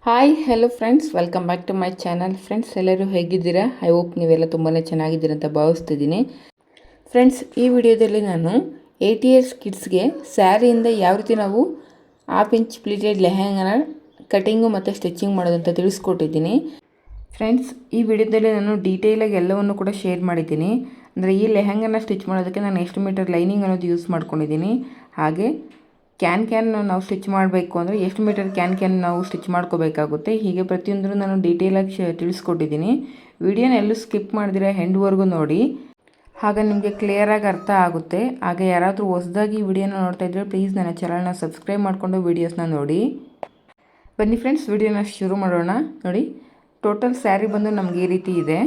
Hi hello friends, welcome back to my channel. Friends, ಎಲ್ಲರೂ ಹೇಗಿದ್ದೀರಾ? I hope ನೀವೆಲ್ಲ ತುಂಬಾ ಚೆನ್ನಾಗಿದ್ದೀರ ಅಂತ ಭಾವಿಸ್ತಿದ್ದೀನಿ. ಫ್ರೆಂಡ್ಸ್, ಈ ವಿಡಿಯೋದಲ್ಲಿ ನಾನು 8 ಇಯರ್ಸ್ ಕಿಡ್ಸ್ಗೆ ಸ್ಯಾರಿಯಿಂದ ಯಾವ ರೀತಿ ನಾವು 1/2 ಇಂಚ್ ಪ್ಲೀಟೆಡ್ ಲೆಹೆಂಗಾನ ಕಟಿಂಗು ಮತ್ತು ಸ್ಟಿಚಿಂಗ್ ಮಾಡೋದಂತ ತಿಳಿಸ್ಕೊಟ್ಟಿದ್ದೀನಿ. ಫ್ರೆಂಡ್ಸ್, ಈ ವಿಡಿಯೋದಲ್ಲಿ ನಾನು ಡೀಟೇಲಾಗಿ ಎಲ್ಲವನ್ನು ಕೂಡ ಶೇರ್ ಮಾಡಿದ್ದೀನಿ. ಅಂದರೆ ಈ ಲೆಹೆಂಗಾನ ಸ್ಟಿಚ್ ಮಾಡೋದಕ್ಕೆ ನಾನು ಎಷ್ಟು ಮೀಟರ್ ಲೈನಿಂಗ್ ಅನ್ನೋದು ಯೂಸ್ ಮಾಡ್ಕೊಂಡಿದ್ದೀನಿ, ಹಾಗೆ ಕ್ಯಾನ್ ನಾವು ಸ್ಟಿಚ್ ಮಾಡಬೇಕು ಅಂದರೆ ಎಷ್ಟು ಮೀಟರ್ ಕ್ಯಾನ್ ನಾವು ಸ್ಟಿಚ್ ಮಾಡ್ಕೋಬೇಕಾಗುತ್ತೆ, ಹೀಗೆ ಪ್ರತಿಯೊಂದನ್ನು ನಾನು ಡೀಟೇಲಾಗಿ ತಿಳಿಸ್ಕೊಟ್ಟಿದ್ದೀನಿ. ವಿಡಿಯೋನ ಎಲ್ಲೂ ಸ್ಕಿಪ್ ಮಾಡಿದಿರ ಎಂಡ್ವರೆಗೂ ನೋಡಿ, ಆಗ ನಿಮಗೆ ಕ್ಲಿಯರಾಗಿ ಅರ್ಥ ಆಗುತ್ತೆ. ಹಾಗೆ ಯಾರಾದರೂ ಹೊಸದಾಗಿ ಈ ವಿಡಿಯೋನ ನೋಡ್ತಾ ಇದ್ದರೆ ಪ್ಲೀಸ್ ನನ್ನ ಚಾನಲ್ನ ಸಬ್ಸ್ಕ್ರೈಬ್ ಮಾಡಿಕೊಂಡು ವೀಡಿಯೋಸ್ನ ನೋಡಿ. ಬನ್ನಿ ಫ್ರೆಂಡ್ಸ್, ವಿಡಿಯೋನ ಶುರು ಮಾಡೋಣ. ನೋಡಿ, ಟೋಟಲ್ ಸ್ಯಾರಿ ಬಂದು ನಮಗೆ ಈ ರೀತಿ ಇದೆ.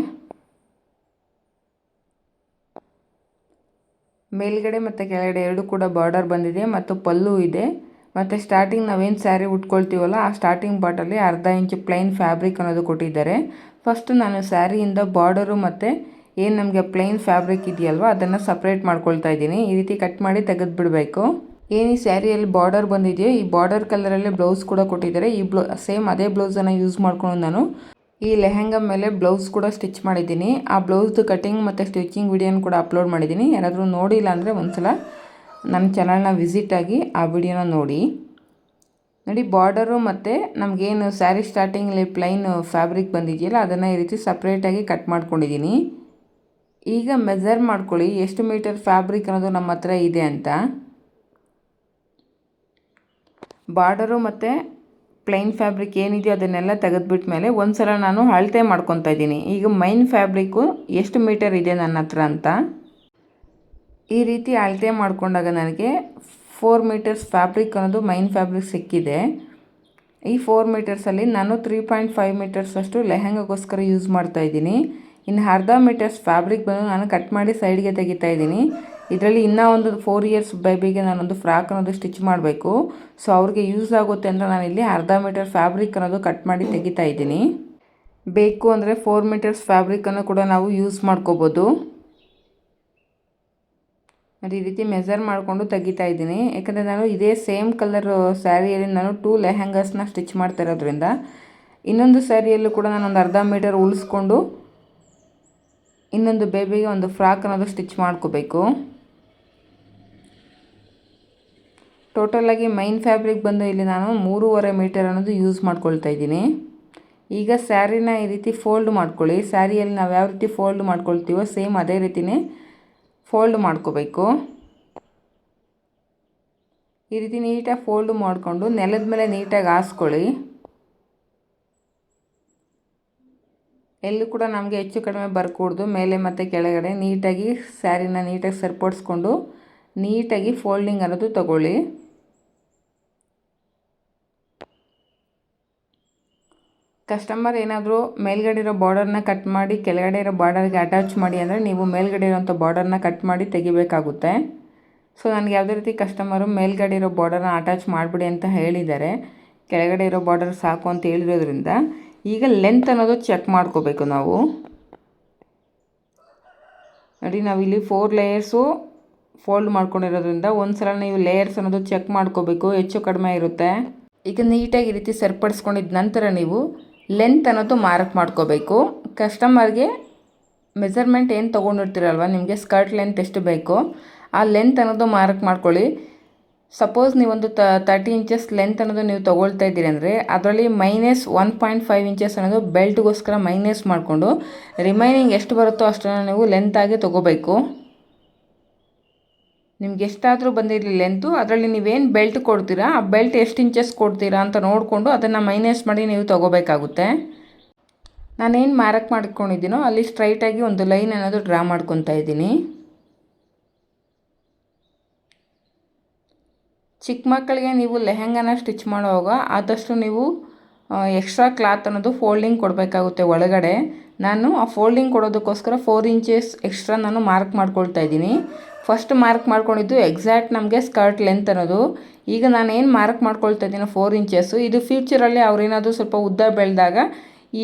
ಮೇಲ್ಗಡೆ ಮತ್ತು ಕೆಳಗಡೆ ಎರಡು ಕೂಡ ಬಾರ್ಡರ್ ಬಂದಿದೆ ಮತ್ತು ಪಲ್ಲು ಇದೆ. ಮತ್ತು ಸ್ಟಾರ್ಟಿಂಗ್ ನಾವೇನು ಸ್ಯಾರಿ ಉಟ್ಕೊಳ್ತೀವಲ್ಲ ಆ ಸ್ಟಾರ್ಟಿಂಗ್ ಪಾರ್ಟಲ್ಲಿ 1/2 ಇಂಚು ಪ್ಲೈನ್ ಫ್ಯಾಬ್ರಿಕ್ ಅನ್ನೋದು ಕೊಟ್ಟಿದ್ದಾರೆ. ಫಸ್ಟು ನಾನು ಸ್ಯಾರಿಯಿಂದ ಬಾರ್ಡರು ಮತ್ತು ಏನು ನಮಗೆ ಪ್ಲೈನ್ ಫ್ಯಾಬ್ರಿಕ್ ಇದೆಯಲ್ವ ಅದನ್ನು ಸಪ್ರೇಟ್ ಮಾಡ್ಕೊಳ್ತಾ ಇದ್ದೀನಿ. ಈ ರೀತಿ ಕಟ್ ಮಾಡಿ ತೆಗೆದುಬಿಡಬೇಕು. ಏನು ಈ ಸ್ಯಾರಿಯಲ್ಲಿ ಬಾರ್ಡರ್ ಬಂದಿದೆಯೋ ಈ ಬಾರ್ಡರ್ ಕಲರಲ್ಲಿ ಬ್ಲೌಸ್ ಕೂಡ ಕೊಟ್ಟಿದ್ದಾರೆ. ಈ ಸೇಮ್ ಅದೇ ಬ್ಲೌಸನ್ನು ಯೂಸ್ ಮಾಡ್ಕೊಂಡು ನಾನು ಈ ಲೆಹೆಂಗಾ ಮೇಲೆ ಬ್ಲೌಸ್ ಕೂಡ ಸ್ಟಿಚ್ ಮಾಡಿದ್ದೀನಿ. ಆ ಬ್ಲೌಸ್ದು ಕಟಿಂಗ್ ಮತ್ತು ಸ್ಟಿಚಿಂಗ್ ವಿಡಿಯೋನ ಕೂಡ ಅಪ್ಲೋಡ್ ಮಾಡಿದ್ದೀನಿ. ಯಾರಾದರೂ ನೋಡಿಲ್ಲ ಅಂದರೆ ಒಂದ್ಸಲ ನನ್ನ ಚಾನಲ್ನ ವಿಸಿಟ್ ಆಗಿ ಆ ವಿಡಿಯೋನ ನೋಡಿ. ನೋಡಿ, ಬಾರ್ಡರು ಮತ್ತು ನಮಗೇನು ಸ್ಯಾರಿ ಸ್ಟಾರ್ಟಿಂಗಲ್ಲಿ ಪ್ಲೈನ್ ಫ್ಯಾಬ್ರಿಕ್ ಬಂದಿದೆಯಲ್ಲ ಅದನ್ನು ಈ ರೀತಿ ಸಪ್ರೇಟಾಗಿ ಕಟ್ ಮಾಡ್ಕೊಂಡಿದ್ದೀನಿ. ಈಗ ಮೆಜರ್ ಮಾಡ್ಕೊಳ್ಳಿ ಎಷ್ಟು ಮೀಟರ್ ಫ್ಯಾಬ್ರಿಕ್ ಅನ್ನೋದು ನಮ್ಮ ಹತ್ರ ಇದೆ ಅಂತ. ಬಾರ್ಡರು ಮತ್ತು ಪ್ಲೈನ್ ಫ್ಯಾಬ್ರಿಕ್ ಏನಿದೆಯೋ ಅದನ್ನೆಲ್ಲ ತೆಗೆದುಬಿಟ್ಟ ಮೇಲೆ ಒಂದು ಸಲ ನಾನು ಅಳತೆ ಮಾಡ್ಕೊತಾ ಇದ್ದೀನಿ. ಈಗ ಮೈನ್ ಫ್ಯಾಬ್ರಿಕ್ಕು ಎಷ್ಟು ಮೀಟರ್ ಇದೆ ನನ್ನ ಹತ್ರ ಅಂತ ಈ ರೀತಿ ಅಳತೆ ಮಾಡಿಕೊಂಡಾಗ ನನಗೆ 4 ಮೀಟರ್ಸ್ ಫ್ಯಾಬ್ರಿಕ್ ಅನ್ನೋದು ಮೈನ್ ಫ್ಯಾಬ್ರಿಕ್ ಸಿಕ್ಕಿದೆ. ಈ 4 ಮೀಟರ್ಸಲ್ಲಿ ನಾನು 3.5 ಮೀಟರ್ಸ್ ಅಷ್ಟು ಲೆಹೆಂಗಾಗೋಸ್ಕರ ಯೂಸ್ ಮಾಡ್ತಾಯಿದ್ದೀನಿ. ಇನ್ನು 1/2 ಮೀಟರ್ಸ್ ಫ್ಯಾಬ್ರಿಕ್ ಬಂದು ನಾನು ಕಟ್ ಮಾಡಿ ಸೈಡ್ಗೆ ತೆಗಿತಾ ಇದ್ದೀನಿ. ಇದರಲ್ಲಿ ಇನ್ನೂ ಒಂದು 4 ಇಯರ್ಸ್ ಬೇಬಿಗೆ ನಾನೊಂದು ಫ್ರಾಕ್ ಅನ್ನೋದು ಸ್ಟಿಚ್ ಮಾಡಬೇಕು. ಸೊ ಅವ್ರಿಗೆ ಯೂಸ್ ಆಗುತ್ತೆ ಅಂತ ನಾನಿಲ್ಲಿ 1/2 ಮೀಟರ್ ಫ್ಯಾಬ್ರಿಕ್ ಅನ್ನೋದು ಕಟ್ ಮಾಡಿ ತೆಗಿತಾ ಇದ್ದೀನಿ. ಬೇಕು ಅಂದರೆ 4 ಮೀಟರ್ಸ್ ಫ್ಯಾಬ್ರಿಕನ್ನು ಕೂಡ ನಾವು ಯೂಸ್ ಮಾಡ್ಕೋಬೋದು. ಈ ರೀತಿ ಮೆಜರ್ ಮಾಡಿಕೊಂಡು ತೆಗಿತಾ ಇದ್ದೀನಿ. ಯಾಕಂದರೆ ನಾನು ಇದೇ ಸೇಮ್ ಕಲರ್ ಸ್ಯಾರಿಯಲ್ಲಿ ನಾನು 2 ಲೆಹೆಂಗಾಸ್ನ ಸ್ಟಿಚ್ ಮಾಡ್ತಾ ಇರೋದ್ರಿಂದ ಇನ್ನೊಂದು ಸ್ಯಾರಿಯಲ್ಲೂ ಕೂಡ ನಾನು ಒಂದು 1/2 ಮೀಟರ್ ಉಳಿಸ್ಕೊಂಡು ಇನ್ನೊಂದು ಬೇಬಿಗೆ ಒಂದು ಫ್ರಾಕ್ ಅನ್ನೋದು ಸ್ಟಿಚ್ ಮಾಡ್ಕೋಬೇಕು. ಟೋಟಲಾಗಿ ಮೈನ್ ಫ್ಯಾಬ್ರಿಕ್ ಬಂದು ಇಲ್ಲಿ ನಾನು 3.5 ಮೀಟರ್ ಅನ್ನೋದು ಯೂಸ್ ಮಾಡ್ಕೊಳ್ತಾ ಇದ್ದೀನಿ. ಈಗ ಸ್ಯಾರಿನ ಈ ರೀತಿ ಫೋಲ್ಡ್ ಮಾಡ್ಕೊಳ್ಳಿ. ಸ್ಯಾರಿಯಲ್ಲಿ ನಾವು ಯಾವ ರೀತಿ ಫೋಲ್ಡ್ ಮಾಡ್ಕೊಳ್ತೀವೋ ಸೇಮ್ ಅದೇ ರೀತಿಯೇ ಫೋಲ್ಡ್ ಮಾಡ್ಕೋಬೇಕು. ಈ ರೀತಿ ನೀಟಾಗಿ ಫೋಲ್ಡ್ ಮಾಡಿಕೊಂಡು ನೆಲದ ಮೇಲೆ ನೀಟಾಗಿ ಹಾಸ್ಕೊಳ್ಳಿ. ಎಲ್ಲೂ ಕೂಡ ನಮಗೆ ಹೆಚ್ಚು ಕಡಿಮೆ ಬರ್ಕೂಡ್ದು. ಮೇಲೆ ಮತ್ತು ಕೆಳಗಡೆ ನೀಟಾಗಿ ಸ್ಯಾರಿನ ನೀಟಾಗಿ ಸರಿಪಡಿಸ್ಕೊಂಡು ನೀಟಾಗಿ ಫೋಲ್ಡಿಂಗ್ ಅನ್ನೋದು ತಗೊಳ್ಳಿ. ಕಸ್ಟಮರ್ ಏನಾದರೂ ಮೇಲ್ಗಡೆ ಇರೋ ಬಾರ್ಡರ್ನ ಕಟ್ ಮಾಡಿ ಕೆಳಗಡೆ ಇರೋ ಬಾರ್ಡರ್ಗೆ ಅಟ್ಯಾಚ್ ಮಾಡಿ ಅಂದರೆ ನೀವು ಮೇಲ್ಗಡೆ ಇರೋಂಥ ಬಾರ್ಡರ್ನ ಕಟ್ ಮಾಡಿ ತೆಗಿಬೇಕಾಗುತ್ತೆ. ಸೊ ನನಗೆ ಯಾವುದೇ ರೀತಿ ಕಸ್ಟಮರು ಮೇಲ್ಗಡೆ ಇರೋ ಬಾರ್ಡರ್ನ ಅಟ್ಯಾಚ್ ಮಾಡಿಬಿಡಿ ಅಂತ ಹೇಳಿದ್ದಾರೆ. ಕೆಳಗಡೆ ಇರೋ ಬಾರ್ಡರ್ ಸಾಕು ಅಂತ ಹೇಳಿರೋದ್ರಿಂದ ಈಗ ಲೆಂತ್ ಅನ್ನೋದು ಚೆಕ್ ಮಾಡ್ಕೋಬೇಕು ನಾವು. ನೋಡಿ, ನಾವಿಲ್ಲಿ 4 ಲೇಯರ್ಸು ಫೋಲ್ಡ್ ಮಾಡ್ಕೊಂಡಿರೋದ್ರಿಂದ ಒಂದು ಸಲ ನೀವು ಲೇಯರ್ಸ್ ಅನ್ನೋದು ಚೆಕ್ ಮಾಡ್ಕೋಬೇಕು, ಹೆಚ್ಚು ಕಡಿಮೆ ಇರುತ್ತೆ. ಈಗ ನೀಟಾಗಿ ಈ ರೀತಿ ಸರಿಪಡಿಸ್ಕೊಂಡಿದ್ದ ನಂತರ ನೀವು ಲೆಂತ್ ಅನ್ನೋದು ಮಾರ್ಕ್ ಮಾಡ್ಕೋಬೇಕು. ಕಸ್ಟಮರ್ಗೆ ಮೆಜರ್ಮೆಂಟ್ ಏನು ತೊಗೊಂಡಿರ್ತೀರಲ್ವ, ನಿಮಗೆ ಸ್ಕರ್ಟ್ ಲೆಂತ್ ಎಷ್ಟು ಬೇಕೋ ಆ ಲೆಂತ್ ಅನ್ನೋದು ಮಾರ್ಕ್ ಮಾಡ್ಕೊಳ್ಳಿ. ಸಪೋಸ್ ನೀವೊಂದು 30 ಇಂಚಸ್ ಲೆಂತ್ ಅನ್ನೋದು ನೀವು ತೊಗೊಳ್ತಾ ಇದ್ದೀರಿ ಅಂದರೆ ಅದರಲ್ಲಿ -1.5 ಇಂಚಸ್ ಅನ್ನೋದು ಬೆಲ್ಟ್ಗೋಸ್ಕರ ಮೈನಸ್ ಮಾಡಿಕೊಂಡು ರಿಮೈನಿಂಗ್ ಎಷ್ಟು ಬರುತ್ತೋ ಅಷ್ಟನ್ನು ನೀವು ಲೆಂತಾಗಿ ತೊಗೋಬೇಕು. ನಿಮ್ಗೆ ಎಷ್ಟಾದರೂ ಬಂದಿರಲಿ ಲೆಂತು, ಅದರಲ್ಲಿ ನೀವೇನು ಬೆಲ್ಟ್ ಕೊಡ್ತೀರಾ ಆ ಬೆಲ್ಟ್ ಎಷ್ಟು ಇಂಚಸ್ ಕೊಡ್ತೀರಾ ಅಂತ ನೋಡಿಕೊಂಡು ಅದನ್ನು ಮೈನಸ್ ಮಾಡಿ ನೀವು ತೊಗೋಬೇಕಾಗುತ್ತೆ. ನಾನೇನು ಮಾರ್ಕ್ ಮಾಡ್ಕೊಂಡಿದ್ದೀನೋ ಅಲ್ಲಿ ಸ್ಟ್ರೈಟಾಗಿ ಒಂದು ಲೈನ್ ಅನ್ನೋದು ಡ್ರಾ ಮಾಡ್ಕೊತಾ ಇದ್ದೀನಿ. ಚಿಕ್ಕ ಮಕ್ಕಳಿಗೆ ನೀವು ಲೆಹೆಂಗಾನ ಸ್ಟಿಚ್ ಮಾಡುವಾಗ ಆದಷ್ಟು ನೀವು ಎಕ್ಸ್ಟ್ರಾ ಕ್ಲಾತ್ ಅನ್ನೋದು ಫೋಲ್ಡಿಂಗ್ ಕೊಡಬೇಕಾಗುತ್ತೆ ಒಳಗಡೆ. ನಾನು ಆ ಫೋಲ್ಡಿಂಗ್ ಕೊಡೋದಕ್ಕೋಸ್ಕರ 4 ಇಂಚಸ್ ಎಕ್ಸ್ಟ್ರಾ ನಾನು ಮಾರ್ಕ್ ಮಾಡ್ಕೊಳ್ತಾ ಇದ್ದೀನಿ. ಫಸ್ಟ್ ಮಾರ್ಕ್ ಮಾಡ್ಕೊಂಡಿದ್ದು ಎಕ್ಸಾಕ್ಟ್ ನಮಗೆ ಸ್ಕರ್ಟ್ ಲೆಂತ್ ಅನ್ನೋದು. ಈಗ ನಾನು ಏನು ಮಾರ್ಕ್ ಮಾಡ್ಕೊಳ್ತಾ ಇದ್ದೀನೋ 4 ಇಂಚಸ್ಸು, ಇದು ಫ್ಯೂಚರಲ್ಲಿ ಅವ್ರೇನಾದರೂ ಸ್ವಲ್ಪ ಉದ್ದ ಬೆಳೆದಾಗ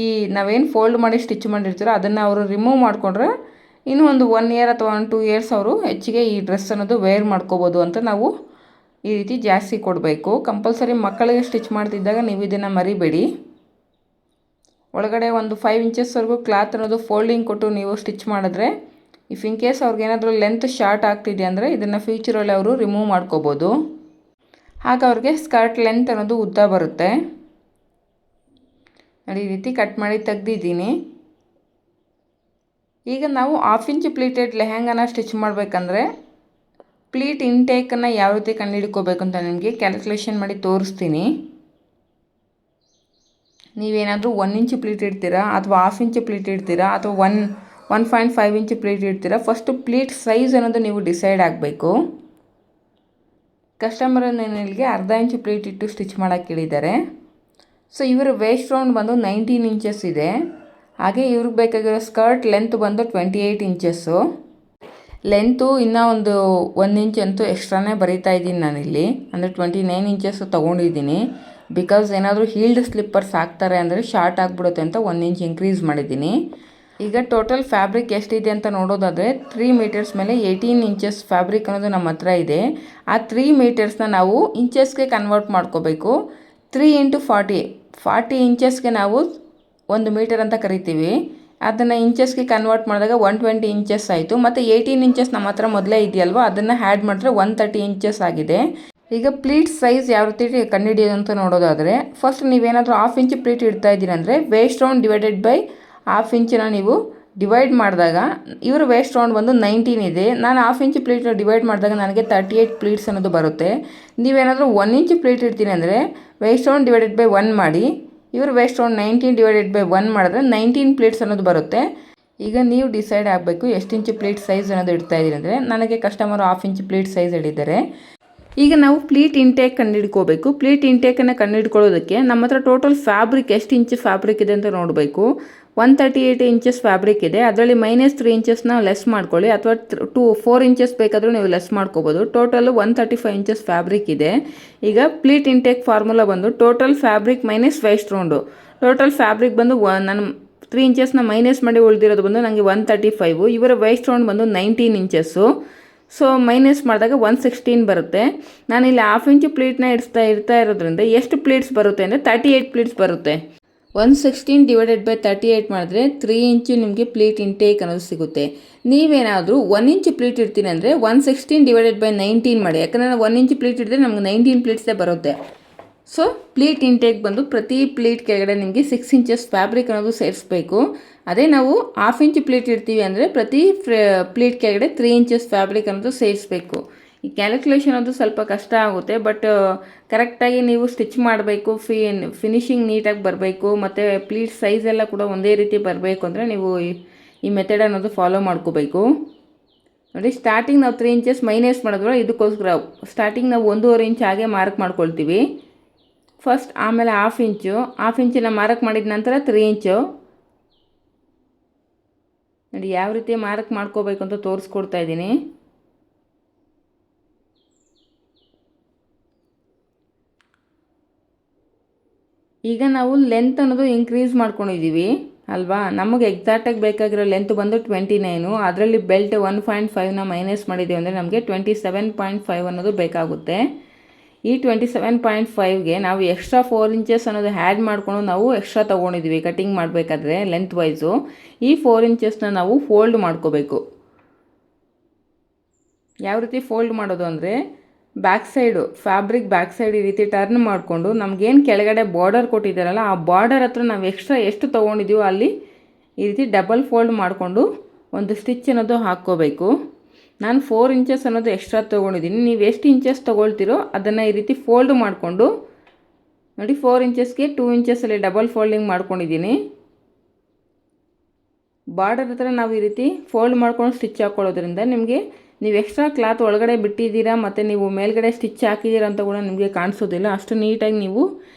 ಈ ನಾವೇನು ಫೋಲ್ಡ್ ಮಾಡಿ ಸ್ಟಿಚ್ ಮಾಡಿರ್ತೀರೋ ಅದನ್ನು ಅವರು ರಿಮೂವ್ ಮಾಡಿಕೊಂಡ್ರೆ ಇನ್ನೂ ಒಂದು 1 ಇಯರ್ ಅಥವಾ 2 ಇಯರ್ಸ್ ಅವರು ಹೆಚ್ಚಿಗೆ ಈ ಡ್ರೆಸ್ ಅನ್ನೋದು ವೇರ್ ಮಾಡ್ಕೋಬೋದು ಅಂತ ನಾವು ಈ ರೀತಿ ಜಾಸ್ತಿ ಕೊಡಬೇಕು. ಕಂಪಲ್ಸರಿ ಮಕ್ಕಳಿಗೆ ಸ್ಟಿಚ್ ಮಾಡ್ತಿದ್ದಾಗ ನೀವು ಇದನ್ನು ಮರಿಬೇಡಿ. ಒಳಗಡೆ ಒಂದು 5 ಇಂಚಸ್ವರೆಗೂ ಕ್ಲಾತ್ ಅನ್ನೋದು ಫೋಲ್ಡಿಂಗ್ ಕೊಟ್ಟು ನೀವು ಸ್ಟಿಚ್ ಮಾಡಿದ್ರೆ, ಇಫ್ ಇನ್ ಕೇಸ್ ಅವ್ರಿಗೇನಾದರೂ ಲೆಂತ್ ಶಾರ್ಟ್ ಆಗ್ತಿದೆ ಅಂದರೆ ಇದನ್ನು ಫ್ಯೂಚರಲ್ಲಿ ಅವರು ರಿಮೂವ್ ಮಾಡ್ಕೋಬೋದು. ಆಗ ಅವ್ರಿಗೆ ಸ್ಕರ್ಟ್ ಲೆಂತ್ ಅನ್ನೋದು ಉದ್ದ ಬರುತ್ತೆ. ನೋಡಿ, ಈ ರೀತಿ ಕಟ್ ಮಾಡಿ ತೆಗ್ದಿದ್ದೀನಿ. ಈಗ ನಾವು 1/2 ಇಂಚ್ ಪ್ಲೀಟೆಡ್ ಲೆಹಂಗಾನ ಸ್ಟಿಚ್ ಮಾಡಬೇಕಂದ್ರೆ ಪ್ಲೀಟ್ ಇಂಟೇಕನ್ನು ಯಾವ ರೀತಿ ಕಂಡುಹಿಡ್ಕೋಬೇಕು ಅಂತ ನಿಮಗೆ ಕ್ಯಾಲ್ಕುಲೇಷನ್ ಮಾಡಿ ತೋರಿಸ್ತೀನಿ. ನೀವೇನಾದರೂ 1 ಇಂಚ್ ಪ್ಲೀಟ್ ಇಡ್ತೀರಾ ಅಥವಾ 1/2 ಇಂಚ್ ಪ್ಲೀಟ್ ಇಡ್ತೀರಾ ಅಥವಾ 1.5 ಇಂಚ್ ಪ್ಲೀಟ್ ಇಡ್ತೀರಾ, ಫಸ್ಟು ಪ್ಲೀಟ್ ಸೈಜ್ ಅನ್ನೋದು ನೀವು ಡಿಸೈಡ್ ಆಗಬೇಕು. ಕಸ್ಟಮರ್ ಇಲ್ಲಿಗೆ 1/2 ಇಂಚ್ ಪ್ಲೀಟ್ ಇಟ್ಟು ಸ್ಟಿಚ್ ಮಾಡೋಕ್ಕೆ ಹೇಳಿದ್ದಾರೆ. ಸೊ ಇವರ ವೇಸ್ಟ್ ರೌಂಡ್ ಬಂದು 19 ಇಂಚಸ್ ಇದೆ. ಹಾಗೆ ಇವ್ರಿಗೆ ಬೇಕಾಗಿರೋ ಸ್ಕರ್ಟ್ ಲೆಂತ್ ಬಂದು 28 ಇಂಚಸ್ಸು. ಲೆಂತು ಇನ್ನೂ ಒಂದು 1 ಇಂಚ್ ಅಂತೂ ಎಕ್ಸ್ಟ್ರಾನೇ ಬರೀತಾ ಇದ್ದೀನಿ ನಾನಿಲ್ಲಿ, ಅಂದರೆ 29 ಇಂಚಸ್ಸು ತೊಗೊಂಡಿದ್ದೀನಿ. ಬಿಕಾಸ್ ಏನಾದರೂ ಹೀಲ್ಡ್ ಸ್ಲಿಪ್ಪರ್ಸ್ ಹಾಕ್ತಾರೆ ಅಂದರೆ ಶಾರ್ಟ್ ಆಗಿಬಿಡುತ್ತೆ ಅಂತ 1 ಇಂಚ್ ಇನ್ಕ್ರೀಸ್ ಮಾಡಿದ್ದೀನಿ. ಈಗ ಟೋಟಲ್ ಫ್ಯಾಬ್ರಿಕ್ ಎಷ್ಟಿದೆ ಅಂತ ನೋಡೋದಾದರೆ 3 ಮೀಟರ್ಸ್ ಮೇಲೆ 18 ಇಂಚಸ್ ಫ್ಯಾಬ್ರಿಕ್ ಅನ್ನೋದು ನಮ್ಮ ಹತ್ರ ಇದೆ. ಆ 3 ಮೀಟರ್ಸ್ನ ನಾವು ಇಂಚಸ್ಗೆ ಕನ್ವರ್ಟ್ ಮಾಡ್ಕೋಬೇಕು. 3 × 40 ಇಂಚಸ್ಗೆ ನಾವು 1 ಮೀಟರ್ ಅಂತ ಕರಿತೀವಿ. ಅದನ್ನು ಇಂಚಸ್ಗೆ ಕನ್ವರ್ಟ್ ಮಾಡಿದಾಗ 120 ಇಂಚಸ್ ಆಯಿತು. ಮತ್ತು 18 ಇಂಚಸ್ ನಮ್ಮ ಹತ್ರ ಮೊದಲೇ ಇದೆಯಲ್ವ, ಅದನ್ನು ಆ್ಯಡ್ ಮಾಡಿದ್ರೆ 130 ಇಂಚಸ್ ಆಗಿದೆ. ಈಗ ಪ್ಲೀಟ್ ಸೈಜ್ ಯಾವ ರೀತಿ ಕಂಡುಹಿಡಿಯೋದು ಅಂತ ನೋಡೋದಾದರೆ, ಫಸ್ಟ್ ನೀವೇನಾದರೂ 1/2 ಇಂಚ್ ಪ್ಲೀಟ್ ಇಡ್ತಾ ಇದ್ದೀರಿ ಅಂದರೆ ವೇಸ್ಟ್ ರೌಂಡ್ ಡಿವೈಡೆಡ್ ಬೈ 1/2 ಇಂಚನ್ನ ನೀವು ಡಿವೈಡ್ ಮಾಡಿದಾಗ, ಇವರು ವೇಸ್ಟ್ ರೌಂಡ್ ಬಂದು 19 ಇದೆ. ನಾನು 1/2 ಇಂಚ್ ಪ್ಲೀಟ್ ಡಿವೈಡ್ ಮಾಡಿದಾಗ ನನಗೆ 38 ಪ್ಲೀಟ್ಸ್ ಅನ್ನೋದು ಬರುತ್ತೆ. ನೀವೇನಾದರೂ 1 ಇಂಚ್ ಪ್ಲೀಟ್ ಇಡ್ತೀನಿ ಅಂದರೆ ವೇಸ್ಟ್ ರೌಂಡ್ ಡಿವೈಡೆಡ್ ಬೈ 1 ಮಾಡಿ, ಇವರು ವೇಸ್ಟ್ ರೌಂಡ್ 19 ಡಿವೈಡೆಡ್ ಬೈ 1 ಮಾಡಿದ್ರೆ 19 ಪ್ಲೇಟ್ಸ್ ಅನ್ನೋದು ಬರುತ್ತೆ. ಈಗ ನೀವು ಡಿಸೈಡ್ ಆಗಬೇಕು ಎಷ್ಟು ಇಂಚ್ ಪ್ಲೇಟ್ ಸೈಜ್ ಅನ್ನೋದು ಇಡ್ತಾ ಇದ್ದೀರಿ ಅಂದರೆ. ನನಗೆ ಕಸ್ಟಮರು 1/2 ಇಂಚ್ ಪ್ಲೇಟ್ ಸೈಜ್ ಹೇಳಿದ್ದಾರೆ. ಈಗ ನಾವು ಪ್ಲೀಟ್ ಇಂಟೇಕ್ ಕಂಡುಹಿಡ್ಕೋಬೇಕು. ಪ್ಲೀಟ್ ಇಂಟೇಕನ್ನು ಕಂಡುಹಿಡ್ಕೊಳ್ಳೋದಕ್ಕೆ ನಮ್ಮ ಹತ್ರ ಟೋಟಲ್ ಫ್ಯಾಬ್ರಿಕ್ ಎಷ್ಟು ಇಂಚ್ ಫ್ಯಾಬ್ರಿಕ್ ಇದೆ ಅಂತ ನೋಡಬೇಕು. 138 ಇಂಚಸ್ ಫ್ಯಾಬ್ರಿಕ್ ಇದೆ. ಅದರಲ್ಲಿ -3 ಇಂಚಸ್ನ ಲೆಸ್ ಮಾಡ್ಕೊಳ್ಳಿ, ಅಥವಾ 4 ಇಂಚಸ್ ಬೇಕಾದರೂ ನೀವು ಲೆಸ್ ಮಾಡ್ಕೋಬೋದು. ಟೋಟಲು 135 ಇಂಚಸ್ ಫ್ಯಾಬ್ರಿಕ್ ಇದೆ. ಈಗ ಪ್ಲೀಟ್ ಇಂಟೇಕ್ ಫಾರ್ಮುಲಾ ಬಂದು total fabric minus waste round. Total fabric ಬಂದು ನಾನು 3 ಇಂಚಸ್ನ ಮೈನಸ್ ಮಾಡಿ ಉಳಿದಿರೋದು ಬಂದು ನನಗೆ 135. ಇವರ ವೇಸ್ಟ್ ರೌಂಡ್ ಬಂದು 19 ಇಂಚಸ್ಸು. ಸೊ ಮೈನಸ್ ಮಾಡಿದಾಗ 116 ಬರುತ್ತೆ. ನಾನಿಲ್ಲಿ 1/2 ಇಂಚ್ ಪ್ಲೀಟ್ನ ಇಡ್ತಾ ಇರೋದ್ರಿಂದ ಎಷ್ಟು ಪ್ಲೀಟ್ಸ್ ಬರುತ್ತೆ ಅಂದರೆ 38 ಪ್ಲೀಟ್ಸ್ ಬರುತ್ತೆ. 116 ಡಿವೈಡೆಡ್ ಬೈ 38 ಮಾಡಿದ್ರೆ 3 ಇಂಚು ನಿಮಗೆ ಪ್ಲೀಟ್ ಇಂಟೇಕ್ ಅನ್ನೋದು ಸಿಗುತ್ತೆ. ನೀವೇನಾದರೂ 1 ಇಂಚ್ ಪ್ಲೀಟ್ ಇಡ್ತೀನಿ ಅಂದರೆ 116 ಡಿವೈಡೆಡ್ ಬೈ 19 ಮಾಡಿ. ಯಾಕಂದರೆ ನಾನು 1 ಇಂಚ್ ಪ್ಲೀಟ್ ಇಡಿದ್ರೆ ನಮಗೆ 19 ಪ್ಲೀಟ್ಸೇ ಬರುತ್ತೆ. ಸೊ ಪ್ಲೀಟ್ ಇಂಟೇಕ್ ಬಂದು ಪ್ರತಿ ಪ್ಲೀಟ್ ಕೆಳಗಡೆ ನಿಮಗೆ 6 ಇಂಚಸ್ ಫ್ಯಾಬ್ರಿಕ್ ಅನ್ನೋದು ಸೇರಿಸಬೇಕು. ಅದೇ ನಾವು 1/2 ಇಂಚ್ ಪ್ಲೀಟ್ ಇಡ್ತೀವಿ ಅಂದರೆ ಪ್ರತಿ ಪ್ಲೀಟ್ ಕೆಳಗಡೆ 3 ಇಂಚಸ್ ಫ್ಯಾಬ್ರಿಕ್ ಅನ್ನೋದು ಸೇರಿಸಬೇಕು. ಈ ಕ್ಯಾಲ್ಕುಲೇಷನ್ ಅದು ಸ್ವಲ್ಪ ಕಷ್ಟ ಆಗುತ್ತೆ, ಬಟ್ ಕರೆಕ್ಟಾಗಿ ನೀವು ಸ್ಟಿಚ್ ಮಾಡಬೇಕು. ಫಿನಿಶಿಂಗ್ ನೀಟಾಗಿ ಬರಬೇಕು, ಮತ್ತು ಪ್ಲೀಟ್ ಸೈಜ್ ಎಲ್ಲ ಕೂಡ ಒಂದೇ ರೀತಿ ಬರಬೇಕು ಅಂದರೆ ನೀವು ಈ ಮೆಥಡ್ ಅನ್ನೋದು ಫಾಲೋ ಮಾಡ್ಕೋಬೇಕು. ನೋಡಿ, ಸ್ಟಾರ್ಟಿಂಗ್ ನಾವು 3 ಇಂಚಸ್ ಮೈನಸ್ ಮಾಡಿದ್ವಲ್ಲ, ಇದಕ್ಕೋಸ್ಕರ ಸ್ಟಾರ್ಟಿಂಗ್ ನಾವು 1.5 ಇಂಚ್ ಹಾಗೆ ಮಾರ್ಕ್ ಮಾಡ್ಕೊಳ್ತೀವಿ ಫಸ್ಟ್. ಆಮೇಲೆ 1/2 ಇಂಚನ್ನ ಮಾರ್ಕ್ ಮಾಡಿದ ನಂತರ 3 ಇಂಚು. ನೋಡಿ ಯಾವ ರೀತಿ ಮಾರ್ಕ್ ಮಾಡ್ಕೋಬೇಕು ಅಂತ ತೋರಿಸ್ಕೊಡ್ತಾ ಇದ್ದೀನಿ. ಈಗ ನಾವು ಲೆಂತ್ ಅನ್ನೋದು ಇನ್ಕ್ರೀಸ್ ಮಾಡ್ಕೊಂಡಿದ್ದೀವಿ ಅಲ್ವಾ. ನಮಗೆ ಎಕ್ಸಾಕ್ಟಾಗಿ ಬೇಕಾಗಿರೋ ಲೆಂತ್ ಬಂದು 29. ಅದರಲ್ಲಿ ಬೆಲ್ಟ್ 1.5ನ ಮೈನಸ್ ಮಾಡಿದ್ದೀವಿ ಅಂದರೆ ನಮಗೆ 27.5 ಅನ್ನೋದು ಬೇಕಾಗುತ್ತೆ. ಈ 27.5ಗೆ ನಾವು ಎಕ್ಸ್ಟ್ರಾ 4 ಇಂಚಸ್ ಅನ್ನೋದು ಆ್ಯಡ್ ಮಾಡಿಕೊಂಡು ನಾವು ಎಕ್ಸ್ಟ್ರಾ ತೊಗೊಂಡಿದ್ದೀವಿ ಕಟಿಂಗ್ ಮಾಡಬೇಕಾದ್ರೆ ಲೆಂತ್ ವೈಸು. ಈ 4 ಇಂಚಸ್ನ ನಾವು ಫೋಲ್ಡ್ ಮಾಡ್ಕೋಬೇಕು. ಯಾವ ರೀತಿ ಫೋಲ್ಡ್ ಮಾಡೋದು ಅಂದರೆ, back side fabric back side ಈ ರೀತಿ ಟರ್ನ್ ಮಾಡಿಕೊಂಡು ನಮಗೇನು ಕೆಳಗಡೆ ಬಾರ್ಡರ್ ಕೊಟ್ಟಿದ್ದಾರಲ್ಲ, ಆ ಬಾರ್ಡರ್ ಹತ್ರ ನಾವು ಎಕ್ಸ್ಟ್ರಾ ಎಷ್ಟು ತೊಗೊಂಡಿದ್ದೀವೋ ಅಲ್ಲಿ ಈ ರೀತಿ ಡಬಲ್ ಫೋಲ್ಡ್ ಮಾಡಿಕೊಂಡು ಒಂದು ಸ್ಟಿಚ್ ಅನ್ನೋದು ಹಾಕ್ಕೋಬೇಕು. ನಾನು 4 ಇಂಚಸ್ ಅನ್ನೋದು ಎಕ್ಸ್ಟ್ರಾ ತೊಗೊಂಡಿದ್ದೀನಿ. ನೀವು ಎಷ್ಟು ಇಂಚಸ್ ತೊಗೊಳ್ತೀರೋ ಅದನ್ನು ಈ ರೀತಿ ಫೋಲ್ಡ್ ಮಾಡಿಕೊಂಡು ನೋಡಿ, 4 ಇಂಚಸ್ಗೆ 2 ಇಂಚಸ್ಸಲ್ಲಿ ಡಬಲ್ ಫೋಲ್ಡಿಂಗ್ ಮಾಡ್ಕೊಂಡಿದ್ದೀನಿ. ಬಾರ್ಡರ್ ಹತ್ರ ನಾವು ಈ ರೀತಿ ಫೋಲ್ಡ್ ಮಾಡ್ಕೊಂಡು ಸ್ಟಿಚ್ ಹಾಕ್ಕೊಳ್ಳೋದ್ರಿಂದ ನಿಮಗೆ ನೀವು ಎಕ್ಸ್ಟ್ರಾ ಕ್ಲಾತ್ ಒಳಗಡೆ ಬಿಟ್ಟಿದ್ದೀರಾ ಮತ್ತು ನೀವು ಮೇಲ್ಗಡೆ ಸ್ಟಿಚ್ ಹಾಕಿದ್ದೀರಾ ಅಂತ ಕೂಡ ನಿಮಗೆ ಕಾಣಿಸೋದಿಲ್ಲ. ಅಷ್ಟು ನೀಟಾಗಿ ನೀವು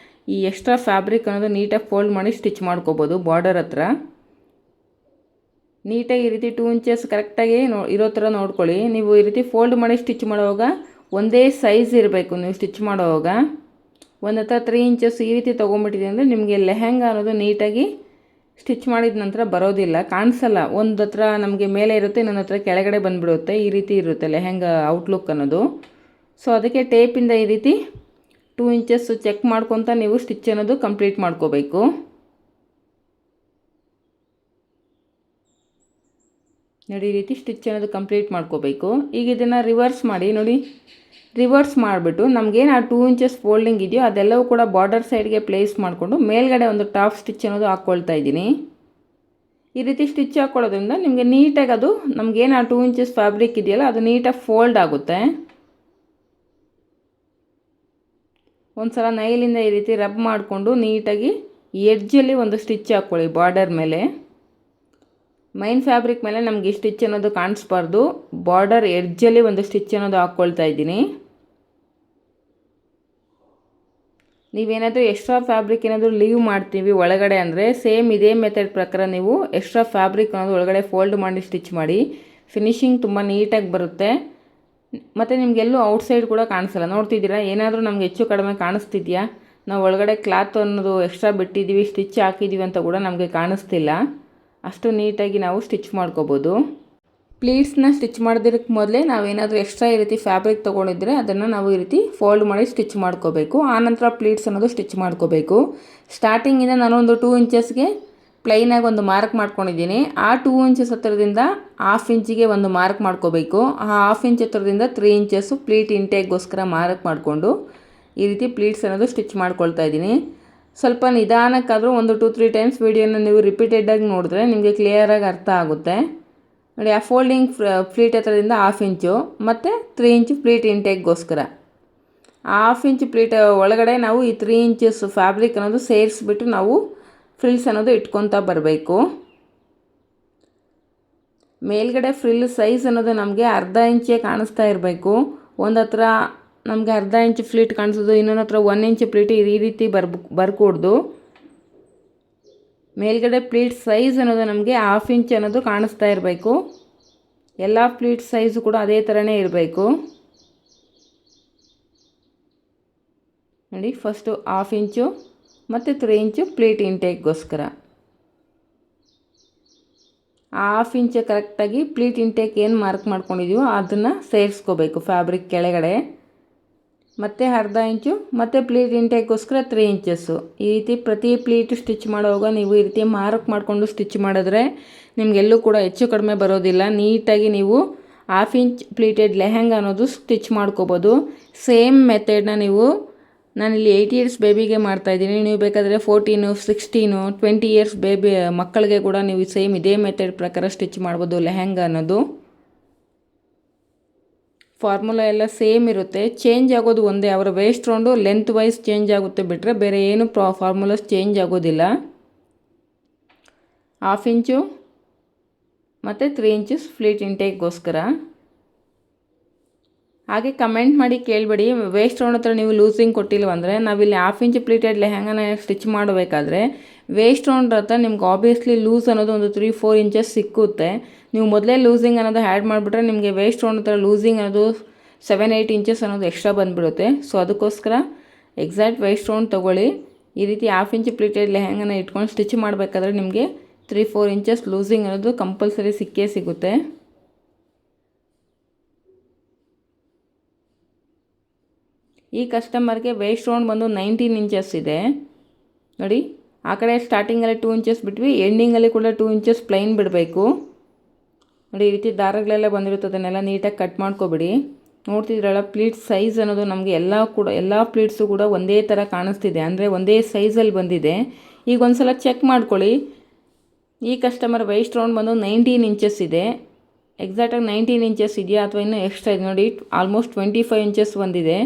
ಈ ಎಕ್ಸ್ಟ್ರಾ ಫ್ಯಾಬ್ರಿಕ್ ಅನ್ನೋದು ನೀಟಾಗಿ ಫೋಲ್ಡ್ ಮಾಡಿ ಸ್ಟಿಚ್ ಮಾಡ್ಕೋಬೋದು. ಬಾರ್ಡರ್ ಹತ್ರ ನೀಟಾಗಿ ಈ ರೀತಿ 2 ಇಂಚಸ್ ಕರೆಕ್ಟಾಗಿ ಇರೋ ಥರ ನೋಡ್ಕೊಳ್ಳಿ. ನೀವು ಈ ರೀತಿ ಫೋಲ್ಡ್ ಮಾಡಿ ಸ್ಟಿಚ್ ಮಾಡುವಾಗ ಒಂದೇ ಸೈಜ್ ಇರಬೇಕು. ನೀವು ಸ್ಟಿಚ್ ಮಾಡುವಾಗ ಒಂದು ಹತ್ರ 3 ಇಂಚಸ್ ಈ ರೀತಿ ತೊಗೊಂಬಿಟ್ಟಿದೆ ಅಂದರೆ ನಿಮಗೆ ಲೆಹಂಗಾ ಅನ್ನೋದು ನೀಟಾಗಿ ಸ್ಟಿಚ್ ಮಾಡಿದ ನಂತರ ಬರೋದಿಲ್ಲ, ಕಾಣಿಸಲ್ಲ. ಒಂದು ಹತ್ರ ನಮಗೆ ಮೇಲೆ ಇರುತ್ತೆ, ಇನ್ನೊಂದು ಹತ್ರ ಕೆಳಗಡೆ ಬಂದುಬಿಡುತ್ತೆ. ಈ ರೀತಿ ಇರುತ್ತೆ ಲೆಹಂಗಾ ಔಟ್ಲುಕ್ ಅನ್ನೋದು. ಸೊ ಅದಕ್ಕೆ ಟೇಪಿಂದ ಈ ರೀತಿ 2 ಇಂಚಸ್ ಚೆಕ್ ಮಾಡ್ಕೊತ ನೀವು ಸ್ಟಿಚ್ ಅನ್ನೋದು ಕಂಪ್ಲೀಟ್ ಮಾಡ್ಕೋಬೇಕು. ನೋಡಿ, ಈ ರೀತಿ ಸ್ಟಿಚ್ ಅನ್ನೋದು ಕಂಪ್ಲೀಟ್ ಮಾಡ್ಕೋಬೇಕು. ಈಗ ಇದನ್ನು ರಿವರ್ಸ್ ಮಾಡಿ ನೋಡಿ. ರಿವರ್ಸ್ ಮಾಡಿಬಿಟ್ಟು ನಮಗೇನು ಆ 2 ಇಂಚಸ್ ಫೋಲ್ಡಿಂಗ್ ಇದೆಯೋ ಅದೆಲ್ಲವೂ ಕೂಡ ಬಾರ್ಡರ್ ಸೈಡ್ಗೆ ಪ್ಲೇಸ್ ಮಾಡಿಕೊಂಡು ಮೇಲ್ಗಡೆ ಒಂದು ಟಾಪ್ ಸ್ಟಿಚ್ ಅನ್ನೋದು ಹಾಕ್ಕೊಳ್ತಾ ಇದ್ದೀನಿ. ಈ ರೀತಿ ಸ್ಟಿಚ್ ಹಾಕ್ಕೊಳ್ಳೋದ್ರಿಂದ ನಿಮಗೆ ನೀಟಾಗಿ ಅದು ನಮಗೇನು ಆ 2 ಇಂಚಸ್ ಫ್ಯಾಬ್ರಿಕ್ ಇದೆಯಲ್ಲ ಅದು ನೀಟಾಗಿ ಫೋಲ್ಡ್ ಆಗುತ್ತೆ. ಒಂದು ಸಲ ನೈಲಿಂದ ಈ ರೀತಿ ರಬ್ ಮಾಡಿಕೊಂಡು ನೀಟಾಗಿ ಎಡ್ಜಲ್ಲಿ ಒಂದು ಸ್ಟಿಚ್ ಹಾಕ್ಕೊಳ್ಳಿ ಬಾರ್ಡರ್ ಮೇಲೆ. ಮೈನ್ ಫ್ಯಾಬ್ರಿಕ್ ಮೇಲೆ ನಮಗೆ ಈ ಸ್ಟಿಚ್ ಅನ್ನೋದು ಕಾಣಿಸ್ಬಾರ್ದು, ಬಾರ್ಡರ್ ಎಡ್ಜಲ್ಲಿ ಒಂದು ಸ್ಟಿಚ್ ಅನ್ನೋದು ಹಾಕ್ಕೊಳ್ತಾ ಇದ್ದೀನಿ. ನೀವೇನಾದರೂ ಎಕ್ಸ್ಟ್ರಾ ಫ್ಯಾಬ್ರಿಕ್ ಏನಾದರೂ ಲೀವ್ ಮಾಡ್ತೀವಿ ಒಳಗಡೆ ಅಂದರೆ ಸೇಮ್ ಇದೇ ಮೆಥಡ್ ಪ್ರಕಾರ ನೀವು ಎಕ್ಸ್ಟ್ರಾ ಫ್ಯಾಬ್ರಿಕ್ ಅನ್ನೋದು ಒಳಗಡೆ ಫೋಲ್ಡ್ ಮಾಡಿ ಸ್ಟಿಚ್ ಮಾಡಿ. ಫಿನಿಶಿಂಗ್ ತುಂಬ ನೀಟಾಗಿ ಬರುತ್ತೆ ಮತ್ತು ನಿಮಗೆಲ್ಲೂ ಔಟ್ಸೈಡ್ ಕೂಡ ಕಾಣಿಸಲ್ಲ. ನೋಡ್ತಿದ್ದೀರಾ, ಏನಾದರೂ ನಮ್ಗೆ ಹೆಚ್ಚು ಕಡಿಮೆ ಕಾಣಿಸ್ತಿದೆಯಾ? ನಾವು ಒಳಗಡೆ ಕ್ಲಾತ್ ಅನ್ನೋದು ಎಕ್ಸ್ಟ್ರಾ ಬಿಟ್ಟಿದ್ದೀವಿ, ಸ್ಟಿಚ್ ಹಾಕಿದ್ದೀವಿ ಅಂತ ಕೂಡ ನಮಗೆ ಕಾಣಿಸ್ತಿಲ್ಲ. ಅಷ್ಟು ನೀಟಾಗಿ ನಾವು ಸ್ಟಿಚ್ ಮಾಡ್ಕೋಬೋದು. ಪ್ಲೀಟ್ಸ್ನ ಸ್ಟಿಚ್ ಮಾಡೋದಕ್ಕೆ ಮೊದಲೇ ನಾವೇನಾದರೂ ಎಕ್ಸ್ಟ್ರಾ ಈ ರೀತಿ ಫ್ಯಾಬ್ರಿಕ್ ತೊಗೊಂಡಿದ್ರೆ ಅದನ್ನು ನಾವು ಈ ರೀತಿ ಫೋಲ್ಡ್ ಮಾಡಿ ಸ್ಟಿಚ್ ಮಾಡ್ಕೋಬೇಕು. ಆನಂತರ ಪ್ಲೀಟ್ಸ್ ಅನ್ನೋದು ಸ್ಟಿಚ್ ಮಾಡ್ಕೋಬೇಕು. ಸ್ಟಾರ್ಟಿಂಗಿಂದ ನಾನೊಂದು 2 ಇಂಚಸ್ಗೆ ಪ್ಲೈನಾಗಿ ಒಂದು ಮಾರ್ಕ್ ಮಾಡ್ಕೊಂಡಿದ್ದೀನಿ. ಆ 2 ಇಂಚಸ್ ಹತ್ತಿರದಿಂದ 1/2 ಇಂಚಿಗೆ ಒಂದು ಮಾರ್ಕ್ ಮಾಡ್ಕೋಬೇಕು. ಆ 1/2 ಇಂಚ್ ಹತ್ತಿರದಿಂದ 3 ಇಂಚಸ್ಸು ಪ್ಲೀಟ್ ಇಂಟೇಕ್ಗೋಸ್ಕರ ಮಾರ್ಕ್ ಮಾಡಿಕೊಂಡು ಈ ರೀತಿ ಪ್ಲೀಟ್ಸ್ ಅನ್ನೋದು ಸ್ಟಿಚ್ ಮಾಡ್ಕೊಳ್ತಾ ಇದ್ದೀನಿ. ಸ್ವಲ್ಪ ನಿಧಾನಕ್ಕಾದರೂ ಒಂದು 2-3 ಟೈಮ್ಸ್ ವೀಡಿಯೋನ ನೀವು ರಿಪೀಟೆಡಾಗಿ ನೋಡಿದ್ರೆ ನಿಮಗೆ ಕ್ಲಿಯರಾಗಿ ಅರ್ಥ ಆಗುತ್ತೆ. ನೋಡಿ, ಆ ಫೋಲ್ಡಿಂಗ್ ಪ್ಲೀಟ್ ಹತ್ರದಿಂದ 1/2 ಇಂಚು ಮತ್ತು 3 ಇಂಚು ಪ್ಲೀಟ್ ಇಂಟೇಕ್ಗೋಸ್ಕರ. ಆ 1/2 ಇಂಚು ಪ್ಲೀಟ್ ಒಳಗಡೆ ನಾವು ಈ 3 ಇಂಚಸ್ ಫ್ಯಾಬ್ರಿಕ್ ಅನ್ನೋದು ಸೇರಿಸ್ಬಿಟ್ಟು ನಾವು ಫ್ರಿಲ್ಸ್ ಅನ್ನೋದು ಇಟ್ಕೊತಾ ಬರಬೇಕು. ಮೇಲ್ಗಡೆ ಫ್ರಿಲ್ ಸೈಜ್ ಅನ್ನೋದು ನಮಗೆ 1/2 ಇಂಚೇ ಕಾಣಿಸ್ತಾ ಇರಬೇಕು. ಒಂದು ಹತ್ರ ನಮಗೆ 1/2 ಇಂಚ್ ಫ್ಲೀಟ್ ಕಾಣಿಸೋದು, ಇನ್ನೊಂದು ಹತ್ರ 1 ಇಂಚ್ ಪ್ಲೀಟ್ ಈ ರೀತಿ ಬರ್ಕೂಡ್ದು. ಮೇಲ್ಗಡೆ ಪ್ಲೀಟ್ ಸೈಜ್ ಅನ್ನೋದು ನಮಗೆ 1/2 ಇಂಚ್ ಅನ್ನೋದು ಕಾಣಿಸ್ತಾ ಇರಬೇಕು. ಎಲ್ಲ ಪ್ಲೀಟ್ ಸೈಜು ಕೂಡ ಅದೇ ಥರನೇ ಇರಬೇಕು. ನೋಡಿ, ಫಸ್ಟು 1/2 ಇಂಚು ಮತ್ತು 3 ಇಂಚು ಪ್ಲೀಟ್ ಇಂಟೇಕ್ಗೋಸ್ಕರ. 1/2 ಇಂಚ್ ಕರೆಕ್ಟಾಗಿ ಪ್ಲೀಟ್ ಇಂಟೇಕ್ ಏನು ಮಾರ್ಕ್ ಮಾಡ್ಕೊಂಡಿದ್ದೀವೋ ಅದನ್ನು ಸೇರಿಸ್ಕೋಬೇಕು ಫ್ಯಾಬ್ರಿಕ್ ಕೆಳಗಡೆ. ಮತ್ತು 1/2 ಇಂಚು ಮತ್ತು ಪ್ಲೀಟ್ ಇಂಟೇಕ್ಗೋಸ್ಕರ 3 ಇಂಚಸ್ಸು. ಈ ರೀತಿ ಪ್ರತಿ ಪ್ಲೀಟ್ ಸ್ಟಿಚ್ ಮಾಡುವಾಗ ನೀವು ಈ ರೀತಿ ಮಾರ್ಕ್ ಮಾಡಿಕೊಂಡು ಸ್ಟಿಚ್ ಮಾಡಿದ್ರೆ ನಿಮಗೆಲ್ಲೂ ಕೂಡ ಹೆಚ್ಚು ಕಡಿಮೆ ಬರೋದಿಲ್ಲ. ನೀಟಾಗಿ ನೀವು 1/2 ಇಂಚ್ ಪ್ಲೀಟೆಡ್ ಲೆಹೆಂಗಾ ಅನ್ನೋದು ಸ್ಟಿಚ್ ಮಾಡ್ಕೋಬೋದು. ಸೇಮ್ ಮೆಥಡ್ನ ನೀವು ನಾನಿಲ್ಲಿ 8 ಇಯರ್ಸ್ ಬೇಬಿಗೆ ಮಾಡ್ತಾಯಿದ್ದೀನಿ. ನೀವು ಬೇಕಾದರೆ 14, 16, 20 ಇಯರ್ಸ್ ಬೇಬಿ ಮಕ್ಕಳಿಗೆ ಕೂಡ ನೀವು ಸೇಮ್ ಇದೇ ಮೆಥಡ್ ಪ್ರಕಾರ ಸ್ಟಿಚ್ ಮಾಡ್ಬೋದು ಲೆಹೆಂಗಾ ಅನ್ನೋದು. ಫಾರ್ಮುಲಾ ಎಲ್ಲ ಸೇಮ್ ಇರುತ್ತೆ, ಚೇಂಜ್ ಆಗೋದು ಒಂದೇ. ಅವರ waist round lengthwise change ಆಗುತ್ತೆ ಬಿಟ್ಟರೆ ಬೇರೆ ಏನು ಫಾರ್ಮುಲಾಸ್ ಚೇಂಜ್ ಆಗೋದಿಲ್ಲ. 1/2 ಇಂಚು ಮತ್ತು 3 ಇಂಚಸ್ ಫ್ಲೀಟ್ ಇಂಟೇಕ್ಗೋಸ್ಕರ. ಹಾಗೆ ಕಮೆಂಟ್ ಮಾಡಿ ಕೇಳಬೇಡಿ, ವೇಸ್ಟ್ ರೌಂಡ್ ಹತ್ರ ನೀವು ಲೂಸಿಂಗ್ ಕೊಟ್ಟಿಲ್ವಂದರೆ ನಾವಿಲ್ಲಿ 1/2 ಇಂಚ್ ಪ್ಲೀಟೆಡ್ ಲೆಹಂಗಾನ ಸ್ಟಿಚ್ ಮಾಡಬೇಕಾದ್ರೆ ವೇಸ್ಟ್ ರೌಂಡ್ ಹತ್ರ ನಿಮ್ಗೆ ಆಬ್ವಿಯಸ್ಲಿ ಲೂಸ್ ಅನ್ನೋದು ಒಂದು 3-4 ಇಂಚಸ್ ಸಿಕ್ಕುತ್ತೆ. ನೀವು ಮೊದಲೇ ಲೂಸಿಂಗ್ ಅನ್ನೋದು ಆ್ಯಡ್ ಮಾಡಿಬಿಟ್ರೆ ನಿಮಗೆ ವೇಸ್ಟ್ ರೌಂಡ್ ಹತ್ರ ಲೂಸಿಂಗ್ ಅನ್ನೋದು 7-8 ಇಂಚಸ್ ಅನ್ನೋದು ಎಕ್ಸ್ಟ್ರಾ ಬಂದುಬಿಡುತ್ತೆ. ಸೊ ಅದಕ್ಕೋಸ್ಕರ ಎಕ್ಸಾಕ್ಟ್ ವೇಸ್ಟ್ ರೌಂಡ್ ತೊಗೊಳ್ಳಿ. ಈ ರೀತಿ 1/2 ಇಂಚ್ ಪ್ಲೀಟೆಡ್ ಲೆಹಂಗಾನ ಇಟ್ಕೊಂಡು ಸ್ಟಿಚ್ ಮಾಡಬೇಕಾದ್ರೆ ನಿಮಗೆ 3-4 ಇಂಚಸ್ ಲೂಸಿಂಗ್ ಅನ್ನೋದು ಕಂಪಲ್ಸರಿ ಸಿಕ್ಕೇ ಸಿಗುತ್ತೆ. ಈ ಕಸ್ಟಮರ್ಗೆ ವೇಸ್ಟ್ ರೌಂಡ್ ಬಂದು 19 ಇಂಚಸ್ ಇದೆ. ನೋಡಿ, ಆ ಕಡೆ ಸ್ಟಾರ್ಟಿಂಗಲ್ಲಿ 2 ಇಂಚಸ್ ಬಿಟ್ವಿ, ಎಂಡಿಂಗಲ್ಲಿ ಕೂಡ 2 ಇಂಚಸ್ ಪ್ಲೈನ್ ಬಿಡಬೇಕು. ನೋಡಿ, ಈ ರೀತಿ ದಾರಗಳೆಲ್ಲ ಬಂದಿರುತ್ತೆ, ಅದನ್ನೆಲ್ಲ ನೀಟಾಗಿ ಕಟ್ ಮಾಡ್ಕೊಬಿಡಿ. ನೋಡ್ತಿದ್ರಲ್ಲ, ಪ್ಲೀಟ್ಸ್ ಸೈಜ್ ಅನ್ನೋದು ನಮಗೆ ಎಲ್ಲ ಪ್ಲೀಟ್ಸು ಕೂಡ ಒಂದೇ ಥರ ಕಾಣಿಸ್ತಿದೆ, ಅಂದರೆ ಒಂದೇ ಸೈಜಲ್ಲಿ ಬಂದಿದೆ. ಈಗ ಒಂದು ಸಲ ಚೆಕ್ ಮಾಡ್ಕೊಳ್ಳಿ. ಈ ಕಸ್ಟಮರ್ ವೇಸ್ಟ್ ರೌಂಡ್ ಬಂದು 19 ಇಂಚಸ್ ಇದೆ. ಎಕ್ಸಾಕ್ಟಾಗಿ 19 ಇಂಚಸ್ ಇದೆಯಾ ಅಥವಾ ಇನ್ನೂ ಎಕ್ಸ್ಟ್ರಾ ಇದೆ? ನೋಡಿ, ಆಲ್ಮೋಸ್ಟ್ 25 ಇಂಚಸ್ ಬಂದಿದೆ.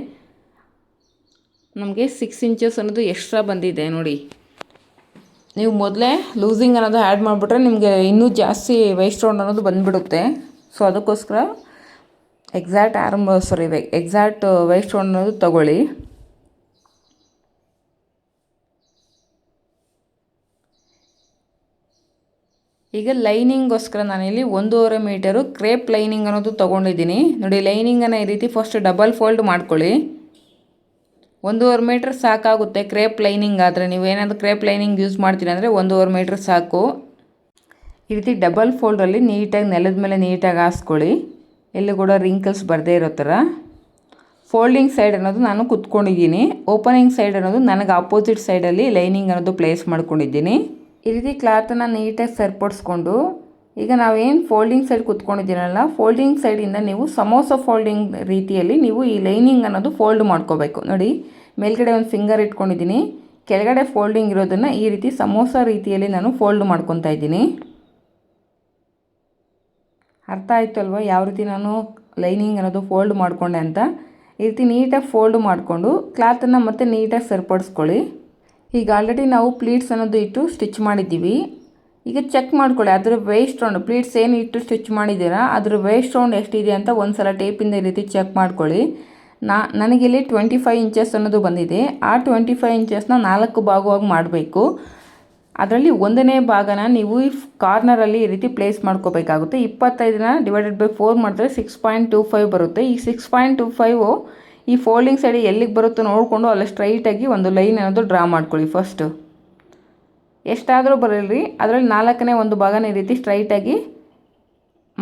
ನಮಗೆ 6 ಇಂಚಸ್ ಅನ್ನೋದು ಎಕ್ಸ್ಟ್ರಾ ಬಂದಿದೆ. ನೋಡಿ, ನೀವು ಮೊದಲೇ ಲೂಸಿಂಗ್ ಅನ್ನೋದು ಆ್ಯಡ್ ಮಾಡಿಬಿಟ್ರೆ ನಿಮಗೆ ಇನ್ನೂ ಜಾಸ್ತಿ ವೇಸ್ಟ್ ರೌಂಡ್ ಅನ್ನೋದು ಬಂದುಬಿಡುತ್ತೆ. ಸೊ ಅದಕ್ಕೋಸ್ಕರ ಎಕ್ಸಾಕ್ಟ್ ವೇಸ್ಟ್ ರೌಂಡ್ ಅನ್ನೋದು ತಗೊಳ್ಳಿ. ಈಗ ಲೈನಿಂಗೋಸ್ಕರ ನಾನಿಲ್ಲಿ 1.5 ಮೀಟರು ಕ್ರೇಪ್ ಲೈನಿಂಗ್ ಅನ್ನೋದು ತೊಗೊಂಡಿದ್ದೀನಿ. ನೋಡಿ, ಲೈನಿಂಗನ್ನು ಈ ರೀತಿ ಫಸ್ಟ್ ಡಬಲ್ ಫೋಲ್ಡ್ ಮಾಡ್ಕೊಳ್ಳಿ. 1.5 ಮೀಟ್ರ್ ಸಾಕಾಗುತ್ತೆ ಕ್ರೇಪ್ ಲೈನಿಂಗ್ ಆದರೆ. ನೀವೇನಾದರೂ ಕ್ರೇಪ್ ಲೈನಿಂಗ್ ಯೂಸ್ ಮಾಡ್ತೀರಿ ಅಂದರೆ 1.5 ಮೀಟ್ರ್ ಸಾಕು. ಈ ರೀತಿ ಡಬಲ್ ಫೋಲ್ಡಲ್ಲಿ ನೀಟಾಗಿ ನೆಲದ ಮೇಲೆ ನೀಟಾಗಿ ಹಾಸ್ಕೊಳ್ಳಿ, ಎಲ್ಲೂ ಕೂಡ ರಿಂಕಲ್ಸ್ ಬರದೇ ಇರೋ ಥರ. ಫೋಲ್ಡಿಂಗ್ ಸೈಡ್ ಅನ್ನೋದು ನಾನು ಕುತ್ಕೊಂಡಿದ್ದೀನಿ, ಓಪನಿಂಗ್ ಸೈಡ್ ಅನ್ನೋದು ನನಗೆ ಆಪೋಸಿಟ್ ಸೈಡಲ್ಲಿ ಲೈನಿಂಗ್ ಅನ್ನೋದು ಪ್ಲೇಸ್ ಮಾಡ್ಕೊಂಡಿದ್ದೀನಿ. ಈ ರೀತಿ ಕ್ಲಾತನ್ನು ನೀಟಾಗಿ ಸರಿಪಡಿಸ್ಕೊಂಡು ಈಗ ನಾವೇನು ಫೋಲ್ಡಿಂಗ್ ಸೈಡ್ ಕುತ್ಕೊಂಡಿದ್ದೀರಲ್ಲ, ಫೋಲ್ಡಿಂಗ್ ಸೈಡಿಂದ ನೀವು ಸಮೋಸ ಫೋಲ್ಡಿಂಗ್ ರೀತಿಯಲ್ಲಿ ನೀವು ಈ ಲೈನಿಂಗ್ ಅನ್ನೋದು ಫೋಲ್ಡ್ ಮಾಡ್ಕೋಬೇಕು. ನೋಡಿ, ಮೇಲ್ಗಡೆ ಒಂದು ಫಿಂಗರ್ ಇಟ್ಕೊಂಡಿದ್ದೀನಿ, ಕೆಳಗಡೆ ಫೋಲ್ಡಿಂಗ್ ಇರೋದನ್ನು ಈ ರೀತಿ ಸಮೋಸ ರೀತಿಯಲ್ಲಿ ನಾನು ಫೋಲ್ಡ್ ಮಾಡ್ಕೊತಾ ಇದ್ದೀನಿ. ಅರ್ಥ ಆಯಿತು ಅಲ್ವಾ ಯಾವ ರೀತಿ ನಾನು ಲೈನಿಂಗ್ ಅನ್ನೋದು ಫೋಲ್ಡ್ ಮಾಡಿಕೊಂಡೆ ಅಂತ. ಈ ರೀತಿ ನೀಟಾಗಿ ಫೋಲ್ಡ್ ಮಾಡಿಕೊಂಡು ಕ್ಲಾತನ್ನು ಮತ್ತೆ ನೀಟಾಗಿ ಸರಿಪಡಿಸ್ಕೊಳ್ಳಿ. ಈಗ ಆಲ್ರೆಡಿ ನಾವು ಪ್ಲೀಟ್ಸ್ ಅನ್ನೋದು ಇಟ್ಟು ಸ್ಟಿಚ್ ಮಾಡಿದ್ದೀವಿ. ಈಗ ಚೆಕ್ ಮಾಡ್ಕೊಳ್ಳಿ ಅದರ ವೇಸ್ಟ್ ರೌಂಡ್, ಪ್ಲೀಟ್ಸ್ ಏನು ಇಟ್ಟು ಸ್ಟಿಚ್ ಮಾಡಿದ್ದೀರಾ ಅದರ ವೇಸ್ಟ್ ರೌಂಡ್ ಎಷ್ಟಿದೆ ಅಂತ ಒಂದು ಸಲ ಟೇಪಿಂದ ಈ ರೀತಿ ಚೆಕ್ ಮಾಡ್ಕೊಳ್ಳಿ. ನನಗಿಲ್ಲಿ 25 ಇಂಚಸ್ ಅನ್ನೋದು ಬಂದಿದೆ. ಆ 25 ಇಂಚಸ್ನ 4 ಭಾಗವಾಗಿ ಮಾಡಬೇಕು. ಅದರಲ್ಲಿ 1ನೇ ಭಾಗನ ನೀವು ಈ ಕಾರ್ನರಲ್ಲಿ ಈ ರೀತಿ ಪ್ಲೇಸ್ ಮಾಡ್ಕೋಬೇಕಾಗುತ್ತೆ. 25ನ /4 ಮಾಡಿದ್ರೆ 6.25 ಬರುತ್ತೆ. ಈ 6.25 ಈ ಫೋಲ್ಡಿಂಗ್ ಸೈಡ್ ಎಲ್ಲಿಗೆ ಬರುತ್ತೋ ನೋಡಿಕೊಂಡು ಅಲ್ಲಿ ಸ್ಟ್ರೈಟಾಗಿ ಒಂದು ಲೈನ್ ಅನ್ನೋದು ಡ್ರಾ ಮಾಡ್ಕೊಳ್ಳಿ. ಫಸ್ಟು ಎಷ್ಟಾದರೂ ಬರಲಿ, ಅದರಲ್ಲಿ 4ನೇ ಒಂದು ಭಾಗನ ಈ ರೀತಿ ಸ್ಟ್ರೈಟಾಗಿ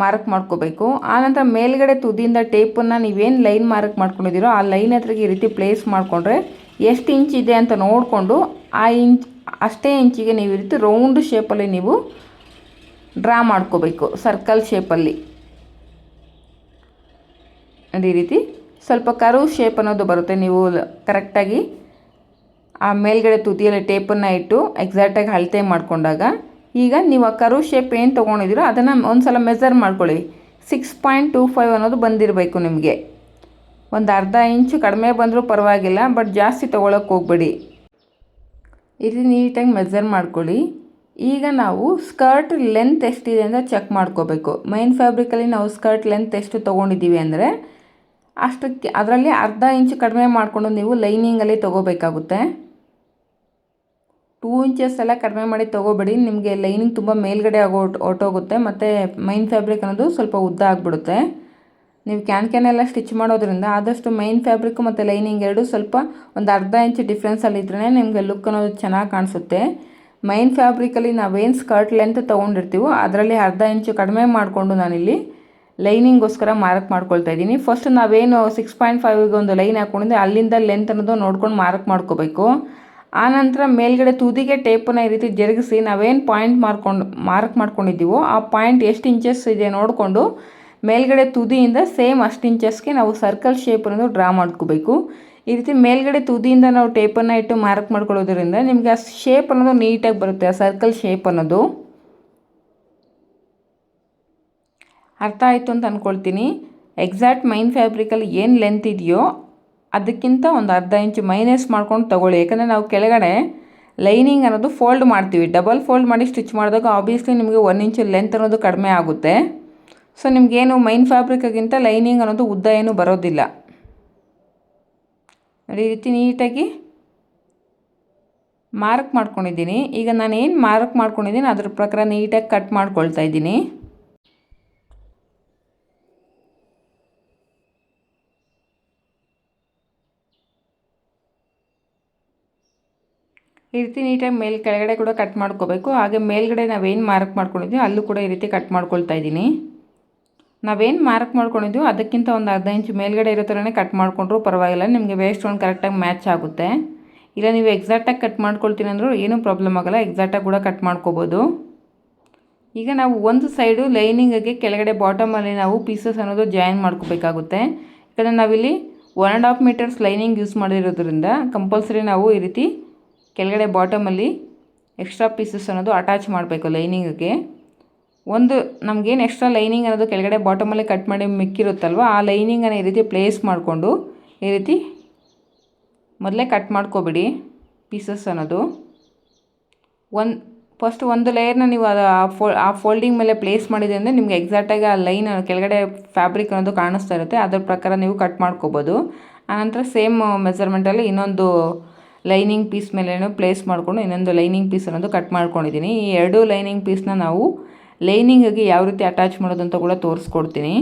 ಮಾರ್ಕ್ ಮಾಡ್ಕೋಬೇಕು. ಆನಂತರ ಮೇಲ್ಗಡೆ ತುದಿಯಿಂದ ಟೇಪನ್ನು ನೀವೇನು ಲೈನ್ ಮಾರ್ಕ್ ಮಾಡ್ಕೊಂಡಿದ್ದೀರೋ ಆ ಲೈನ್ ಹತ್ರಗೆ ಈ ರೀತಿ ಪ್ಲೇಸ್ ಮಾಡಿಕೊಂಡ್ರೆ ಎಷ್ಟು ಇಂಚ್ ಇದೆ ಅಂತ ನೋಡಿಕೊಂಡು ಅಷ್ಟೇ ಇಂಚಿಗೆ ನೀವು ಈ ರೀತಿ ರೌಂಡ್ ಶೇಪಲ್ಲಿ ನೀವು ಡ್ರಾ ಮಾಡ್ಕೋಬೇಕು. ಸರ್ಕಲ್ ಶೇಪಲ್ಲಿ ಈ ರೀತಿ ಸ್ವಲ್ಪ ಕರ್ವ್ ಶೇಪ್ ಅನ್ನೋದು ಬರುತ್ತೆ. ನೀವು ಕರೆಕ್ಟಾಗಿ ಆ ಮೇಲ್ಗಡೆ ತುದಿಯಲ್ಲಿ ಟೇಪನ್ನು ಇಟ್ಟು ಎಕ್ಸಾಕ್ಟಾಗಿ ಅಳತೆ ಮಾಡಿಕೊಂಡಾಗ, ಈಗ ನೀವು ಆ ಕರ್ವ್ ಶೇಪ್ ಏನು ತೊಗೊಂಡಿದ್ದೀರೋ ಅದನ್ನು ಒಂದು ಸಲ ಮೆಜರ್ ಮಾಡ್ಕೊಳ್ಳಿ. 6.25 ಅನ್ನೋದು ಬಂದಿರಬೇಕು ನಿಮಗೆ. ಒಂದು ಅರ್ಧ ಇಂಚು ಕಡಿಮೆ ಬಂದರೂ ಪರವಾಗಿಲ್ಲ, ಬಟ್ ಜಾಸ್ತಿ ತೊಗೊಳಕ್ಕೆ ಹೋಗಬೇಡಿ. ಇದು ನೀಟಾಗಿ ಮೆಜರ್ ಮಾಡ್ಕೊಳ್ಳಿ. ಈಗ ನಾವು ಸ್ಕರ್ಟ್ ಲೆಂತ್ ಎಷ್ಟಿದೆ ಅಂತ ಚೆಕ್ ಮಾಡ್ಕೋಬೇಕು. ಮೈನ್ ಫ್ಯಾಬ್ರಿಕಲ್ಲಿ ನಾವು ಸ್ಕರ್ಟ್ ಲೆಂತ್ ಎಷ್ಟು ತೊಗೊಂಡಿದ್ದೀವಿ ಅಂದರೆ ಅಷ್ಟಕ್ಕೆ ಅದರಲ್ಲಿ ಅರ್ಧ ಇಂಚು ಕಡಿಮೆ ಮಾಡಿಕೊಂಡು ನೀವು ಲೈನಿಂಗಲ್ಲಿ ತೊಗೋಬೇಕಾಗುತ್ತೆ. 2 ಇಂಚಸ್ ಎಲ್ಲ ಕಡಿಮೆ ಮಾಡಿ ತೊಗೋಬೇಡಿ, ನಿಮಗೆ ಲೈನಿಂಗ್ ತುಂಬ ಮೇಲ್ಗಡೆ ಹೊರಟೋಗುತ್ತೆ ಮತ್ತು ಮೈನ್ ಫ್ಯಾಬ್ರಿಕ್ ಅನ್ನೋದು ಸ್ವಲ್ಪ ಉದ್ದ ಆಗಿಬಿಡುತ್ತೆ. ನೀವು ಕ್ಯಾನೆಲ್ಲ ಸ್ಟಿಚ್ ಮಾಡೋದ್ರಿಂದ ಆದಷ್ಟು ಮೈನ್ ಫ್ಯಾಬ್ರಿಕ್ ಮತ್ತು ಲೈನಿಂಗ್ ಎರಡು ಸ್ವಲ್ಪ ಒಂದು ಅರ್ಧ ಇಂಚು ಡಿಫ್ರೆನ್ಸಲ್ಲಿ ಇದ್ರೇ ನಿಮಗೆ ಲುಕ್ ಅನ್ನೋದು ಚೆನ್ನಾಗಿ ಕಾಣಿಸುತ್ತೆ. ಮೈನ್ ಫ್ಯಾಬ್ರಿಕಲ್ಲಿ ನಾವೇನು ಸ್ಕರ್ಟ್ ಲೆಂತ್ ತೊಗೊಂಡಿರ್ತೀವೋ ಅದರಲ್ಲಿ ಅರ್ಧ ಇಂಚು ಕಡಿಮೆ ಮಾಡಿಕೊಂಡು ನಾನಿಲ್ಲಿ ಲೈನಿಂಗೋಸ್ಕರ ಮಾರ್ಕ್ ಮಾಡ್ಕೊಳ್ತಾ ಇದ್ದೀನಿ. ಫಸ್ಟ್ ನಾವೇನು 6.5ಗೆ ಒಂದು ಲೈನ್ ಹಾಕ್ಕೊಂಡಿದ್ದೆ ಅಲ್ಲಿಂದ ಲೆಂತ್ ಅನ್ನೋದು ನೋಡ್ಕೊಂಡು ಮಾರ್ಕ್ ಮಾಡ್ಕೋಬೇಕು. ಆನಂತರ ಮೇಲ್ಗಡೆ ತುದಿಗೆ ಟೇಪನ್ನು ಈ ರೀತಿ ಜರುಗಿಸಿ ನಾವೇನು ಪಾಯಿಂಟ್ ಮಾರ್ಕ್ ಮಾಡ್ಕೊಂಡಿದ್ದೀವೋ ಆ ಪಾಯಿಂಟ್ ಎಷ್ಟು ಇಂಚಸ್ ಇದೆ ನೋಡಿಕೊಂಡು ಮೇಲ್ಗಡೆ ತುದಿಯಿಂದ ಸೇಮ್ ಅಷ್ಟು ಇಂಚಸ್ಗೆ ನಾವು ಸರ್ಕಲ್ ಶೇಪ್ ಅನ್ನೋದು ಡ್ರಾ ಮಾಡ್ಕೋಬೇಕು. ಈ ರೀತಿ ಮೇಲ್ಗಡೆ ತುದಿಯಿಂದ ನಾವು ಟೇಪನ್ನು ಇಟ್ಟು ಮಾರ್ಕ್ ಮಾಡ್ಕೊಳ್ಳೋದ್ರಿಂದ ನಿಮಗೆ ಆ ಶೇಪ್ ಅನ್ನೋದು ನೀಟಾಗಿ ಬರುತ್ತೆ, ಆ ಸರ್ಕಲ್ ಶೇಪ್ ಅನ್ನೋದು. ಅರ್ಥ ಆಯಿತು ಅಂತ ಅಂದ್ಕೊಳ್ತೀನಿ. ಎಕ್ಸಾಕ್ಟ್ ಮೈನ್ ಫ್ಯಾಬ್ರಿಕಲ್ಲಿ ಏನು ಲೆಂತ್ ಇದೆಯೋ ಅದಕ್ಕಿಂತ ಒಂದು ಅರ್ಧ ಇಂಚು ಮೈನಸ್ ಮಾಡ್ಕೊಂಡು ತೊಗೊಳ್ಳಿ. ಯಾಕಂದರೆ ನಾವು ಕೆಳಗಡೆ ಲೈನಿಂಗ್ ಅನ್ನೋದು ಫೋಲ್ಡ್ ಮಾಡ್ತೀವಿ, ಡಬಲ್ ಫೋಲ್ಡ್ ಮಾಡಿ ಸ್ಟಿಚ್ ಮಾಡಿದಾಗ ಆಬ್ವಿಯಸ್ಲಿ ನಿಮಗೆ 1 ಇಂಚು ಲೆಂತ್ ಅನ್ನೋದು ಕಡಿಮೆ ಆಗುತ್ತೆ. ಸೊ ನಿಮಗೇನು ಮೈನ್ ಫ್ಯಾಬ್ರಿಕ್ಗಿಂತ ಲೈನಿಂಗ್ ಅನ್ನೋದು ಉದ್ದ ಏನೂ ಬರೋದಿಲ್ಲ. ಈ ರೀತಿ ನೀಟಾಗಿ ಮಾರ್ಕ್ ಮಾಡ್ಕೊಂಡಿದ್ದೀನಿ. ಈಗ ನಾನು ಏನು ಮಾರ್ಕ್ ಮಾಡ್ಕೊಂಡಿದ್ದೀನಿ ಅದ್ರ ಪ್ರಕಾರ ನೀಟಾಗಿ ಕಟ್ ಮಾಡ್ಕೊಳ್ತಾ ಇದ್ದೀನಿ. ಈ ರೀತಿ ನೀಟಾಗಿ ಕೆಳಗಡೆ ಕೂಡ ಕಟ್ ಮಾಡ್ಕೋಬೇಕು. ಹಾಗೆ ಮೇಲ್ಗಡೆ ನಾವೇನು ಮಾರ್ಕ್ ಮಾಡ್ಕೊಂಡಿದ್ದೀವಿ ಅಲ್ಲೂ ಕೂಡ ಈ ರೀತಿ ಕಟ್ ಮಾಡ್ಕೊಳ್ತಾ ಇದ್ದೀನಿ. ನಾವೇನು ಮಾರ್ಕ್ ಮಾಡ್ಕೊಂಡಿದ್ದೀವಿ ಅದಕ್ಕಿಂತ ಒಂದು ಅರ್ಧ ಇಂಚು ಮೇಲ್ಗಡೆ ಇರೋ ಥರನೇ ಕಟ್ ಮಾಡಿಕೊಂಡ್ರೂ ಪರವಾಗಿಲ್ಲ, ನಿಮಗೆ ವೇಸ್ಟ್ ಒಂದು ಕರೆಕ್ಟಾಗಿ ಮ್ಯಾಚ್ ಆಗುತ್ತೆ. ಇಲ್ಲ ನೀವು ಎಕ್ಸಾಕ್ಟಾಗಿ ಕಟ್ ಮಾಡ್ಕೊಳ್ತೀನಿ ಅಂದರೂ ಏನೂ ಪ್ರಾಬ್ಲಮ್ ಆಗೋಲ್ಲ, ಎಕ್ಸಾಕ್ಟಾಗಿ ಕೂಡ ಕಟ್ ಮಾಡ್ಕೋಬೋದು. ಈಗ ನಾವು ಒಂದು ಸೈಡು ಲೈನಿಂಗಿಗೆ ಕೆಳಗಡೆ ಬಾಟಮಲ್ಲಿ ನಾವು ಪೀಸಸ್ ಅನ್ನೋದು ಜಾಯಿನ್ ಮಾಡ್ಕೋಬೇಕಾಗುತ್ತೆ. ಯಾಕಂದರೆ ನಾವಿಲ್ಲಿ 1.5 ಮೀಟರ್ಸ್ ಲೈನಿಂಗ್ ಯೂಸ್ ಮಾಡಿರೋದ್ರಿಂದ ಕಂಪಲ್ಸರಿ ನಾವು ಈ ರೀತಿ ಕೆಳಗಡೆ ಬಾಟಮಲ್ಲಿ ಎಕ್ಸ್ಟ್ರಾ ಪೀಸಸ್ ಅನ್ನೋದು ಅಟ್ಯಾಚ್ ಮಾಡಬೇಕು ಲೈನಿಂಗಿಗೆ. ಒಂದು ನಮಗೇನು ಎಕ್ಸ್ಟ್ರಾ ಲೈನಿಂಗ್ ಅನ್ನೋದು ಕೆಳಗಡೆ ಬಾಟಮಲ್ಲಿ ಕಟ್ ಮಾಡಿ ಮಿಕ್ಕಿರುತ್ತಲ್ವ ಆ ಲೈನಿಂಗನ್ನು ಈ ರೀತಿ ಪ್ಲೇಸ್ ಮಾಡಿಕೊಂಡು ಈ ರೀತಿ ಮೊದಲೇ ಕಟ್ ಮಾಡ್ಕೊಬಿಡಿ ಪೀಸಸ್ ಅನ್ನೋದು. ಫಸ್ಟ್ ಒಂದು ಲೇಯರ್ನ ನೀವು ಆ ಫೋಲ್ಡಿಂಗ್ ಮೇಲೆ ಪ್ಲೇಸ್ ಮಾಡಿದೆ ಅಂದರೆ ನಿಮಗೆ ಎಕ್ಸಾಕ್ಟಾಗಿ ಆ ಲೈನ್ ಕೆಳಗಡೆ ಫ್ಯಾಬ್ರಿಕ್ ಅನ್ನೋದು ಕಾಣಿಸ್ತಾ ಇರುತ್ತೆ, ಅದರ ಪ್ರಕಾರ ನೀವು ಕಟ್ ಮಾಡ್ಕೋಬೋದು. ಆನಂತರ ಸೇಮ್ ಮೆಜರ್ಮೆಂಟಲ್ಲಿ ಇನ್ನೊಂದು ಲೈನಿಂಗ್ ಪೀಸ್ ಮೇಲೆ ಪ್ಲೇಸ್ ಮಾಡಿಕೊಂಡು ಇನ್ನೊಂದು ಲೈನಿಂಗ್ ಪೀಸ್ ಅನ್ನೋದು ಕಟ್ ಮಾಡ್ಕೊಂಡಿದ್ದೀನಿ. ಈ 2 ಲೈನಿಂಗ್ ಪೀಸ್ನ ನಾವು ಲೈನಿಂಗಿಗೆ ಯಾವ ರೀತಿ ಅಟ್ಯಾಚ್ ಮಾಡೋದು ಅಂತ ಕೂಡ ತೋರಿಸ್ಕೊಡ್ತೀನಿ.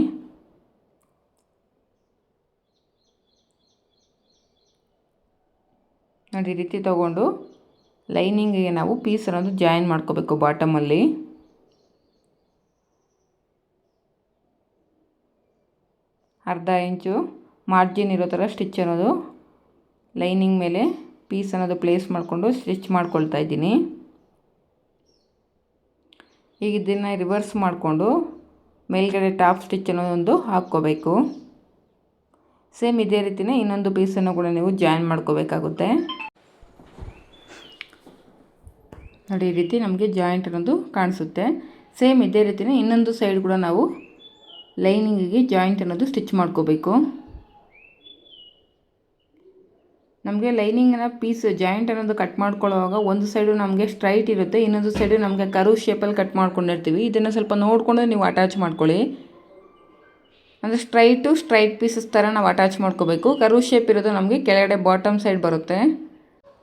ನೋಡಿ, ಈ ರೀತಿ ತೊಗೊಂಡು ಲೈನಿಂಗಿಗೆ ನಾವು ಪೀಸ್ ಅನ್ನೋದು ಜಾಯಿನ್ ಮಾಡ್ಕೋಬೇಕು ಬಾಟಮಲ್ಲಿ. ಅರ್ಧ ಇಂಚು ಮಾರ್ಜಿನ್ ಇರೋ ಥರ ಸ್ಟಿಚ್ ಅನ್ನೋದು ಲೈನಿಂಗ್ ಮೇಲೆ ಪೀಸ್ ಅನ್ನೋದು ಪ್ಲೇಸ್ ಮಾಡಿಕೊಂಡು ಸ್ಟಿಚ್ ಮಾಡ್ಕೊಳ್ತಾ ಇದ್ದೀನಿ. ಈಗ ಇದನ್ನು ರಿವರ್ಸ್ ಮಾಡಿಕೊಂಡು ಮೇಲ್ಗಡೆ ಟಾಪ್ ಸ್ಟಿಚ್ ಅನ್ನೋದೊಂದು ಹಾಕ್ಕೋಬೇಕು. ಸೇಮ್ ಇದೇ ರೀತಿಯೇ ಇನ್ನೊಂದು ಪೀಸನ್ನು ಕೂಡ ನೀವು ಜಾಯಿನ್ ಮಾಡ್ಕೋಬೇಕಾಗುತ್ತೆ. ನೋಡಿ, ಈ ರೀತಿ ನಮಗೆ ಜಾಯಿಂಟ್ ಅನ್ನೋದು ಕಾಣಿಸುತ್ತೆ. ಸೇಮ್ ಇದೇ ರೀತಿಯೇ ಇನ್ನೊಂದು ಸೈಡ್ ಕೂಡ ನಾವು ಲೈನಿಂಗಿಗೆ ಜಾಯಿಂಟ್ ಅನ್ನೋದು ಸ್ಟಿಚ್ ಮಾಡ್ಕೋಬೇಕು. ನಮಗೆ ಲೈನಿಂಗನ್ನು ಪೀಸ್ ಜಾಯಿಂಟ್ ಅನ್ನೋದು ಕಟ್ ಮಾಡ್ಕೊಳ್ಳುವಾಗ ಒಂದು ಸೈಡು ನಮಗೆ ಸ್ಟ್ರೈಟ್ ಇರುತ್ತೆ, ಇನ್ನೊಂದು ಸೈಡು ನಮಗೆ ಕರ್ವ್ ಶೇಪಲ್ಲಿ ಕಟ್ ಮಾಡ್ಕೊಂಡಿರ್ತೀವಿ. ಇದನ್ನು ಸ್ವಲ್ಪ ನೋಡಿಕೊಂಡು ನೀವು ಅಟ್ಯಾಚ್ ಮಾಡ್ಕೊಳ್ಳಿ. ಅಂದರೆ ಸ್ಟ್ರೈಟ್ ಪೀಸಸ್ ಥರ ನಾವು ಅಟ್ಯಾಚ್ ಮಾಡ್ಕೋಬೇಕು. ಕರ್ವ್ ಶೇಪ್ ಇರೋದು ನಮಗೆ ಕೆಳಗಡೆ ಬಾಟಮ್ ಸೈಡ್ ಬರುತ್ತೆ.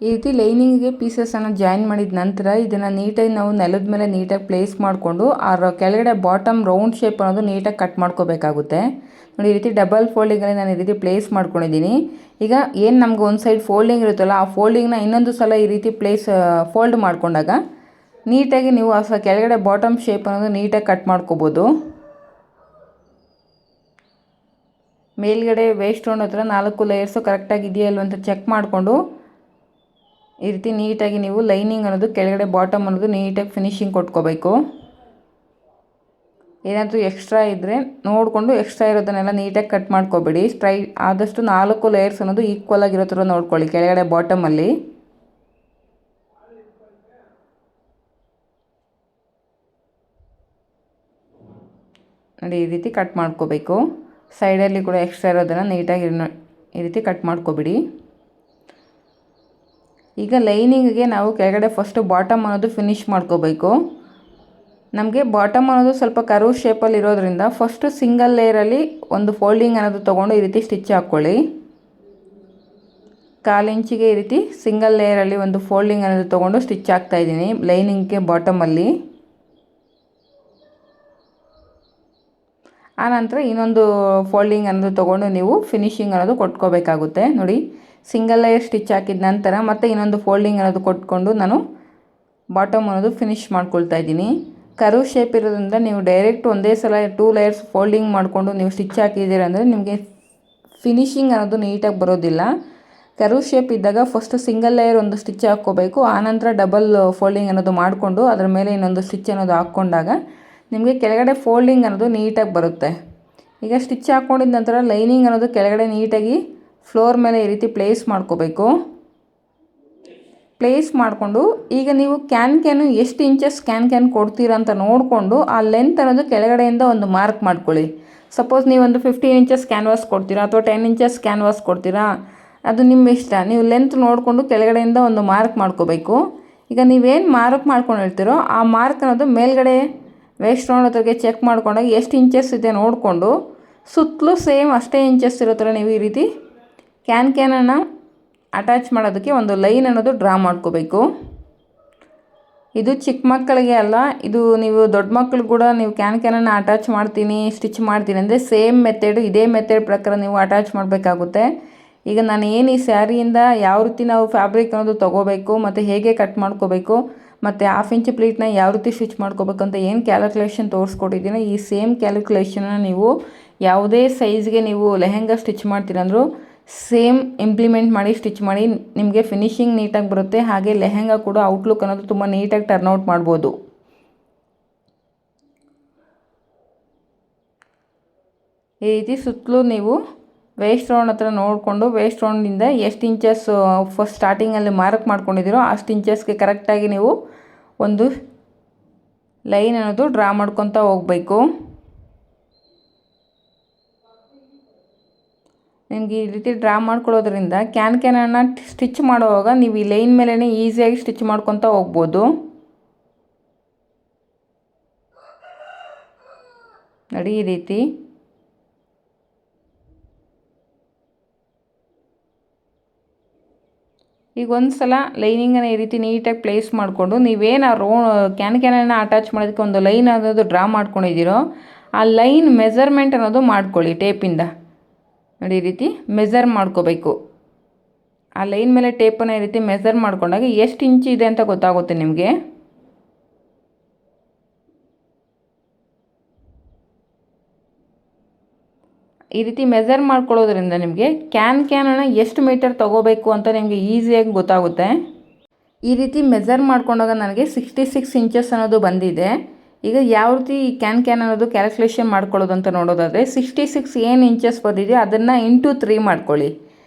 ಈ ರೀತಿ ಲೈನಿಂಗಿಗೆ ಪೀಸಸನ್ನು ಜಾಯಿನ್ ಮಾಡಿದ ನಂತರ ಇದನ್ನು ನೀಟಾಗಿ ನಾವು ನೆಲದ ಮೇಲೆ ನೀಟಾಗಿ ಪ್ಲೇಸ್ ಮಾಡಿಕೊಂಡು ಕೆಳಗಡೆ ಬಾಟಮ್ ರೌಂಡ್ ಶೇಪ್ ಅನ್ನೋದು ನೀಟಾಗಿ ಕಟ್ ಮಾಡ್ಕೋಬೇಕಾಗುತ್ತೆ. ನೋಡಿ, ಈ ರೀತಿ ಡಬಲ್ ಫೋಲ್ಡಿಂಗಲ್ಲಿ ನಾನು ಈ ರೀತಿ ಪ್ಲೇಸ್ ಮಾಡ್ಕೊಂಡಿದ್ದೀನಿ. ಈಗ ಏನು ನಮ್ಗೆ ಒಂದು ಸೈಡ್ ಫೋಲ್ಡಿಂಗ್ ಇರುತ್ತಲ್ಲ, ಆ ಫೋಲ್ಡಿಂಗ್ನ ಇನ್ನೊಂದು ಸಲ ಈ ರೀತಿ ಫೋಲ್ಡ್ ಮಾಡ್ಕೊಂಡಾಗ ನೀಟಾಗಿ ನೀವು ಕೆಳಗಡೆ ಬಾಟಮ್ ಶೇಪ್ ಅನ್ನೋದು ನೀಟಾಗಿ ಕಟ್ ಮಾಡ್ಕೋಬೋದು. ಮೇಲ್ಗಡೆ ವೇಸ್ಟ್ ರೌಂಡ್ ಹತ್ರ 4 ಲೇಯರ್ಸು ಕರೆಕ್ಟಾಗಿ ಇದೆಯಲ್ವ ಅಂತ ಚೆಕ್ ಮಾಡಿಕೊಂಡು ಈ ರೀತಿ ನೀಟಾಗಿ ನೀವು ಲೈನಿಂಗ್ ಅನ್ನೋದು ಕೆಳಗಡೆ ಬಾಟಮ್ ಅನ್ನೋದು ನೀಟಾಗಿ ಫಿನಿಶಿಂಗ್ ಕೊಟ್ಕೋಬೇಕು. ಏನಾದರೂ ಎಕ್ಸ್ಟ್ರಾ ಇದ್ದರೆ ನೋಡಿಕೊಂಡು ಎಕ್ಸ್ಟ್ರಾ ಇರೋದನ್ನೆಲ್ಲ ನೀಟಾಗಿ ಕಟ್ ಮಾಡ್ಕೋಬೇಡಿ. ಆದಷ್ಟು 4 ಲೇಯರ್ಸ್ ಅನ್ನೋದು ಈಕ್ವಲ್ ಆಗಿರೋ ಥರ ನೋಡ್ಕೊಳ್ಳಿ ಕೆಳಗಡೆ ಬಾಟಮಲ್ಲಿ. ನೋಡಿ, ಈ ರೀತಿ ಕಟ್ ಮಾಡ್ಕೋಬೇಕು. ಸೈಡಲ್ಲಿ ಕೂಡ ಎಕ್ಸ್ಟ್ರಾ ಇರೋದನ್ನು ನೀಟಾಗಿ ಈ ರೀತಿ ಕಟ್ ಮಾಡ್ಕೋಬಿಡಿ. ಈಗ ಲೈನಿಂಗಿಗೆ ನಾವು ಕೆಳಗಡೆ ಫಸ್ಟು ಬಾಟಮ್ ಅನ್ನೋದು ಫಿನಿಶ್ ಮಾಡ್ಕೋಬೇಕು. ನಮಗೆ ಬಾಟಮ್ ಅನ್ನೋದು ಸ್ವಲ್ಪ ಕರ್ವ್ ಶೇಪಲ್ಲಿ ಇರೋದ್ರಿಂದ ಫಸ್ಟು ಸಿಂಗಲ್ ಲೇಯರಲ್ಲಿ ಒಂದು ಫೋಲ್ಡಿಂಗ್ ಅನ್ನೋದು ತೊಗೊಂಡು ಈ ರೀತಿ ಸ್ಟಿಚ್ ಹಾಕ್ಕೊಳ್ಳಿ. 1/4 ಇಂಚಿಗೆ ಈ ರೀತಿ ಸಿಂಗಲ್ ಲೇಯರಲ್ಲಿ ಒಂದು ಫೋಲ್ಡಿಂಗ್ ಅನ್ನೋದು ತೊಗೊಂಡು ಸ್ಟಿಚ್ ಹಾಕ್ತಾಯಿದ್ದೀನಿ ಲೈನಿಂಗ್ಗೆ ಬಾಟಮಲ್ಲಿ. ಆನಂತರ ಇನ್ನೊಂದು ಫೋಲ್ಡಿಂಗ್ ಅನ್ನೋದು ತೊಗೊಂಡು ನೀವು ಫಿನಿಶಿಂಗ್ ಅನ್ನೋದು ಕೊಟ್ಕೋಬೇಕಾಗುತ್ತೆ. ನೋಡಿ, ಸಿಂಗಲ್ ಲೇಯರ್ ಸ್ಟಿಚ್ ಹಾಕಿದ ನಂತರ ಮತ್ತೆ ಇನ್ನೊಂದು ಫೋಲ್ಡಿಂಗ್ ಅನ್ನೋದು ಕೊಟ್ಕೊಂಡು ನಾನು ಬಾಟಮ್ ಅನ್ನೋದು ಫಿನಿಶ್ ಮಾಡ್ಕೊಳ್ತಾ ಇದ್ದೀನಿ. ಕರ್ವ್ ಶೇಪ್ ಇರೋದ್ರಿಂದ ನೀವು ಡೈರೆಕ್ಟ್ ಒಂದೇ ಸಲ 2 ಲೇಯರ್ಸ್ ಫೋಲ್ಡಿಂಗ್ ಮಾಡಿಕೊಂಡು ನೀವು ಸ್ಟಿಚ್ ಹಾಕಿದ್ದೀರ ಅಂದರೆ ನಿಮಗೆ ಫಿನಿಶಿಂಗ್ ಅನ್ನೋದು ನೀಟಾಗಿ ಬರೋದಿಲ್ಲ. ಕರ್ವ್ ಶೇಪ್ ಇದ್ದಾಗ ಫಸ್ಟು ಸಿಂಗಲ್ ಲೇಯರ್ ಒಂದು ಸ್ಟಿಚ್ ಹಾಕ್ಕೋಬೇಕು. ಆನಂತರ ಡಬಲ್ ಫೋಲ್ಡಿಂಗ್ ಅನ್ನೋದು ಮಾಡಿಕೊಂಡು ಅದರ ಮೇಲೆ ಇನ್ನೊಂದು ಸ್ಟಿಚ್ ಅನ್ನೋದು ಹಾಕ್ಕೊಂಡಾಗ ನಿಮಗೆ ಕೆಳಗಡೆ ಫೋಲ್ಡಿಂಗ್ ಅನ್ನೋದು ನೀಟಾಗಿ ಬರುತ್ತೆ. ಈಗ ಸ್ಟಿಚ್ ಹಾಕ್ಕೊಂಡಿದ ನಂತರ ಲೈನಿಂಗ್ ಅನ್ನೋದು ಕೆಳಗಡೆ ನೀಟಾಗಿ ಫ್ಲೋರ್ ಮೇಲೆ ಈ ರೀತಿ ಪ್ಲೇಸ್ ಮಾಡ್ಕೋಬೇಕು. ಪ್ಲೇಸ್ ಮಾಡಿಕೊಂಡು ಈಗ ನೀವು ಕ್ಯಾನು ಎಷ್ಟು ಇಂಚಸ್ ಕ್ಯಾನ್ ಕೊಡ್ತೀರಾ ಅಂತ ನೋಡಿಕೊಂಡು ಆ ಲೆಂತ್ ಅನ್ನೋದು ಕೆಳಗಡೆಯಿಂದ ಒಂದು ಮಾರ್ಕ್ ಮಾಡ್ಕೊಳ್ಳಿ. ಸಪೋಸ್ ನೀವು ಒಂದು 15 ಇಂಚಸ್ ಕ್ಯಾನ್ವಾಸ್ ಕೊಡ್ತೀರಾ ಅಥವಾ 10 ಇಂಚಸ್ ಕ್ಯಾನ್ವಾಸ್ ಕೊಡ್ತೀರಾ, ಅದು ನಿಮ್ಮ ಇಷ್ಟ. ನೀವು ಲೆಂತ್ ನೋಡಿಕೊಂಡು ಕೆಳಗಡೆಯಿಂದ ಒಂದು ಮಾರ್ಕ್ ಮಾಡ್ಕೋಬೇಕು. ಈಗ ನೀವೇನು ಮಾರ್ಕ್ ಮಾಡ್ಕೊಂಡಿರ್ತೀರೋ ಆ ಮಾರ್ಕ್ ಅನ್ನೋದು ಮೇಲ್ಗಡೆ ವೇಸ್ಟ್ ರೌಂಡ್ ಹತ್ರಗೆ ಚೆಕ್ ಮಾಡ್ಕೊಂಡಾಗ ಎಷ್ಟು ಇಂಚಸ್ ಇದೆ ನೋಡಿಕೊಂಡು ಸುತ್ತಲೂ ಸೇಮ್ ಅಷ್ಟೇ ಇಂಚಸ್ ಇರೋ ಥರ ನೀವು ಈ ರೀತಿ ಕ್ಯಾನನ್ನು ಅಟ್ಯಾಚ್ ಮಾಡೋದಕ್ಕೆ ಒಂದು ಲೈನ್ ಅನ್ನೋದು ಡ್ರಾ ಮಾಡ್ಕೋಬೇಕು. ಇದು ಚಿಕ್ಕ ಮಕ್ಕಳಿಗೆ ಅಲ್ಲ, ಇದು ನೀವು ದೊಡ್ಡ ಮಕ್ಕಳು ಕೂಡ ನೀವು ಕ್ಯಾನನ್ನು ಅಟ್ಯಾಚ್ ಮಾಡ್ತೀನಿ ಸ್ಟಿಚ್ ಮಾಡ್ತೀನಿ ಅಂದರೆ ಸೇಮ್ ಇದೇ ಮೆಥಡ್ ಪ್ರಕಾರ ನೀವು ಅಟ್ಯಾಚ್ ಮಾಡಬೇಕಾಗುತ್ತೆ. ಈಗ ನಾನು ಏನು ಈ ಸ್ಯಾರಿಯಿಂದ ಯಾವ ರೀತಿ ನಾವು ಫ್ಯಾಬ್ರಿಕ್ ಅನ್ನೋದು ತೊಗೋಬೇಕು ಮತ್ತು ಹೇಗೆ ಕಟ್ ಮಾಡ್ಕೋಬೇಕು ಮತ್ತು 1/2 ಇಂಚ್ ಪ್ಲೀಟ್ನ ಯಾವ ರೀತಿ ಸ್ಟಿಚ್ ಮಾಡ್ಕೋಬೇಕು ಅಂತ ಏನು ಕ್ಯಾಲ್ಕುಲೇಷನ್ ತೋರಿಸ್ಕೊಟ್ಟಿದ್ದೀನೋ ಈ ಸೇಮ್ ಕ್ಯಾಲ್ಕುಲೇಷನ್ನ ನೀವು ಯಾವುದೇ ಸೈಜ್ಗೆ ನೀವು ಲೆಹೆಂಗಾ ಸ್ಟಿಚ್ ಮಾಡ್ತೀರಂದ್ರೂ ಸೇಮ್ ಇಂಪ್ಲಿಮೆಂಟ್ ಮಾಡಿ ಸ್ಟಿಚ್ ಮಾಡಿ ನಿಮಗೆ ಫಿನಿಶಿಂಗ್ ನೀಟಾಗಿ ಬರುತ್ತೆ. ಹಾಗೆ ಲೆಹೆಂಗಾ ಕೂಡ ಔಟ್ಲುಕ್ ಅನ್ನೋದು ತುಂಬ ನೀಟಾಗಿ ಟರ್ನ್ಔಟ್ ಮಾಡ್ಬೋದು. ಈ ರೀತಿ ಸುತ್ತಲೂ ನೀವು ವೇಸ್ಟ್ ರೌಂಡ್ ಹತ್ರ ನೋಡಿಕೊಂಡು ವೇಸ್ಟ್ ರೌಂಡಿಂದ ಎಷ್ಟು ಇಂಚಸ್ ಫಸ್ಟ್ ಸ್ಟಾರ್ಟಿಂಗಲ್ಲಿ ಮಾರ್ಕ್ ಮಾಡ್ಕೊಂಡಿದ್ದೀರೋ ಅಷ್ಟು ಇಂಚಸ್ಗೆ ಕರೆಕ್ಟಾಗಿ ನೀವು ಒಂದು ಲೈನ್ ಅನ್ನೋದು ಡ್ರಾ ಮಾಡ್ಕೊತಾ ಹೋಗಬೇಕು. ನಿಮಗೆ ಈ ರೀತಿ ಡ್ರಾ ಮಾಡ್ಕೊಳ್ಳೋದ್ರಿಂದ ಕ್ಯಾನನ್ನು ಸ್ಟಿಚ್ ಮಾಡುವಾಗ ನೀವು ಈ ಲೈನ್ ಮೇಲೇ ಈಸಿಯಾಗಿ ಸ್ಟಿಚ್ ಮಾಡ್ಕೊತಾ ಹೋಗ್ಬೋದು. ನೋಡಿ, ಈ ರೀತಿ ಈಗ ಒಂದು ಸಲ ಲೈನಿಂಗನ್ನು ಈ ರೀತಿ ನೀಟಾಗಿ ಪ್ಲೇಸ್ ಮಾಡಿಕೊಂಡು ನೀವೇನು ಕ್ಯಾನನ್ನು ಅಟ್ಯಾಚ್ ಮಾಡೋದಕ್ಕೆ ಒಂದು ಲೈನ್ ಅನ್ನೋದು ಡ್ರಾ ಮಾಡ್ಕೊಂಡಿದ್ದೀರೋ ಆ ಲೈನ್ ಮೆಜರ್ಮೆಂಟ್ ಅನ್ನೋದು ಮಾಡ್ಕೊಳ್ಳಿ ಟೇಪಿಂದ. ನೋಡಿ, ಈ ರೀತಿ ಮೆಜರ್ ಮಾಡ್ಕೋಬೇಕು. ಆ ಲೈನ್ ಮೇಲೆ ಟೇಪನ್ನು ಈ ರೀತಿ ಮೆಜರ್ ಮಾಡ್ಕೊಂಡಾಗ ಎಷ್ಟು ಇಂಚ್ ಇದೆ ಅಂತ ಗೊತ್ತಾಗುತ್ತೆ ನಿಮಗೆ. ಈ ರೀತಿ ಮೆಜರ್ ಮಾಡ್ಕೊಳ್ಳೋದ್ರಿಂದ ನಿಮಗೆ ಕ್ಯಾನನ್ನು ಎಷ್ಟು ಮೀಟರ್ ತೊಗೋಬೇಕು ಅಂತ ನಿಮಗೆ ಈಸಿಯಾಗಿ ಗೊತ್ತಾಗುತ್ತೆ. ಈ ರೀತಿ ಮೆಜರ್ ಮಾಡ್ಕೊಂಡಾಗ ನನಗೆ 66 ಇಂಚಸ್ ಅನ್ನೋದು ಬಂದಿದೆ. ಈಗ ಯಾವ ರೀತಿ ಕ್ಯಾನ್ ಅನ್ನೋದು ಕ್ಯಾಲ್ಕುಲೇಷನ್ ಮಾಡ್ಕೊಳ್ಳೋದು ಅಂತ ನೋಡೋದಾದರೆ 66 ಏನು ಇಂಚಸ್ ಬಂದಿದೆಯೋ ಅದನ್ನು ಇಂಟು 3 ಮಾಡ್ಕೊಳ್ಳಿ.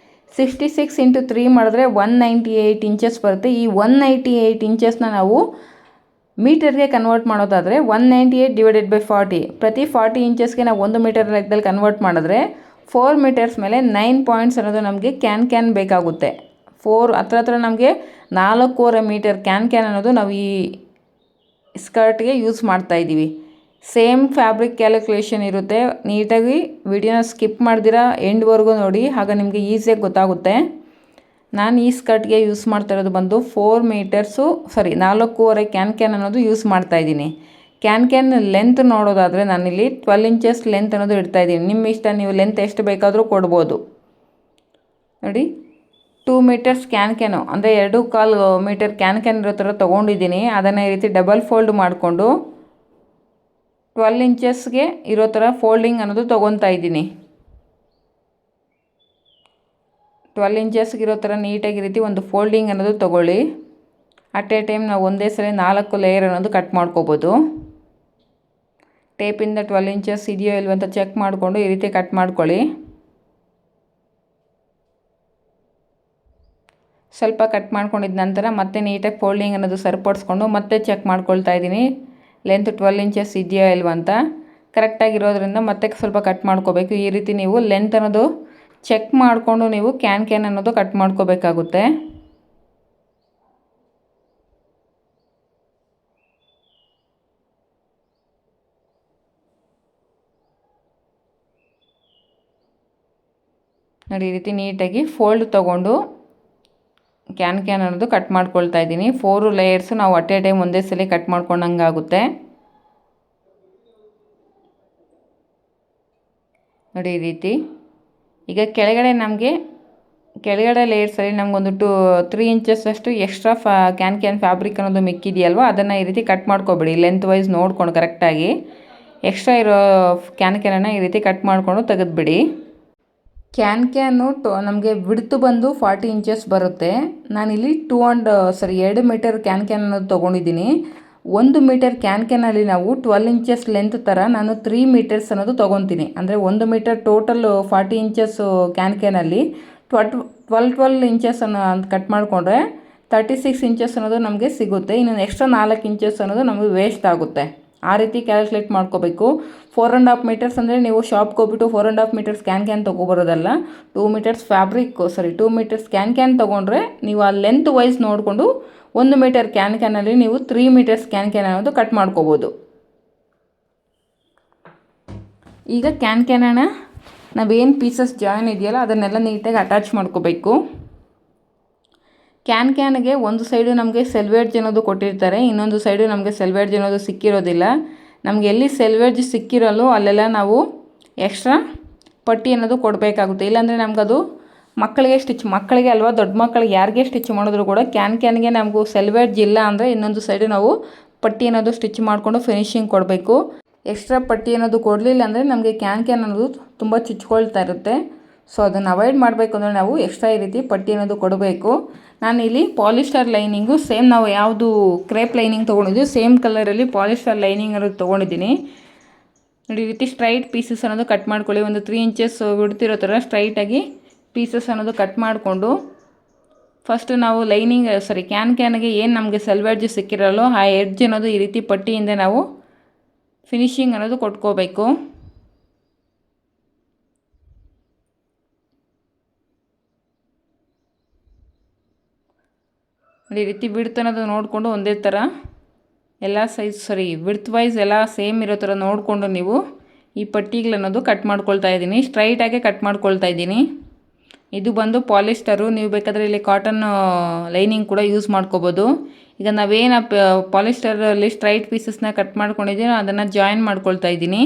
66 ಇಂಟು 3 ಮಾಡಿದ್ರೆ 198 ಇಂಚಸ್ ಬರುತ್ತೆ. ಈ 198 ಇಂಚಸ್ನ ನಾವು ಮೀಟರ್ಗೆ ಕನ್ವರ್ಟ್ ಮಾಡೋದಾದರೆ 198/40, ಪ್ರತಿ 40 ಇಂಚಸ್ಗೆ ನಾವು 1 ಮೀಟರ್ ಲೆಕ್ಕದಲ್ಲಿ ಕನ್ವರ್ಟ್ ಮಾಡಿದ್ರೆ 4 ಮೀಟರ್ಸ್ ಮೇಲೆ 9 ಪಾಯಿಂಟ್ಸ್ ಅನ್ನೋದು ನಮಗೆ ಕ್ಯಾನ್ ಬೇಕಾಗುತ್ತೆ. ಹತ್ರ ನಮಗೆ 4.25 ಮೀಟರ್ ಕ್ಯಾನ್ ಅನ್ನೋದು ನಾವು ಈ ಸ್ಕರ್ಟ್ಗೆ ಯೂಸ್ ಮಾಡ್ತಾಯಿದ್ದೀವಿ. ಸೇಮ್ ಫ್ಯಾಬ್ರಿಕ್ ಕ್ಯಾಲ್ಕುಲೇಷನ್ ಇರುತ್ತೆ. ನೀಟಾಗಿ ವಿಡಿಯೋನ ಸ್ಕಿಪ್ ಮಾಡ್ದಿರಾ ಎಂಡ್ವರೆಗೂ ನೋಡಿ, ಆಗ ನಿಮಗೆ ಈಸಿಯಾಗಿ ಗೊತ್ತಾಗುತ್ತೆ. ನಾನು ಈ ಸ್ಕರ್ಟ್ಗೆ ಯೂಸ್ ಮಾಡ್ತಾ ಇರೋದು ಬಂದು 4.25 ಕ್ಯಾನ್ ಅನ್ನೋದು ಯೂಸ್ ಮಾಡ್ತಾಯಿದ್ದೀನಿ. ಕ್ಯಾನ್ ಲೆಂತ್ ನೋಡೋದಾದರೆ ನಾನಿಲ್ಲಿ 12 ಇಂಚಸ್ ಲೆಂತ್ ಅನ್ನೋದು ಇಡ್ತಾಯಿದ್ದೀನಿ. ನಿಮ್ಮ ಇಷ್ಟ, ನೀವು ಲೆಂತ್ ಎಷ್ಟು ಬೇಕಾದರೂ ಕೊಡ್ಬೋದು. ನೋಡಿ 2 ಮೀಟರ್ಸ್ ಕ್ಯಾನು ಅಂದರೆ 2.25 ಮೀಟರ್ ಕ್ಯಾನ್ ಇರೋ ಥರ ತೊಗೊಂಡಿದ್ದೀನಿ. ಅದನ್ನು ಈ ರೀತಿ ಡಬಲ್ ಫೋಲ್ಡ್ ಮಾಡಿಕೊಂಡು 12 ಇಂಚಸ್ಗೆ ಇರೋ ಥರ ಫೋಲ್ಡಿಂಗ್ ಅನ್ನೋದು ತೊಗೊತಾ ಇದ್ದೀನಿ. 12 ಇಂಚಸ್ಗೆ ಇರೋ ಥರ ನೀಟಾಗಿ ರೀತಿ ಒಂದು ಫೋಲ್ಡಿಂಗ್ ಅನ್ನೋದು ತೊಗೊಳ್ಳಿ. ಅಟ್ ಎ ಟೈಮ್ ನಾವು ಒಂದೇ ಸಲ 4 ಲೇಯರ್ ಅನ್ನೋದು ಕಟ್ ಮಾಡ್ಕೋಬೋದು. ಟೇಪಿಂದ 12 ಇಂಚಸ್ ಇದೆಯೋ ಇಲ್ವೋ ಅಂತ ಚೆಕ್ ಮಾಡಿಕೊಂಡು ಈ ರೀತಿ ಕಟ್ ಮಾಡ್ಕೊಳ್ಳಿ. ಸ್ವಲ್ಪ ಕಟ್ ಮಾಡ್ಕೊಂಡಿದ್ದ ನಂತರ ಮತ್ತೆ ನೀಟಾಗಿ ಫೋಲ್ಡಿಂಗ್ ಅನ್ನೋದು ಸರಿಪಡಿಸ್ಕೊಂಡು ಮತ್ತೆ ಚೆಕ್ ಮಾಡ್ಕೊಳ್ತಾ ಇದ್ದೀನಿ ಲೆಂತ್ 12 ಇಂಚಸ್ ಇದೆಯಾ ಇಲ್ವ ಅಂತ. ಕರೆಕ್ಟಾಗಿರೋದ್ರಿಂದ ಮತ್ತೆ ಸ್ವಲ್ಪ ಕಟ್ ಮಾಡ್ಕೋಬೇಕು. ಈ ರೀತಿ ನೀವು ಲೆಂತ್ ಅನ್ನೋದು ಚೆಕ್ ಮಾಡಿಕೊಂಡು ನೀವು ಕ್ಯಾನ್ ಅನ್ನೋದು ಕಟ್ ಮಾಡ್ಕೋಬೇಕಾಗುತ್ತೆ. ನೋಡಿ ಈ ರೀತಿ ನೀಟಾಗಿ ಫೋಲ್ಡ್ ತೊಗೊಂಡು ಕ್ಯಾನ್ ಅನ್ನೋದು ಕಟ್ ಮಾಡ್ಕೊಳ್ತಾ ಇದ್ದೀನಿ. 4 ಲೇಯರ್ಸು ನಾವು ಅಟ್ ಎ ಟೈಮ್ ಒಂದೇ ಸಲ ಕಟ್ ಮಾಡ್ಕೊಂಡಂಗೆ ಆಗುತ್ತೆ. ನೋಡಿ ಈ ರೀತಿ. ಈಗ ಕೆಳಗಡೆ ಲೇಯರ್ಸಲ್ಲಿ ನಮಗೊಂದು 3 ಇಂಚಸ್ ಅಷ್ಟು ಎಕ್ಸ್ಟ್ರಾ ಕ್ಯಾನ್ ಫ್ಯಾಬ್ರಿಕ್ ಅನ್ನೋದು ಮಿಕ್ಕಿದೆಯಲ್ವ, ಅದನ್ನು ಈ ರೀತಿ ಕಟ್ ಮಾಡ್ಕೊಬೇಡಿ. ಲೆಂತ್ ವೈಸ್ ನೋಡ್ಕೊಂಡು ಕರೆಕ್ಟಾಗಿ ಎಕ್ಸ್ಟ್ರಾ ಇರೋ ಕ್ಯಾನನ್ನು ಈ ರೀತಿ ಕಟ್ ಮಾಡಿಕೊಂಡು ತೆಗೆದುಬಿಡಿ. ಕ್ಯಾನು ನಮಗೆ ವಿಡ್ತ್ ಬಂದು 40 ಇಂಚಸ್ ಬರುತ್ತೆ. ನಾನಿಲ್ಲಿ 2 ಮೀಟರ್ ಕ್ಯಾನ್ ಅನ್ನೋದು ತೊಗೊಂಡಿದ್ದೀನಿ. 1 ಮೀಟರ್ ಕ್ಯಾನಲ್ಲಿ ನಾವು 12 ಇಂಚಸ್ ಲೆಂತ್ ಥರ ನಾನು 3 ಮೀಟರ್ಸ್ ಅನ್ನೋದು ತೊಗೊತೀನಿ. ಅಂದರೆ 1 ಮೀಟರ್ ಟೋಟಲ್ 40 ಇಂಚಸ್ ಕ್ಯಾನಲ್ಲಿ 12 ಇಂಚಸ್ ಅನ್ನೋ ಕಟ್ ಮಾಡಿಕೊಂಡ್ರೆ 36 ಇಂಚಸ್ ಅನ್ನೋದು ನಮಗೆ ಸಿಗುತ್ತೆ. ಇನ್ನೊಂದು ಎಕ್ಸ್ಟ್ರಾ 4 ಇಂಚಸ್ ಅನ್ನೋದು ನಮಗೆ ವೇಸ್ಟ್ ಆಗುತ್ತೆ. ಆ ರೀತಿ ಕ್ಯಾಲ್ಕುಲೇಟ್ ಮಾಡ್ಕೋಬೇಕು. 4.5 ಮೀಟರ್ಸ್ ಅಂದರೆ ನೀವು ಶಾಪ್ಗೆ ಹೋಗ್ಬಿಟ್ಟು 4.5 ಮೀಟರ್ಸ್ ಕ್ಯಾನ್ ತೊಗೊಬರೋದಲ್ಲ. 2 ಮೀಟರ್ಸ್ ಕ್ಯಾನ್ ತೊಗೊಂಡ್ರೆ ನೀವು ಆ ಲೆಂತ್ ವೈಸ್ ನೋಡಿಕೊಂಡು 1 ಮೀಟರ್ ಕ್ಯಾನಲ್ಲಿ ನೀವು 3 ಮೀಟರ್ಸ್ ಕ್ಯಾನ್ ಅನ್ನೋದು ಕಟ್ ಮಾಡ್ಕೋಬೋದು. ಈಗ ಕ್ಯಾನನ್ನು ನಾವೇನು ಪೀಸಸ್ ಜಾಯಿನ್ ಇದೆಯಲ್ಲ ಅದನ್ನೆಲ್ಲ ನೀಟಾಗಿ ಅಟ್ಯಾಚ್ ಮಾಡ್ಕೋಬೇಕು. ಕ್ಯಾನ್ಗೆ ಒಂದು ಸೈಡು ನಮಗೆ ಸೆಲ್ವೇಡ್ಜ್ ಅನ್ನೋದು ಕೊಟ್ಟಿರ್ತಾರೆ, ಇನ್ನೊಂದು ಸೈಡು ನಮಗೆ ಸೆಲ್ವೇಡ್ಜ್ ಅನ್ನೋದು ಸಿಕ್ಕಿರೋದಿಲ್ಲ. ನಮಗೆ ಎಲ್ಲಿ ಸೆಲ್ವೇಡ್ಜ್ ಸಿಕ್ಕಿರಲ್ಲೋ ಅಲ್ಲೆಲ್ಲ ನಾವು ಎಕ್ಸ್ಟ್ರಾ ಪಟ್ಟಿ ಅನ್ನೋದು ಕೊಡಬೇಕಾಗುತ್ತೆ. ಇಲ್ಲಾಂದರೆ ನಮಗದು ಮಕ್ಕಳಿಗೆ ಅಲ್ವಾ, ದೊಡ್ಡ ಮಕ್ಕಳಿಗೆ ಯಾರಿಗೆ ಸ್ಟಿಚ್ ಮಾಡಿದ್ರು ಕೂಡ ಕ್ಯಾನ್ಗೆ ನಮಗೂ ಸೆಲ್ವೇಡ್ಜ್ ಇಲ್ಲ ಅಂದರೆ ಇನ್ನೊಂದು ಸೈಡು ನಾವು ಪಟ್ಟಿ ಅನ್ನೋದು ಸ್ಟಿಚ್ ಮಾಡಿಕೊಂಡು ಫಿನಿಶಿಂಗ್ ಕೊಡಬೇಕು. ಎಕ್ಸ್ಟ್ರಾ ಪಟ್ಟಿ ಅನ್ನೋದು ಕೊಡಲಿಲ್ಲ ಅಂದರೆ ನಮಗೆ ಕ್ಯಾನ್ ಅನ್ನೋದು ತುಂಬ ಚುಚ್ಕೊಳ್ತಾ ಇರುತ್ತೆ. ಸೊ ಅದನ್ನು ಅವಾಯ್ಡ್ ಮಾಡಬೇಕು ಅಂದರೆ ನಾವು ಎಕ್ಸ್ಟ್ರಾ ಈ ರೀತಿ ಪಟ್ಟಿ ಅನ್ನೋದು ಕೊಡಬೇಕು. ನಾನು ಇಲ್ಲಿ ಪಾಲಿಸ್ಟರ್ ಲೈನಿಂಗು ಸೇಮ್ ನಾವು ಯಾವುದು ಕ್ರೇಪ್ ಲೈನಿಂಗ್ ತೊಗೊಂಡಿದ್ದೀವಿ ಸೇಮ್ ಕಲರಲ್ಲಿ ಪಾಲಿಸ್ಟರ್ ಲೈನಿಂಗ್ ಅನ್ನೋದು ತೊಗೊಂಡಿದ್ದೀನಿ. ನೋಡಿ ಈ ರೀತಿ ಸ್ಟ್ರೈಟ್ ಪೀಸಸ್ ಅನ್ನೋದು ಕಟ್ ಮಾಡ್ಕೊಳ್ಳಿ. ಒಂದು 3 ಇಂಚಸ್ ಬಿಡ್ತಿರೋ ಥರ ಸ್ಟ್ರೈಟಾಗಿ ಪೀಸಸ್ ಅನ್ನೋದು ಕಟ್ ಮಾಡಿಕೊಂಡು ಫಸ್ಟ್ ನಾವು ಕ್ಯಾನ್ಗೆ ಏನು ನಮಗೆ ಸೆಲ್ವೇಡ್ಜ್ ಸಿಕ್ಕಿರಲ್ಲೋ ಆ ಎಡ್ಜ್ ಅನ್ನೋದು ಈ ರೀತಿ ಪಟ್ಟಿಯಿಂದ ನಾವು ಫಿನಿಶಿಂಗ್ ಅನ್ನೋದು ಕೊಟ್ಕೋಬೇಕು. ಈ ರೀತಿ ಬಿಡ್ತ್ ಅನ್ನೋದು ನೋಡಿಕೊಂಡು ಒಂದೇ ಥರ ಎಲ್ಲ ವಿಡ್ತ್ ವೈಸ್ ಎಲ್ಲ ಸೇಮ್ ಇರೋ ಥರ ನೋಡಿಕೊಂಡು ನೀವು ಈ ಪಟ್ಟಿಗಳನ್ನೋದು ಕಟ್ ಮಾಡ್ಕೊಳ್ತಾ ಇದ್ದೀನಿ. ಸ್ಟ್ರೈಟಾಗೆ ಕಟ್ ಮಾಡ್ಕೊಳ್ತಾ ಇದ್ದೀನಿ. ಇದು ಬಂದು ಪಾಲಿಸ್ಟರು, ನೀವು ಬೇಕಾದರೆ ಇಲ್ಲಿ ಕಾಟನ್ ಲೈನಿಂಗ್ ಕೂಡ ಯೂಸ್ ಮಾಡ್ಕೋಬೋದು. ಈಗ ನಾವೇನು ಪಾಲಿಸ್ಟರಲ್ಲಿ ಸ್ಟ್ರೈಟ್ ಪೀಸಸ್ನ ಕಟ್ ಮಾಡ್ಕೊಂಡಿದ್ದೀನೋ ಅದನ್ನು ಜಾಯಿನ್ ಮಾಡ್ಕೊಳ್ತಾ ಇದ್ದೀನಿ.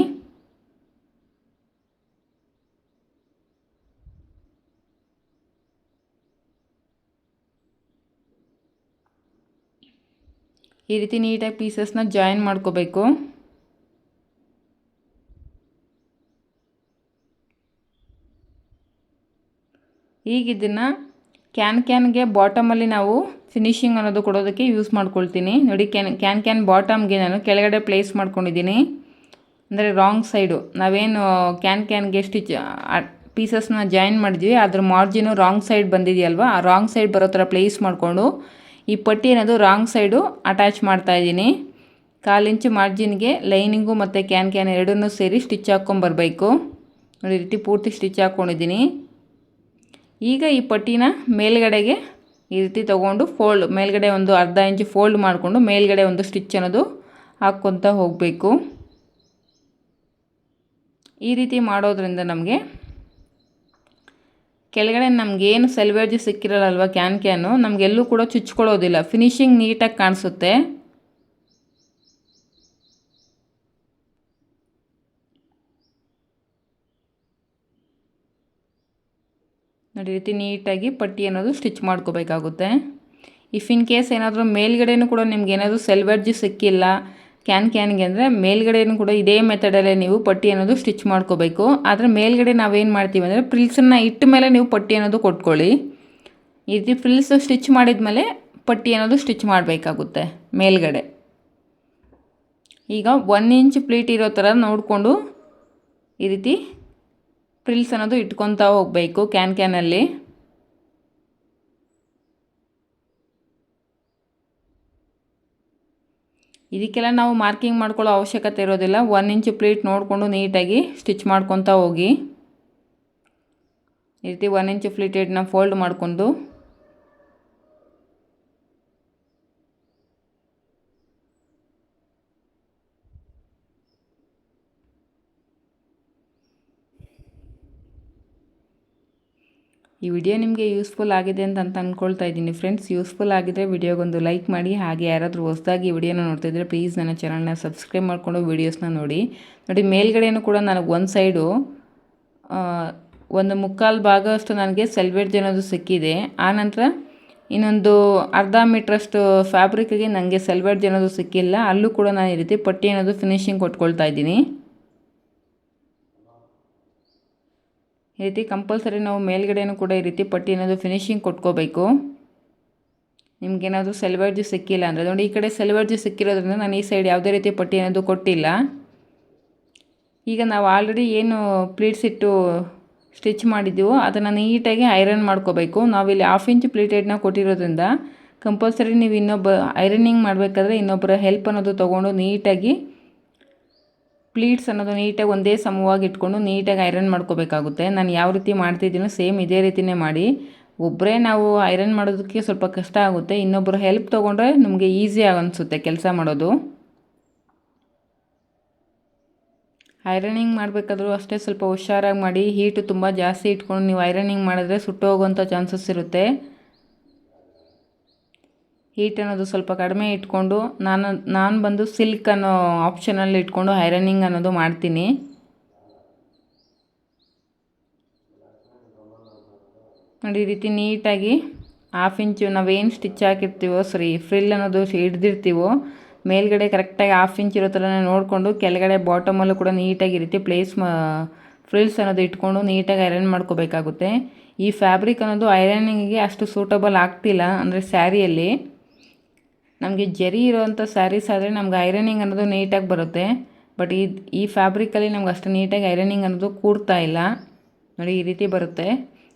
ಈ ರೀತಿ ನೀಟಾಗಿ ಪೀಸಸ್ನ ಜಾಯಿನ್ ಮಾಡ್ಕೋಬೇಕು. ಈಗ ಇದನ್ನು ಕ್ಯಾನ್ಗೆ ಬಾಟಮಲ್ಲಿ ನಾವು ಫಿನಿಶಿಂಗ್ ಅನ್ನೋದು ಕೊಡೋದಕ್ಕೆ ಯೂಸ್ ಮಾಡ್ಕೊಳ್ತೀನಿ. ನೋಡಿ ಕ್ಯಾನ್ ಬಾಟಮ್ಗೆ ನಾನು ಕೆಳಗಡೆ ಪ್ಲೇಸ್ ಮಾಡ್ಕೊಂಡಿದ್ದೀನಿ. ಅಂದರೆ ರಾಂಗ್ ಸೈಡು ನಾವೇನು ಕ್ಯಾನ್ಗೆ ಪೀಸಸ್ನ ಜಾಯಿನ್ ಮಾಡಿದ್ವಿ ಅದ್ರ ಮಾರ್ಜಿನು ರಾಂಗ್ ಸೈಡ್ ಬಂದಿದೆಯಲ್ವ, ಆ ರಾಂಗ್ ಸೈಡ್ ಬರೋ ಥರ ಪ್ಲೇಸ್ ಮಾಡಿಕೊಂಡು ಈ ಪಟ್ಟಿ ಅನ್ನೋದು ರಾಂಗ್ ಸೈಡು ಅಟ್ಯಾಚ್ ಮಾಡ್ತಾಯಿದ್ದೀನಿ. 1/4 ಇಂಚು ಮಾರ್ಜಿನ್ಗೆ ಲೈನಿಂಗು ಮತ್ತು ಕ್ಯಾನ್ ಎರಡನ್ನೂ ಸೇರಿ ಸ್ಟಿಚ್ ಹಾಕ್ಕೊಂಬರ್ಬೇಕು. ನೋಡಿ, ಈ ರೀತಿ ಪೂರ್ತಿ ಸ್ಟಿಚ್ ಹಾಕ್ಕೊಂಡಿದ್ದೀನಿ. ಈಗ ಈ ಪಟ್ಟಿನ ಮೇಲ್ಗಡೆಗೆ ಈ ರೀತಿ ತೊಗೊಂಡು ಮೇಲ್ಗಡೆ ಒಂದು 1/2 ಇಂಚು ಫೋಲ್ಡ್ ಮಾಡಿಕೊಂಡು ಮೇಲ್ಗಡೆ ಒಂದು ಸ್ಟಿಚ್ ಅನ್ನೋದು ಹಾಕ್ಕೊತ ಹೋಗಬೇಕು. ಈ ರೀತಿ ಮಾಡೋದ್ರಿಂದ ನಮಗೆ ಕೆಳಗಡೆ ನಮಗೇನು ಸೆಲ್ವೇಜ್ ಸಿಕ್ಕಿರಲ್ಲಲ್ವ ಕ್ಯಾನು ನಮಗೆಲ್ಲೂ ಕೂಡ ಚುಚ್ಕೊಳ್ಳೋದಿಲ್ಲ, ಫಿನಿಶಿಂಗ್ ನೀಟಾಗಿ ಕಾಣಿಸುತ್ತೆ. ನೋಡಿ, ರೀತಿ ನೀಟಾಗಿ ಪಟ್ಟಿ ಅನ್ನೋದು ಸ್ಟಿಚ್ ಮಾಡ್ಕೋಬೇಕಾಗುತ್ತೆ. ಇಫ್ ಇನ್ ಕೇಸ್ ಏನಾದರೂ ಮೇಲ್ಗಡೆನೂ ಕೂಡ ನಿಮ್ಗೆ ಏನಾದರೂ ಸೆಲ್ವೇಜ್ ಸಿಕ್ಕಿಲ್ಲ ಕ್ಯಾನ್ಗೆ ಅಂದರೆ ಮೇಲ್ಗಡೆನೂ ಕೂಡ ಇದೇ ಮೆಥಡಲ್ಲೇ ನೀವು ಪಟ್ಟಿ ಅನ್ನೋದು ಸ್ಟಿಚ್ ಮಾಡ್ಕೋಬೇಕು. ಆದರೆ ಮೇಲ್ಗಡೆ ನಾವೇನು ಮಾಡ್ತೀವಿ ಅಂದರೆ ಫ್ರಿಲ್ಸನ್ನು ಇಟ್ಟ ಮೇಲೆ ನೀವು ಪಟ್ಟಿ ಅನ್ನೋದು ಕೊಟ್ಕೊಳ್ಳಿ. ಈ ರೀತಿ ಫ್ರಿಲ್ಸ್ ಸ್ಟಿಚ್ ಮಾಡಿದ ಮೇಲೆ ಪಟ್ಟಿ ಅನ್ನೋದು ಸ್ಟಿಚ್ ಮಾಡಬೇಕಾಗುತ್ತೆ ಮೇಲ್ಗಡೆ. ಈಗ 1 ಇಂಚ್ ಪ್ಲೀಟ್ ಇರೋ ಥರ ನೋಡಿಕೊಂಡು ಈ ರೀತಿ ಫ್ರಿಲ್ಸ್ ಅನ್ನೋದು ಇಟ್ಕೊತಾ ಹೋಗಬೇಕು ಕ್ಯಾನಲ್ಲಿ. ಇದಕ್ಕೆಲ್ಲ ನಾವು ಮಾರ್ಕಿಂಗ್ ಮಾಡ್ಕೊಳ್ಳೋ ಅವಶ್ಯಕತೆ ಇರೋದಿಲ್ಲ. 1 ಇಂಚ್ ಪ್ಲೀಟ್ ನೋಡಿಕೊಂಡು ನೀಟಾಗಿ ಸ್ಟಿಚ್ ಮಾಡ್ಕೊತಾ ಹೋಗಿ. ಈ ರೀತಿ 1 ಇಂಚ್ ಪ್ಲೀಟೆಡ್ನ ಫೋಲ್ಡ್ ಮಾಡಿಕೊಂಡು ಈ ವಿಡಿಯೋ ನಿಮಗೆ ಯೂಸ್ಫುಲ್ ಆಗಿದೆ ಅಂತ ಅಂದ್ಕೊಳ್ತಾ ಇದ್ದೀನಿ ಫ್ರೆಂಡ್ಸ್. ಯೂಸ್ಫುಲ್ ಆಗಿದ್ದರೆ ವಿಡಿಯೋಗೊಂದು ಲೈಕ್ ಮಾಡಿ. ಹಾಗೆ ಯಾರಾದರೂ ಹೊಸದಾಗಿ ಈ ವಿಡಿಯೋನ ನೋಡ್ತಿದ್ರೆ ಪ್ಲೀಸ್ ನನ್ನ ಚಾನಲ್ನ ಸಬ್ಸ್ಕ್ರೈಬ್ ಮಾಡಿಕೊಂಡು ವೀಡಿಯೋಸ್ನ ನೋಡಿ. ಮೇಲ್ಗಡೆಯೂ ಕೂಡ ನನಗೆ ಒಂದು ಸೈಡು 1/4 ಭಾಗ ಅಷ್ಟು ನನಗೆ ಸೆಲ್ವೇಜ್ ಅನ್ನೋದು ಸಿಕ್ಕಿದೆ. ಆನಂತರ ಇನ್ನೊಂದು 1/2 ಮೀಟ್ರಷ್ಟು ಫ್ಯಾಬ್ರಿಕ್ಗೆ ನನಗೆ ಸೆಲ್ವೇಜ್ ಅನ್ನೋದು ಸಿಕ್ಕಿಲ್ಲ. ಅಲ್ಲೂ ಕೂಡ ನಾನು ಈ ರೀತಿ ಪಟ್ಟಿ ಅನ್ನೋದು ಫಿನಿಶಿಂಗ್ ಕೊಟ್ಕೊಳ್ತಾ ಇದ್ದೀನಿ. ಈ ರೀತಿ ಕಂಪಲ್ಸರಿ ನಾವು ಮೇಲ್ಗಡೆನೂ ಕೂಡ ಈ ರೀತಿ ಪಟ್ಟಿ ಅನ್ನೋದು ಫಿನಿಶಿಂಗ್ ಕೊಟ್ಕೋಬೇಕು. ನಿಮಗೇನಾದರೂ ಸೆಲ್ವೇಜ್ ಸಿಕ್ಕಿಲ್ಲ ಅಂದರೆ ನೋಡಿ, ಈ ಕಡೆ ಸೆಲ್ವೇಜ್ ಸಿಕ್ಕಿರೋದ್ರಿಂದ ನಾನು ಈ ಸೈಡ್ ಯಾವುದೇ ರೀತಿ ಪಟ್ಟಿ ಅನ್ನೋದು ಕೊಟ್ಟಿಲ್ಲ. ಈಗ ನಾವು ಆಲ್ರೆಡಿ ಏನು ಪ್ಲೀಟ್ಸ್ ಇಟ್ಟು ಸ್ಟಿಚ್ ಮಾಡಿದ್ದೀವೋ ಅದನ್ನು ನೀಟಾಗಿ ಐರನ್ ಮಾಡ್ಕೋಬೇಕು. ನಾವಿಲ್ಲಿ 1/2 ಇಂಚ್ ಪ್ಲೀಟೆಡ್ನ ಕೊಟ್ಟಿರೋದ್ರಿಂದ ಕಂಪಲ್ಸರಿ ನೀವು ಐರನ್ನಿಂಗ್ ಮಾಡಬೇಕಾದ್ರೆ ಇನ್ನೊಬ್ಬರ ಹೆಲ್ಪ್ ಅನ್ನೋದು ತೊಗೊಂಡು ನೀಟಾಗಿ ಪ್ಲೀಟ್ಸ್ ಅನ್ನೋದು ನೀಟಾಗಿ ಒಂದೇ ಸಮವಾಗಿ ಇಟ್ಕೊಂಡು ನೀಟಾಗಿ ಐರನ್ ಮಾಡ್ಕೋಬೇಕಾಗುತ್ತೆ. ನಾನು ಯಾವ ರೀತಿ ಮಾಡ್ತಿದ್ದೀನೋ ಸೇಮ್ ಇದೇ ರೀತಿಯೇ ಮಾಡಿ. ಒಬ್ಬರೇ ನಾವು ಐರನ್ ಮಾಡೋದಕ್ಕೆ ಸ್ವಲ್ಪ ಕಷ್ಟ ಆಗುತ್ತೆ, ಇನ್ನೊಬ್ಬರು ಹೆಲ್ಪ್ ತೊಗೊಂಡ್ರೆ ನಮಗೆ ಈಸಿ ಅನಿಸುತ್ತೆ ಕೆಲಸ ಮಾಡೋದು. ಐರನಿಂಗ್ ಮಾಡಬೇಕಾದ್ರೂ ಅಷ್ಟೇ ಸ್ವಲ್ಪ ಹುಷಾರಾಗಿ ಮಾಡಿ. ಹೀಟು ತುಂಬ ಜಾಸ್ತಿ ಇಟ್ಕೊಂಡು ನೀವು ಐರನಿಂಗ್ ಮಾಡಿದ್ರೆ ಸುಟ್ಟು ಹೋಗುವಂಥ ಚಾನ್ಸಸ್ ಇರುತ್ತೆ. ಹೀಟ್ ಅನ್ನೋದು ಸ್ವಲ್ಪ ಕಡಿಮೆ ಇಟ್ಕೊಂಡು ನಾನು ಬಂದು ಸಿಲ್ಕ್ ಅನ್ನೋ ಆಪ್ಷನಲ್ಲಿ ಇಟ್ಕೊಂಡು ಐರನಿಂಗ್ ಅನ್ನೋದು ಮಾಡ್ತೀನಿ. ನೋಡಿ, ಈ ರೀತಿ ನೀಟಾಗಿ 1/2 ಇಂಚು ನಾವೇನು ಸ್ಟಿಚ್ ಹಾಕಿರ್ತೀವೋ ಫ್ರಿಲ್ ಅನ್ನೋದು ಹಿಡ್ದಿರ್ತೀವೋ ಮೇಲ್ಗಡೆ ಕರೆಕ್ಟಾಗಿ 1/2 ಇಂಚ್ ಇರೋ ಥರ ನೋಡಿಕೊಂಡು ಕೆಳಗಡೆ ಬಾಟಮಲ್ಲೂ ಕೂಡ ನೀಟಾಗಿ ಈ ರೀತಿ ಫ್ರಿಲ್ಸ್ ಅನ್ನೋದು ಇಟ್ಕೊಂಡು ನೀಟಾಗಿ ಐರನ್ ಮಾಡ್ಕೋಬೇಕಾಗುತ್ತೆ. ಈ ಫ್ಯಾಬ್ರಿಕ್ ಅನ್ನೋದು ಐರನಿಂಗಿಗೆ ಅಷ್ಟು ಸೂಟಬಲ್ ಆಗ್ತಿಲ್ಲ. ಅಂದರೆ ಸ್ಯಾರಿಯಲ್ಲಿ ನಮಗೆ ಜರಿ ಇರೋವಂಥ ಸ್ಯಾರೀಸ್ ಆದರೆ ನಮ್ಗೆ ಐರನಿಂಗ್ ಅನ್ನೋದು ನೀಟಾಗಿ ಬರುತ್ತೆ. ಬಟ್ ಈ ಫ್ಯಾಬ್ರಿಕಲ್ಲಿ ನಮ್ಗೆ ಅಷ್ಟು ನೀಟಾಗಿ ಐರನಿಂಗ್ ಅನ್ನೋದು ಕೂಡ್ತಾ ಇಲ್ಲ. ನೋಡಿ, ಈ ರೀತಿ ಬರುತ್ತೆ.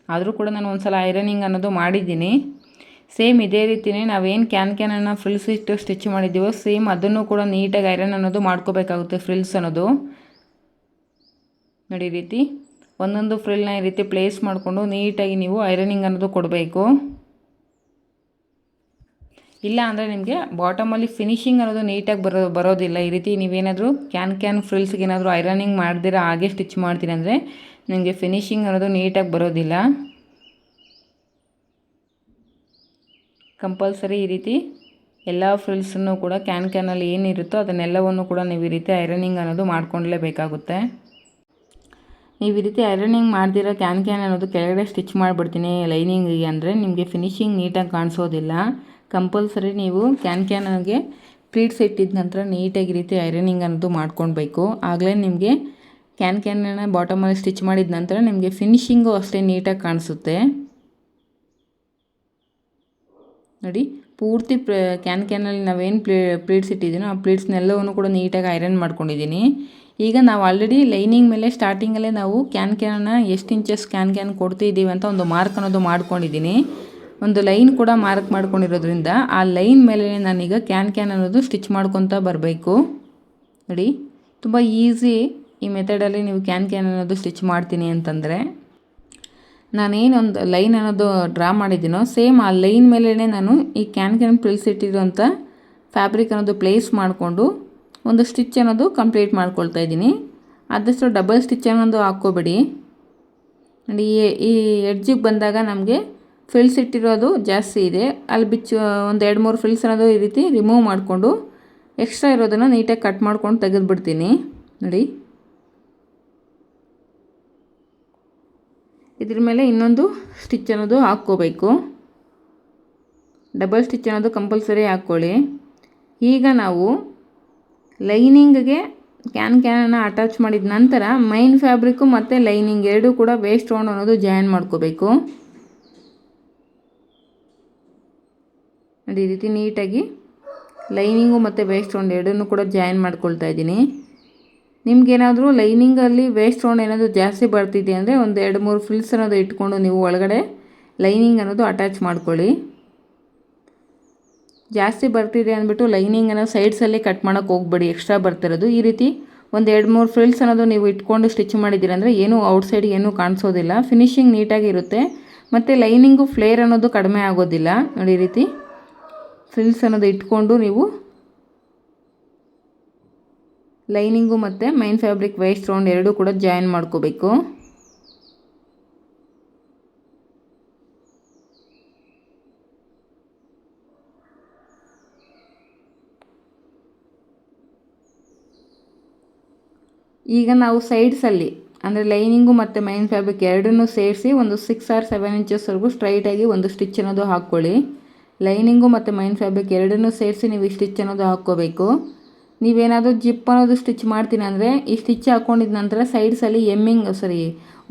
ಆದರೂ ಕೂಡ ನಾನು ಒಂದು ಸಲ ಐರನಿಂಗ್ ಅನ್ನೋದು ಮಾಡಿದ್ದೀನಿ. ಸೇಮ್ ಇದೇ ರೀತಿಯೇ ನಾವೇನು ಕ್ಯಾನನ್ನು ಫ್ರಿಲ್ಸ್ ಇಟ್ಟು ಸ್ಟಿಚ್ ಮಾಡಿದ್ದೀವೋ ಸೇಮ್ ಅದನ್ನು ಕೂಡ ನೀಟಾಗಿ ಐರನ್ ಅನ್ನೋದು ಮಾಡ್ಕೋಬೇಕಾಗುತ್ತೆ. ಫ್ರಿಲ್ಸ್ ಅನ್ನೋದು ನೋಡಿ, ಈ ರೀತಿ ಒಂದೊಂದು ಫ್ರಿಲ್ನ ಈ ರೀತಿ ಪ್ಲೇಸ್ ಮಾಡಿಕೊಂಡು ನೀಟಾಗಿ ನೀವು ಐರನಿಂಗ್ ಅನ್ನೋದು ಕೊಡಬೇಕು. ಇಲ್ಲ ಅಂದರೆ ನಿಮಗೆ ಬಾಟಮಲ್ಲಿ ಫಿನಿಶಿಂಗ್ ಅನ್ನೋದು ನೀಟಾಗಿ ಬರೋದಿಲ್ಲ. ಈ ರೀತಿ ನೀವೇನಾದರೂ ಕ್ಯಾನ್ ಫ್ರಿಲ್ಸ್ಗೆ ಏನಾದರೂ ಐರನಿಂಗ್ ಮಾಡ್ದಿರ ಹಾಗೆ ಸ್ಟಿಚ್ ಮಾಡ್ತೀನಿ ಅಂದರೆ ನಿಮಗೆ ಫಿನಿಶಿಂಗ್ ಅನ್ನೋದು ನೀಟಾಗಿ ಬರೋದಿಲ್ಲ. ಕಂಪಲ್ಸರಿ ಈ ರೀತಿ ಎಲ್ಲ ಫ್ರಿಲ್ಸನ್ನು ಕೂಡ ಕ್ಯಾನಲ್ಲಿ ಏನಿರುತ್ತೋ ಅದನ್ನೆಲ್ಲವನ್ನು ಕೂಡ ನೀವು ಈ ರೀತಿ ಐರನಿಂಗ್ ಅನ್ನೋದು ಮಾಡ್ಕೊಳ್ಳೇಬೇಕಾಗುತ್ತೆ. ನೀವು ಈ ರೀತಿ ಐರನಿಂಗ್ ಮಾಡ್ದಿರೋ ಕ್ಯಾನ್ ಅನ್ನೋದು ಕೆಳಗಡೆ ಸ್ಟಿಚ್ ಮಾಡಿಬಿಡ್ತೀನಿ ಲೈನಿಂಗಿಗೆ ಅಂದರೆ ನಿಮಗೆ ಫಿನಿಶಿಂಗ್ ನೀಟಾಗಿ ಕಾಣಿಸೋದಿಲ್ಲ. ಕಂಪಲ್ಸರಿ ನೀವು ಕ್ಯಾನ್ಗೆ ಪ್ಲೀಟ್ಸ್ ಇಟ್ಟಿದ ನಂತರ ನೀಟಾಗಿ ರೀತಿ ಐರನಿಂಗ್ ಅನ್ನೋದು ಮಾಡ್ಕೊಳ್ಬೇಕು. ಆಗಲೇ ನಿಮಗೆ ಕ್ಯಾನನ್ನು ಬಾಟಮಲ್ಲಿ ಸ್ಟಿಚ್ ಮಾಡಿದ ನಂತರ ನಿಮಗೆ ಫಿನಿಶಿಂಗು ಅಷ್ಟೇ ನೀಟಾಗಿ ಕಾಣಿಸುತ್ತೆ. ನೋಡಿ ಪೂರ್ತಿ ಕ್ಯಾನಲ್ಲಿ ನಾವೇನು ಪ್ಲೇಟ್ಸ್ ಇಟ್ಟಿದ್ದೀನೋ ಆ ಪ್ಲೇಟ್ಸ್ನೆಲ್ಲವನ್ನು ಕೂಡ ನೀಟಾಗಿ ಐರನ್ ಮಾಡ್ಕೊಂಡಿದ್ದೀನಿ. ಈಗ ನಾವು ಆಲ್ರೆಡಿ ಲೈನಿಂಗ್ ಮೇಲೆ ಸ್ಟಾರ್ಟಿಂಗಲ್ಲೇ ನಾವು ಕ್ಯಾನ್ನ ಎಷ್ಟು ಇಂಚಸ್ ಕ್ಯಾನ್ ಕೊಡ್ತಿದ್ದೀವಿ ಅಂತ ಒಂದು ಮಾರ್ಕ್ ಅನ್ನೋದು ಮಾಡ್ಕೊಂಡಿದ್ದೀನಿ. ಒಂದು ಲೈನ್ ಕೂಡ ಮಾರ್ಕ್ ಮಾಡ್ಕೊಂಡಿರೋದ್ರಿಂದ ಆ ಲೈನ್ ಮೇಲೆ ನಾನೀಗ ಕ್ಯಾನ್ ಅನ್ನೋದು ಸ್ಟಿಚ್ ಮಾಡ್ಕೊತಾ ಬರಬೇಕು. ನೋಡಿ ತುಂಬ ಈಸಿ ಈ ಮೆಥಡಲ್ಲಿ ನೀವು ಕ್ಯಾನ್ ಅನ್ನೋದು ಸ್ಟಿಚ್ ಮಾಡ್ತೀನಿ ಅಂತಂದರೆ. ನಾನೇನೊಂದು ಲೈನ್ ಅನ್ನೋದು ಡ್ರಾ ಮಾಡಿದ್ದೀನೋ ಸೇಮ್ ಆ ಲೈನ್ ಮೇಲೇ ನಾನು ಈ ಕ್ಯಾನ್ ಪ್ರಿಲ್ಸಿಟ್ಟಿರೋಂಥ ಫ್ಯಾಬ್ರಿಕ್ ಅನ್ನೋದು ಪ್ಲೇಸ್ ಮಾಡಿಕೊಂಡು ಒಂದು ಸ್ಟಿಚ್ ಅನ್ನೋದು ಕಂಪ್ಲೀಟ್ ಮಾಡ್ಕೊಳ್ತಾ ಇದ್ದೀನಿ. ಆದಷ್ಟು ಡಬಲ್ ಸ್ಟಿಚ್ ಅನ್ನೋದು ಹಾಕ್ಕೋಬೇಡಿ. ನೋಡಿ ಈ ಎಡ್ಜಿಗೆ ಬಂದಾಗ ನಮಗೆ ಫ್ರಿಲ್ಸ್ ಇಟ್ಟಿರೋದು ಜಾಸ್ತಿ ಇದೆ, ಅಲ್ಲಿ ಒಂದು 2-3 ಫ್ರಿಲ್ಸ್ ಅನ್ನೋದು ಈ ರೀತಿ ರಿಮೂವ್ ಮಾಡಿಕೊಂಡು ಎಕ್ಸ್ಟ್ರಾ ಇರೋದನ್ನು ನೀಟಾಗಿ ಕಟ್ ಮಾಡ್ಕೊಂಡು ತೆಗೆದುಬಿಡ್ತೀನಿ. ನೋಡಿ ಇದ್ರ ಮೇಲೆ ಇನ್ನೊಂದು ಸ್ಟಿಚ್ ಅನ್ನೋದು ಹಾಕ್ಕೋಬೇಕು. ಡಬಲ್ ಸ್ಟಿಚ್ ಅನ್ನೋದು ಕಂಪಲ್ಸರಿ ಹಾಕ್ಕೊಳ್ಳಿ. ಈಗ ನಾವು ಲೈನಿಂಗ್ಗೆ ಕ್ಯಾನನ್ನು ಅಟ್ಯಾಚ್ ಮಾಡಿದ ನಂತರ ಮೈನ್ ಫ್ಯಾಬ್ರಿಕ್ಕು ಮತ್ತು ಲೈನಿಂಗ್ ಎರಡೂ ಕೂಡ ವೇಸ್ಟ್ ರೌಂಡ್ ಅನ್ನೋದು ಜಾಯಿನ್ ಮಾಡ್ಕೋಬೇಕು. ನೋಡಿ ಈ ರೀತಿ ನೀಟಾಗಿ ಲೈನಿಂಗು ಮತ್ತು ವೇಸ್ಟ್ ರೌಂಡ್ ಎರಡನ್ನೂ ಕೂಡ ಜಾಯಿನ್ ಮಾಡ್ಕೊಳ್ತಾ ಇದ್ದೀನಿ. ನಿಮ್ಗೇನಾದರೂ ಲೈನಿಂಗಲ್ಲಿ ವೇಸ್ಟ್ ರೌಂಡ್ ಏನಾದರೂ ಜಾಸ್ತಿ ಬರ್ತಿದೆ ಅಂದರೆ ಒಂದು 2-3 ಫ್ರಿಲ್ಸ್ ಅನ್ನೋದು ಇಟ್ಕೊಂಡು ನೀವು ಒಳಗಡೆ ಲೈನಿಂಗ್ ಅನ್ನೋದು ಅಟ್ಯಾಚ್ ಮಾಡ್ಕೊಳ್ಳಿ. ಜಾಸ್ತಿ ಬರ್ತಿದೆ ಅಂದ್ಬಿಟ್ಟು ಲೈನಿಂಗನ್ನು ಸೈಡ್ಸಲ್ಲಿ ಕಟ್ ಮಾಡೋಕ್ಕೆ ಹೋಗ್ಬೇಡಿ, ಎಕ್ಸ್ಟ್ರಾ ಬರ್ತಿರೋದು. ಈ ರೀತಿ ಒಂದು 2-3 ಫ್ರಿಲ್ಸ್ ಅನ್ನೋದು ನೀವು ಇಟ್ಕೊಂಡು ಸ್ಟಿಚ್ ಮಾಡಿದ್ದೀರ ಅಂದರೆ ಏನೂ ಔಟ್ಸೈಡ್ ಏನೂ ಕಾಣಿಸೋದಿಲ್ಲ, ಫಿನಿಶಿಂಗ್ ನೀಟಾಗಿ ಇರುತ್ತೆ ಮತ್ತು ಲೈನಿಂಗು ಫ್ಲೇರ್ ಅನ್ನೋದು ಕಡಿಮೆ ಆಗೋದಿಲ್ಲ. ನೋಡಿ ಈ ರೀತಿ ಫ್ರಿಲ್ಸ್ ಅನ್ನೋದು ಇಟ್ಕೊಂಡು ನೀವು ಲೈನಿಂಗು ಮತ್ತು ಮೈನ್ ಫ್ಯಾಬ್ರಿಕ್ ವೇಸ್ಟ್ ರೌಂಡ್ ಎರಡೂ ಕೂಡ ಜಾಯಿನ್ ಮಾಡ್ಕೋಬೇಕು. ಈಗ ನಾವು ಸೈಡ್ಸಲ್ಲಿ ಅಂದರೆ ಲೈನಿಂಗು ಮತ್ತು ಮೈನ್ ಫ್ಯಾಬ್ರಿಕ್ ಎರಡನ್ನೂ ಸೇರಿಸಿ ಒಂದು 6 or 7 ಇಂಚಸ್ವರೆಗೂ ಸ್ಟ್ರೈಟಾಗಿ ಒಂದು ಸ್ಟಿಚ್ ಅನ್ನೋದು ಹಾಕ್ಕೊಳ್ಳಿ. ಲೈನಿಂಗು ಮತ್ತು ಮೈನ್ ಫ್ಯಾಬ್ರಿಕ್ ಎರಡನ್ನೂ ಸೇರಿಸಿ ನೀವು ಈ ಸ್ಟಿಚ್ ಅನ್ನೋದು ಹಾಕ್ಕೋಬೇಕು. ನೀವೇನಾದರೂ ಜಿಪ್ ಅನ್ನೋದು ಸ್ಟಿಚ್ ಮಾಡ್ತೀನಿ ಅಂದರೆ ಈ ಸ್ಟಿಚ್ ಹಾಕ್ಕೊಂಡಿದ ನಂತರ ಸೈಡ್ಸಲ್ಲಿ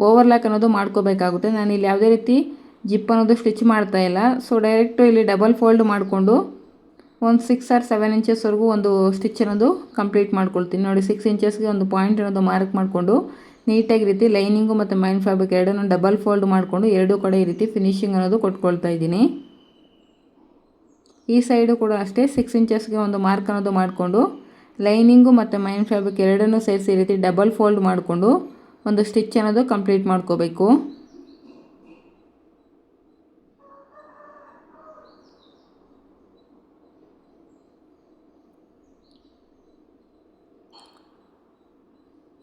ಓವರ್ಲಾಕ್ ಅನ್ನೋದು ಮಾಡ್ಕೋಬೇಕಾಗುತ್ತೆ. ನಾನಿಲ್ಲಿ ಯಾವುದೇ ರೀತಿ ಜಿಪ್ ಅನ್ನೋದು ಸ್ಟಿಚ್ ಮಾಡ್ತಾಯಿಲ್ಲ. ಸೊ ಡೈರೆಕ್ಟು ಇಲ್ಲಿ ಡಬಲ್ ಫೋಲ್ಡ್ ಮಾಡಿಕೊಂಡು ಒಂದು 6 or 7 ಇಂಚಸ್ವರೆಗೂ ಒಂದು ಸ್ಟಿಚ್ ಅನ್ನೋದು ಕಂಪ್ಲೀಟ್ ಮಾಡ್ಕೊಳ್ತೀನಿ. ನೋಡಿ 6 ಇಂಚಸ್ಗೆ ಒಂದು ಪಾಯಿಂಟ್ ಅನ್ನೋದು ಮಾರ್ಕ್ ಮಾಡಿಕೊಂಡು ನೀಟಾಗಿ ರೀತಿ ಲೈನಿಂಗು ಮತ್ತು ಮೈನ್ ಫ್ಯಾಬ್ರಿಕ್ ಎರಡನ್ನೂ ಡಬಲ್ ಫೋಲ್ಡ್ ಮಾಡಿಕೊಂಡು ಎರಡೂ ಕಡೆ ಈ ರೀತಿ ಫಿನಿಶಿಂಗ್ ಅನ್ನೋದು ಕೊಟ್ಕೊಳ್ತಾ ಇದ್ದೀನಿ. ಈ ಸೈಡು ಕೂಡ ಅಷ್ಟೇ 6 ಇಂಚಸ್ಗೆ ಒಂದು ಮಾರ್ಕ್ ಅನ್ನೋದು ಮಾಡಿಕೊಂಡು ಲೈನಿಂಗು ಮತ್ತು ಮೈನ್ ಫ್ಯಾಬ್ರಿಕ್ ಎರಡನ್ನೂ ಸೇರಿಸಿ ಈ ರೀತಿ ಡಬಲ್ ಫೋಲ್ಡ್ ಮಾಡಿಕೊಂಡು ಒಂದು ಸ್ಟಿಚ್ ಅನ್ನೋದು ಕಂಪ್ಲೀಟ್ ಮಾಡ್ಕೋಬೇಕು.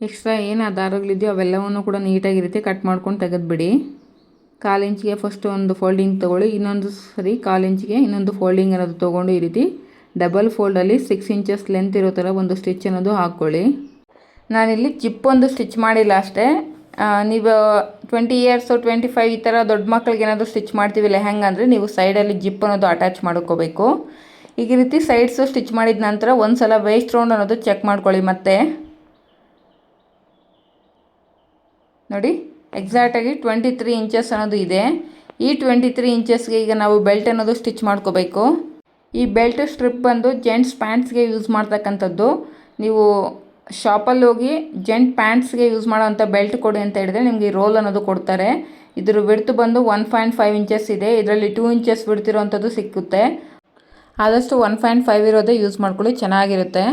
ಎಕ್ಸ್ಟ್ರಾ ಏನು ದಾರಗಳಿದೆಯೋ ಅವೆಲ್ಲವನ್ನು ಕೂಡ ನೀಟಾಗಿ ರೀತಿ ಕಟ್ ಮಾಡ್ಕೊಂಡು ತೆಗೆದುಬಿಡಿ. 1/4 ಇಂಚಿಗೆ ಫಸ್ಟ್ ಒಂದು ಫೋಲ್ಡಿಂಗ್ ತೊಗೊಳ್ಳಿ, ಇನ್ನೊಂದು 1/4 ಇಂಚಿಗೆ ಇನ್ನೊಂದು ಫೋಲ್ಡಿಂಗ್ ಅನ್ನೋದು ತೊಗೊಂಡು ಈ ರೀತಿ ಡಬಲ್ ಫೋಲ್ಡಲ್ಲಿ 6 ಇಂಚಸ್ ಲೆಂತ್ ಇರೋ ಥರ ಒಂದು ಸ್ಟಿಚ್ ಅನ್ನೋದು ಹಾಕ್ಕೊಳ್ಳಿ. ನಾನಿಲ್ಲಿ ಜಿಪ್ ಒಂದು ಸ್ಟಿಚ್ ಮಾಡಿಲ್ಲ ಅಷ್ಟೇ. ನೀವು 20 years 25 ಈ ಥರ ದೊಡ್ಡ ಮಕ್ಕಳಿಗೆ ಏನಾದರೂ ಸ್ಟಿಚ್ ಮಾಡ್ತೀವಿ ಲೆಹಂಗಾ ಅಂದರೆ ನೀವು ಸೈಡಲ್ಲಿ ಜಿಪ್ ಅನ್ನೋದು ಅಟ್ಯಾಚ್ ಮಾಡ್ಕೋಬೇಕು. ಈಗ ಈ ರೀತಿ ಸೈಡ್ಸು ಸ್ಟಿಚ್ ಮಾಡಿದ ನಂತರ ಒಂದು ಸಲ ವೇಸ್ಟ್ ರೌಂಡ್ ಅನ್ನೋದು ಚೆಕ್ ಮಾಡ್ಕೊಳ್ಳಿ. ಮತ್ತೆ ನೋಡಿ ಎಕ್ಸಾಕ್ಟಾಗಿ 23 ಇಂಚಸ್ ಅನ್ನೋದು ಇದೆ. ಈ 23 ಇಂಚಸ್ಗೆ ಈಗ ನಾವು ಬೆಲ್ಟ್ ಅನ್ನೋದು ಸ್ಟಿಚ್ ಮಾಡ್ಕೋಬೇಕು. ಈ ಬೆಲ್ಟ್ ಸ್ಟ್ರಿಪ್ ಬಂದು ಜೆಂಟ್ಸ್ ಪ್ಯಾಂಟ್ಸ್ಗೆ ಯೂಸ್ ಮಾಡ್ತಕ್ಕಂಥದ್ದು. ನೀವು ಶಾಪಲ್ಲಿ ಹೋಗಿ ಜೆಂಟ್ ಪ್ಯಾಂಟ್ಸ್ಗೆ ಯೂಸ್ ಮಾಡೋವಂಥ ಬೆಲ್ಟ್ ಕೊಡಿ ಅಂತ ಹೇಳಿದ್ರೆ ನಿಮಗೆ ಈ ರೋಲ್ ಅನ್ನೋದು ಕೊಡ್ತಾರೆ. ಇದ್ರ ವಿಡ್ತ್ ಬಂದು 1.5 ಇಂಚಸ್ ಇದೆ. ಇದರಲ್ಲಿ 2 ಇಂಚಸ್ ವಿಡ್ತ್ ಇರೋವಂಥದ್ದು ಸಿಕ್ಕುತ್ತೆ. ಆದಷ್ಟು 1.5 ಇರೋದೇ ಯೂಸ್ ಮಾಡ್ಕೊಳ್ಳಿ, ಚೆನ್ನಾಗಿರುತ್ತೆ.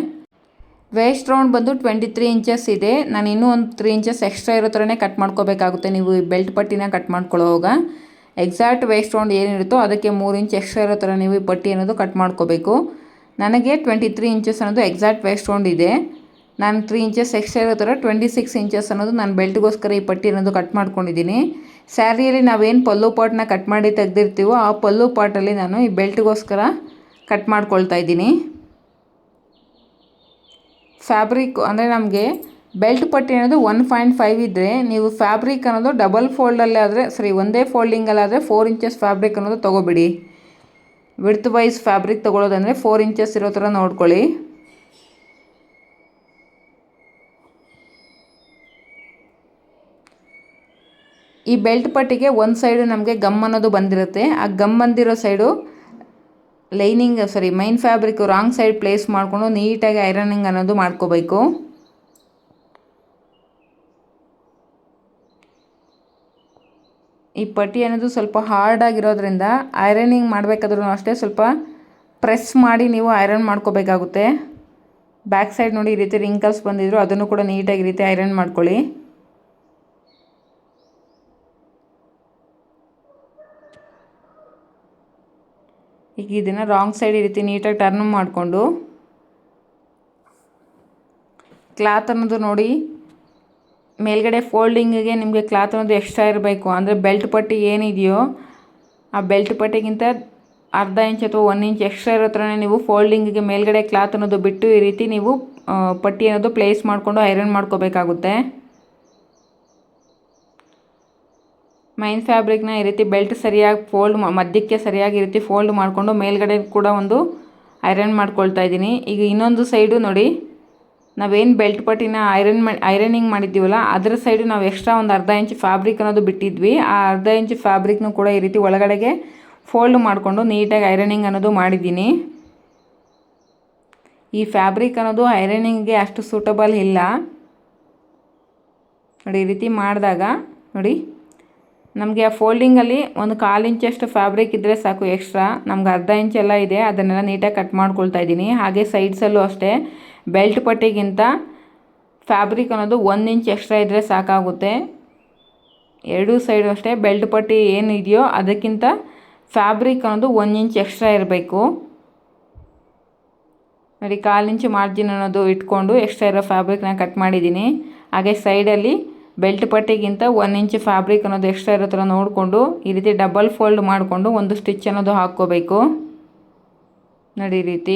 ವೇಸ್ಟ್ ರೌಂಡ್ ಬಂದು 23 ಇಂಚಸ್ ಇದೆ. ನಾನು ಇನ್ನೂ ಒಂದು 3 ಇಂಚಸ್ ಎಕ್ಸ್ಟ್ರಾ ಇರೋ ಥರನೇ ಕಟ್ ಮಾಡ್ಕೋಬೇಕಾಗುತ್ತೆ ನೀವು ಈ ಬೆಲ್ಟ್ ಪಟ್ಟಿನ ಕಟ್ ಮಾಡ್ಕೊಳ್ಳೋವಾಗ. ಎಕ್ಸಾಕ್ಟ್ ವೇಸ್ಟ್ ರೌಂಡ್ ಏನಿರುತ್ತೋ ಅದಕ್ಕೆ 3 ಇಂಚ್ ಎಕ್ಸ್ಟ್ರಾ ಇರೋ ಥರ ನೀವು ಈ ಪಟ್ಟಿ ಅನ್ನೋದು ಕಟ್ ಮಾಡ್ಕೋಬೇಕು. ನನಗೆ 23 ಇಂಚಸ್ ಅನ್ನೋದು ಎಕ್ಸಾಕ್ಟ್ ವೇಸ್ಟ್ ರೌಂಡ್ ಇದೆ. ನಾನು 3 ಇಂಚಸ್ ಎಕ್ಸ್ಟ್ರಾ ಇರೋ ಥರ 26 ಇಂಚಸ್ ಅನ್ನೋದು ನಾನು ಬೆಲ್ಟ್ಗೋಸ್ಕರ ಈ ಪಟ್ಟಿ ಅನ್ನೋದು ಕಟ್ ಮಾಡ್ಕೊಂಡಿದ್ದೀನಿ. ಸ್ಯಾರಿಯಲ್ಲಿ ನಾವೇನು ಪಲ್ಲು ಪಾರ್ಟ್ನ ಕಟ್ ಮಾಡಿ ತೆಗೆದಿರ್ತೀವೋ ಆ ಪಲ್ಲು ಪಾರ್ಟಲ್ಲಿ ನಾನು ಈ ಬೆಲ್ಟ್ಗೋಸ್ಕರ ಕಟ್ ಮಾಡ್ಕೊಳ್ತಾ ಇದ್ದೀನಿ. ಫ್ಯಾಬ್ರಿಕ್ ಅಂದರೆ ನಮಗೆ ಬೆಲ್ಟ್ ಪಟ್ಟಿ ಅನ್ನೋದು 1.5 ಇದ್ದರೆ ನೀವು ಫ್ಯಾಬ್ರಿಕ್ ಅನ್ನೋದು ಡಬಲ್ ಫೋಲ್ಡಲ್ಲೇ ಆದರೆ ಒಂದೇ ಫೋಲ್ಡಿಂಗಲ್ಲಾದರೆ 4 ಇಂಚಸ್ ಫ್ಯಾಬ್ರಿಕ್ ಅನ್ನೋದು ತೊಗೋಬಿಡಿ. ವಿಡ್ತ್ ವೈಸ್ ಫ್ಯಾಬ್ರಿಕ್ ತೊಗೊಳ್ಳೋದಂದರೆ 4 ಇಂಚಸ್ ಇರೋ ಥರ ನೋಡ್ಕೊಳ್ಳಿ. ಈ ಬೆಲ್ಟ್ ಪಟ್ಟಿಗೆ ಒಂದು ಸೈಡು ನಮಗೆ ಗಮ್ ಅನ್ನೋದು ಬಂದಿರುತ್ತೆ. ಆ ಗಮ್ ಬಂದಿರೋ side main fabric wrong side place ಮಾಡಿಕೊಂಡು ನೀಟಾಗಿ ಐರನಿಂಗ್ ಅನ್ನೋದು ಮಾಡ್ಕೋಬೇಕು. ಈ ಪಟ್ಟಿ ಅನ್ನೋದು ಸ್ವಲ್ಪ ಹಾರ್ಡ್ ಆಗಿರೋದ್ರಿಂದ ಐರನಿಂಗ್ ಮಾಡಬೇಕಾದ್ರೂ ಅಷ್ಟೇ ಸ್ವಲ್ಪ ಪ್ರೆಸ್ ಮಾಡಿ ನೀವು ಐರನ್ ಮಾಡ್ಕೋಬೇಕಾಗುತ್ತೆ. ಬ್ಯಾಕ್ ಸೈಡ್ ನೋಡಿ ಈ ರೀತಿ ರಿಂಕಲ್ಸ್ ಬಂದಿದ್ರು ಅದನ್ನು ಕೂಡ ನೀಟಾಗಿ ಈ ರೀತಿ ಐರನ್ ಮಾಡ್ಕೊಳ್ಳಿ. ಈಗ ಇದನ್ನು ರಾಂಗ್ ಸೈಡ್ ಈ ರೀತಿ ನೀಟಾಗಿ ಟರ್ನ್ ಮಾಡಿಕೊಂಡು ಕ್ಲಾತ್ ಅನ್ನೋದು ನೋಡಿ ಮೇಲ್ಗಡೆ ಫೋಲ್ಡಿಂಗಿಗೆ ನಿಮಗೆ ಕ್ಲಾತ್ ಅನ್ನೋದು ಎಕ್ಸ್ಟ್ರಾ ಇರಬೇಕು. ಅಂದರೆ ಬೆಲ್ಟ್ ಪಟ್ಟಿ ಏನಿದೆಯೋ ಆ ಬೆಲ್ಟ್ ಪಟ್ಟಿಗಿಂತ ಅರ್ಧ ಇಂಚ್ ಅಥವಾ 1 ಇಂಚ್ ಎಕ್ಸ್ಟ್ರಾ ಇರೋ ಥರನೇ ನೀವು ಫೋಲ್ಡಿಂಗಿಗೆ ಮೇಲ್ಗಡೆ ಕ್ಲಾತ್ ಅನ್ನೋದು ಬಿಟ್ಟು ಈ ರೀತಿ ನೀವು ಪಟ್ಟಿ ಅನ್ನೋದು ಪ್ಲೇಸ್ ಮಾಡಿಕೊಂಡು ಐರನ್ ಮಾಡ್ಕೋಬೇಕಾಗುತ್ತೆ. ಮೈನ್ ಫ್ಯಾಬ್ರಿಕ್ನ ಈ ರೀತಿ ಬೆಲ್ಟ್ ಸರಿಯಾಗಿ ಮಧ್ಯಕ್ಕೆ ಸರಿಯಾಗಿ ಈ ರೀತಿ ಫೋಲ್ಡ್ ಮಾಡಿಕೊಂಡು ಮೇಲ್ಗಡೆ ಕೂಡ ಒಂದು ಐರನ್ ಮಾಡ್ಕೊಳ್ತಾ ಇದ್ದೀನಿ. ಈಗ ಇನ್ನೊಂದು ಸೈಡು ನೋಡಿ, ನಾವೇನು ಬೆಲ್ಟ್ ಪಟ್ಟಿನ ಐರನಿಂಗ್ ಮಾಡಿದ್ದೀವಲ್ಲ ಅದರ ಸೈಡು ನಾವು ಎಕ್ಸ್ಟ್ರಾ ಒಂದು ಅರ್ಧ ಇಂಚ್ ಫ್ಯಾಬ್ರಿಕ್ ಅನ್ನೋದು ಬಿಟ್ಟಿದ್ವಿ. ಆ ಅರ್ಧ ಇಂಚ್ ಫ್ಯಾಬ್ರಿಕ್ನು ಕೂಡ ಈ ರೀತಿ ಒಳಗಡೆಗೆ ಫೋಲ್ಡ್ ಮಾಡಿಕೊಂಡು ನೀಟಾಗಿ ಐರನಿಂಗ್ ಅನ್ನೋದು ಮಾಡಿದ್ದೀನಿ. ಈ ಫ್ಯಾಬ್ರಿಕ್ ಅನ್ನೋದು ಐರನಿಂಗ್ಗೆ ಅಷ್ಟು ಸೂಟಬಲ್ ಇಲ್ಲ ನೋಡಿ. ಈ ರೀತಿ ಮಾಡಿದಾಗ ನೋಡಿ ನಮಗೆ ಆ ಫೋಲ್ಡಿಂಗಲ್ಲಿ ಒಂದು 1/4 ಇಂಚಷ್ಟು ಫ್ಯಾಬ್ರಿಕ್ ಇದ್ದರೆ ಸಾಕು ಎಕ್ಸ್ಟ್ರಾ. ನಮ್ಗೆ ಅರ್ಧ ಇಂಚ್ ಎಲ್ಲ ಇದೆ, ಅದನ್ನೆಲ್ಲ ನೀಟಾಗಿ ಕಟ್ ಮಾಡ್ಕೊಳ್ತಾ ಇದ್ದೀನಿ. ಹಾಗೆ ಸೈಡ್ಸಲ್ಲೂ ಅಷ್ಟೇ ಬೆಲ್ಟ್ ಪಟ್ಟಿಗಿಂತ ಫ್ಯಾಬ್ರಿಕ್ ಅನ್ನೋದು 1 ಇಂಚ್ ಎಕ್ಸ್ಟ್ರಾ ಇದ್ದರೆ ಸಾಕಾಗುತ್ತೆ. ಎರಡೂ ಸೈಡು ಅಷ್ಟೇ ಬೆಲ್ಟ್ ಪಟ್ಟಿ ಏನಿದೆಯೋ ಅದಕ್ಕಿಂತ ಫ್ಯಾಬ್ರಿಕ್ ಅನ್ನೋದು 1 ಇಂಚ್ ಎಕ್ಸ್ಟ್ರಾ ಇರಬೇಕು ನೋಡಿ. 1/4 ಇಂಚ್ ಮಾರ್ಜಿನ್ ಅನ್ನೋದು ಇಟ್ಕೊಂಡು ಎಕ್ಸ್ಟ್ರಾ ಇರೋ ಫ್ಯಾಬ್ರಿಕ್ನ ಕಟ್ ಮಾಡಿದ್ದೀನಿ. ಹಾಗೆ ಸೈಡಲ್ಲಿ ಬೆಲ್ಟ್ ಪಟ್ಟಿಗಿಂತ 1 ಇಂಚ್ ಫ್ಯಾಬ್ರಿಕ್ ಅನ್ನೋದು ಎಕ್ಸ್ಟ್ರಾ ಇರೋ ಥರ ನೋಡಿಕೊಂಡು ಈ ರೀತಿ ಡಬಲ್ ಫೋಲ್ಡ್ ಮಾಡಿಕೊಂಡು ಒಂದು ಸ್ಟಿಚ್ ಅನ್ನೋದು ಹಾಕ್ಕೋಬೇಕು ನೋಡಿ. ಈ ರೀತಿ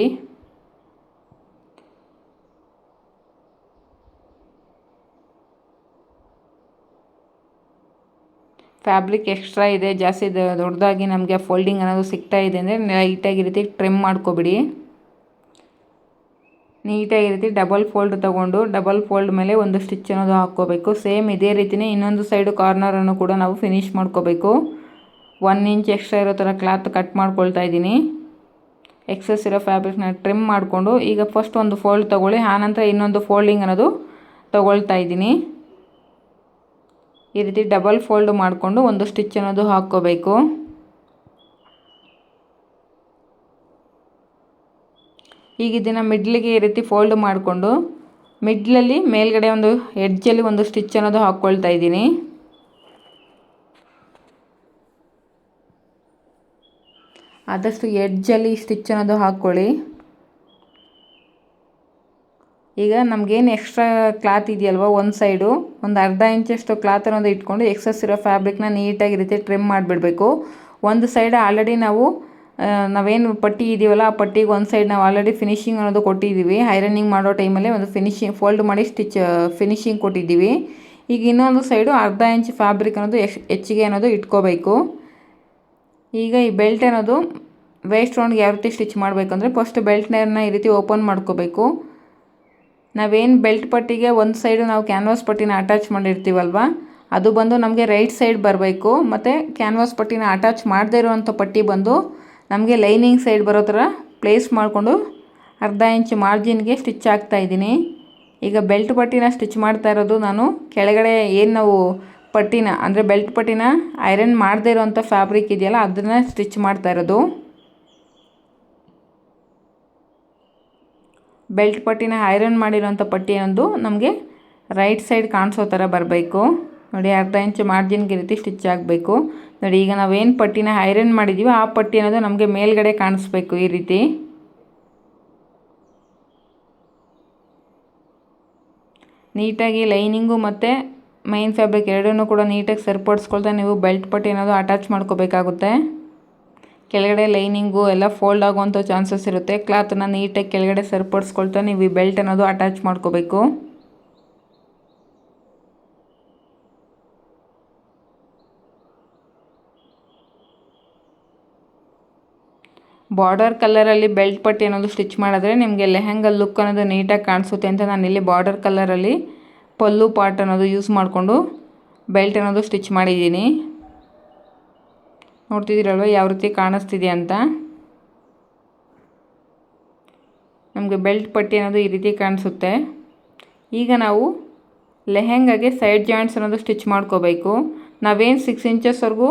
ಫ್ಯಾಬ್ರಿಕ್ ಎಕ್ಸ್ಟ್ರಾ ಇದೆ, ಜಾಸ್ತಿ ದೊಡ್ಡದಾಗಿ ನಮಗೆ ಫೋಲ್ಡಿಂಗ್ ಅನ್ನೋದು ಸಿಗ್ತಾ ಇದೆ ಅಂದರೆ ಲೈಟಾಗಿ ಈ ರೀತಿ ಟ್ರಿಮ್ ಮಾಡ್ಕೊಬಿಡಿ. ನೀಟಾಗಿ ಈ ರೀತಿ ಡಬಲ್ ಫೋಲ್ಡ್ ತೊಗೊಂಡು ಡಬಲ್ ಫೋಲ್ಡ್ ಮೇಲೆ ಒಂದು ಸ್ಟಿಚ್ ಅನ್ನೋದು ಹಾಕ್ಕೋಬೇಕು. ಸೇಮ್ ಇದೇ ರೀತಿಯೇ ಇನ್ನೊಂದು ಸೈಡು ಕಾರ್ನರನ್ನು ಕೂಡ ನಾವು ಫಿನಿಶ್ ಮಾಡ್ಕೋಬೇಕು. 1 ಇಂಚ್ ಎಕ್ಸ್ಟ್ರಾ ಇರೋ ಥರ ಕ್ಲಾತ್ ಕಟ್ ಮಾಡ್ಕೊಳ್ತಾ ಇದ್ದೀನಿ. ಎಕ್ಸಸ್ ಇರೋ ಫ್ಯಾಬ್ರಿಕ್ನ ಟ್ರಿಮ್ ಮಾಡಿಕೊಂಡು ಈಗ ಫಸ್ಟ್ ಒಂದು ಫೋಲ್ಡ್ ತೊಗೊಳ್ಳಿ, ಆನಂತರ ಇನ್ನೊಂದು ಫೋಲ್ಡಿಂಗ್ ಅನ್ನೋದು ತೊಗೊಳ್ತಾ ಇದ್ದೀನಿ. ಈ ರೀತಿ ಡಬಲ್ ಫೋಲ್ಡ್ ಮಾಡಿಕೊಂಡು ಒಂದು ಸ್ಟಿಚ್ ಅನ್ನೋದು ಹಾಕ್ಕೋಬೇಕು. ಈಗ ಇದನ್ನು ಮಿಡ್ಲಿಗೆ ಈ ರೀತಿ ಫೋಲ್ಡ್ ಮಾಡಿಕೊಂಡು ಮಿಡ್ಲಲ್ಲಿ ಮೇಲ್ಗಡೆ ಒಂದು ಎಡ್ಜಲ್ಲಿ ಒಂದು ಸ್ಟಿಚ್ ಅನ್ನೋದು ಹಾಕ್ಕೊಳ್ತಾ ಇದ್ದೀನಿ. ಆದಷ್ಟು ಎಡ್ಜಲ್ಲಿ ಸ್ಟಿಚ್ ಅನ್ನೋದು ಹಾಕ್ಕೊಳ್ಳಿ. ಈಗ ನಮಗೇನು ಎಕ್ಸ್ಟ್ರಾ ಕ್ಲಾತ್ ಇದೆಯಲ್ವ ಒಂದು ಸೈಡು ಒಂದು ಅರ್ಧ ಇಂಚಷ್ಟು ಕ್ಲಾತ್ ಅನ್ನೋದು ಇಟ್ಕೊಂಡು ಎಕ್ಸಸ್ ಇರೋ ಫ್ಯಾಬ್ರಿಕ್ನ ನೀಟಾಗಿ ಈ ರೀತಿ ಟ್ರಿಮ್ ಮಾಡಿಬಿಡಬೇಕು. ಒಂದು ಸೈಡ್ ಆಲ್ರೆಡಿ ನಾವೇನು ಪಟ್ಟಿ ಇದೆಯಲ್ಲ ಆ ಪಟ್ಟಿಗೆ ಒಂದು ಸೈಡ್ ನಾವು ಆಲ್ರೆಡಿ ಫಿನಿಶಿಂಗ್ ಅನ್ನೋದು ಕೊಟ್ಟಿದ್ದೀವಿ. ಐರನಿಂಗ್ ಮಾಡೋ ಟೈಮಲ್ಲಿ ಒಂದು ಫೋಲ್ಡ್ ಮಾಡಿ ಫಿನಿಶಿಂಗ್ ಕೊಟ್ಟಿದ್ದೀವಿ. ಈಗ ಇನ್ನೊಂದು ಸೈಡು ಅರ್ಧ ಇಂಚ್ ಫ್ಯಾಬ್ರಿಕ್ ಅನ್ನೋದು ಹೆಚ್ಚಿಗೆ ಅನ್ನೋದು ಇಟ್ಕೋಬೇಕು. ಈಗ ಈ ಬೆಲ್ಟ್ ಅನ್ನೋದು ವೇಸ್ಟ್ ರೌಂಡ್ಗೆ ಯಾವ ರೀತಿ ಸ್ಟಿಚ್ ಮಾಡಬೇಕಂದ್ರೆ ಫಸ್ಟ್ ಬೆಲ್ಟ್ನ ಈ ರೀತಿ ಓಪನ್ ಮಾಡ್ಕೋಬೇಕು. ನಾವೇನು ಬೆಲ್ಟ್ ಪಟ್ಟಿಗೆ ಒಂದು ಸೈಡು ನಾವು ಕ್ಯಾನ್ವಾಸ್ ಪಟ್ಟಿನ ಅಟ್ಯಾಚ್ ಮಾಡಿರ್ತೀವಲ್ವ ಅದು ಬಂದು ನಮಗೆ ರೈಟ್ ಸೈಡ್ ಬರಬೇಕು. ಮತ್ತು ಕ್ಯಾನ್ವಾಸ್ ಪಟ್ಟಿನ ಅಟ್ಯಾಚ್ ಮಾಡದೇ ಇರುವಂಥ ಪಟ್ಟಿ ಬಂದು ನಮಗೆ ಲೈನಿಂಗ್ ಸೈಡ್ ಬರೋ ಥರ ಪ್ಲೇಸ್ ಮಾಡಿಕೊಂಡು ಅರ್ಧ ಇಂಚ್ ಮಾರ್ಜಿನ್ಗೆ ಸ್ಟಿಚ್ ಹಾಕ್ತಾಯಿದ್ದೀನಿ. ಈಗ ಬೆಲ್ಟ್ ಪಟ್ಟಿನ ಸ್ಟಿಚ್ ಮಾಡ್ತಾ ಇರೋದು ನಾನು ಕೆಳಗಡೆ ಏನು ನಾವು ಪಟ್ಟಿನ ಅಂದರೆ ಬೆಲ್ಟ್ ಪಟ್ಟಿನ ಐರನ್ ಮಾಡದೇ ಇರೋವಂಥ ಫ್ಯಾಬ್ರಿಕ್ ಇದೆಯಲ್ಲ ಅದನ್ನು ಸ್ಟಿಚ್ ಮಾಡ್ತಾ ಇರೋದು. ಬೆಲ್ಟ್ ಪಟ್ಟಿನ ಐರನ್ ಮಾಡಿರೋಂಥ ಪಟ್ಟಿ ಅನ್ನೋದು ನಮಗೆ ರೈಟ್ ಸೈಡ್ ಕಾಣಿಸೋ ಥರ ಬರಬೇಕು ನೋಡಿ. ಅರ್ಧ ಇಂಚ್ ಮಾರ್ಜಿನ್ಗೆ ರೀತಿ ಸ್ಟಿಚ್ ಆಗಬೇಕು ನೋಡಿ. ಈಗ ನಾವೇನು ಪಟ್ಟಿನ ಐರನ್ ಮಾಡಿದ್ದೀವಿ ಆ ಪಟ್ಟಿ ಅನ್ನೋದು ನಮಗೆ ಮೇಲ್ಗಡೆ ಕಾಣಿಸ್ಬೇಕು ಈ ರೀತಿ. ನೀಟಾಗಿ ಲೈನಿಂಗು ಮತ್ತು ಮೈನ್ ಫ್ಯಾಬ್ರಿಕ್ ಎರಡನ್ನೂ ಕೂಡ ನೀಟಾಗಿ ಸರಿಪಡಿಸ್ಕೊಳ್ತಾ ನೀವು ಬೆಲ್ಟ್ ಪಟ್ಟಿ ಅನ್ನೋದು ಅಟ್ಯಾಚ್ ಮಾಡ್ಕೋಬೇಕಾಗುತ್ತೆ. ಕೆಳಗಡೆ ಲೈನಿಂಗು ಎಲ್ಲ ಫೋಲ್ಡ್ ಆಗುವಂಥ ಚಾನ್ಸಸ್ ಇರುತ್ತೆ. ಕ್ಲಾತನ್ನು ನೀಟಾಗಿ ಕೆಳಗಡೆ ಸರಿಪಡಿಸ್ಕೊಳ್ತಾ ನೀವು ಈ ಬೆಲ್ಟ್ ಅನ್ನೋದು ಅಟ್ಯಾಚ್ ಮಾಡ್ಕೋಬೇಕು. ಬಾರ್ಡರ್ ಕಲರಲ್ಲಿ ಬೆಲ್ಟ್ ಪಟ್ಟಿ ಅನ್ನೋದು ಸ್ಟಿಚ್ ಮಾಡಿದ್ರೆ ನಿಮಗೆ ಲೆಹಂಗಾ ಲುಕ್ ಅನ್ನೋದು ನೀಟಾಗಿ ಕಾಣಿಸುತ್ತೆ ಅಂತ ನಾನಿಲ್ಲಿ ಬಾರ್ಡರ್ ಕಲರಲ್ಲಿ ಪಲ್ಲು ಪಾರ್ಟ್ ಅನ್ನೋದು ಯೂಸ್ ಮಾಡಿಕೊಂಡು ಬೆಲ್ಟ್ ಅನ್ನೋದು ಸ್ಟಿಚ್ ಮಾಡಿದ್ದೀನಿ. ನೋಡ್ತಿದ್ದೀರಲ್ವ ಯಾವ ರೀತಿ ಕಾಣಿಸ್ತಿದೆ ಅಂತ. ನಮಗೆ ಬೆಲ್ಟ್ ಪಟ್ಟಿ ಅನ್ನೋದು ಈ ರೀತಿ ಕಾಣಿಸುತ್ತೆ. ಈಗ ನಾವು ಲೆಹೆಂಗಾಗೆ ಸೈಡ್ ಜಾಯಿಂಟ್ಸ್ ಅನ್ನೋದು ಸ್ಟಿಚ್ ಮಾಡ್ಕೋಬೇಕು. ನಾವೇನು 6 ಇಂಚಸ್ವರೆಗೂ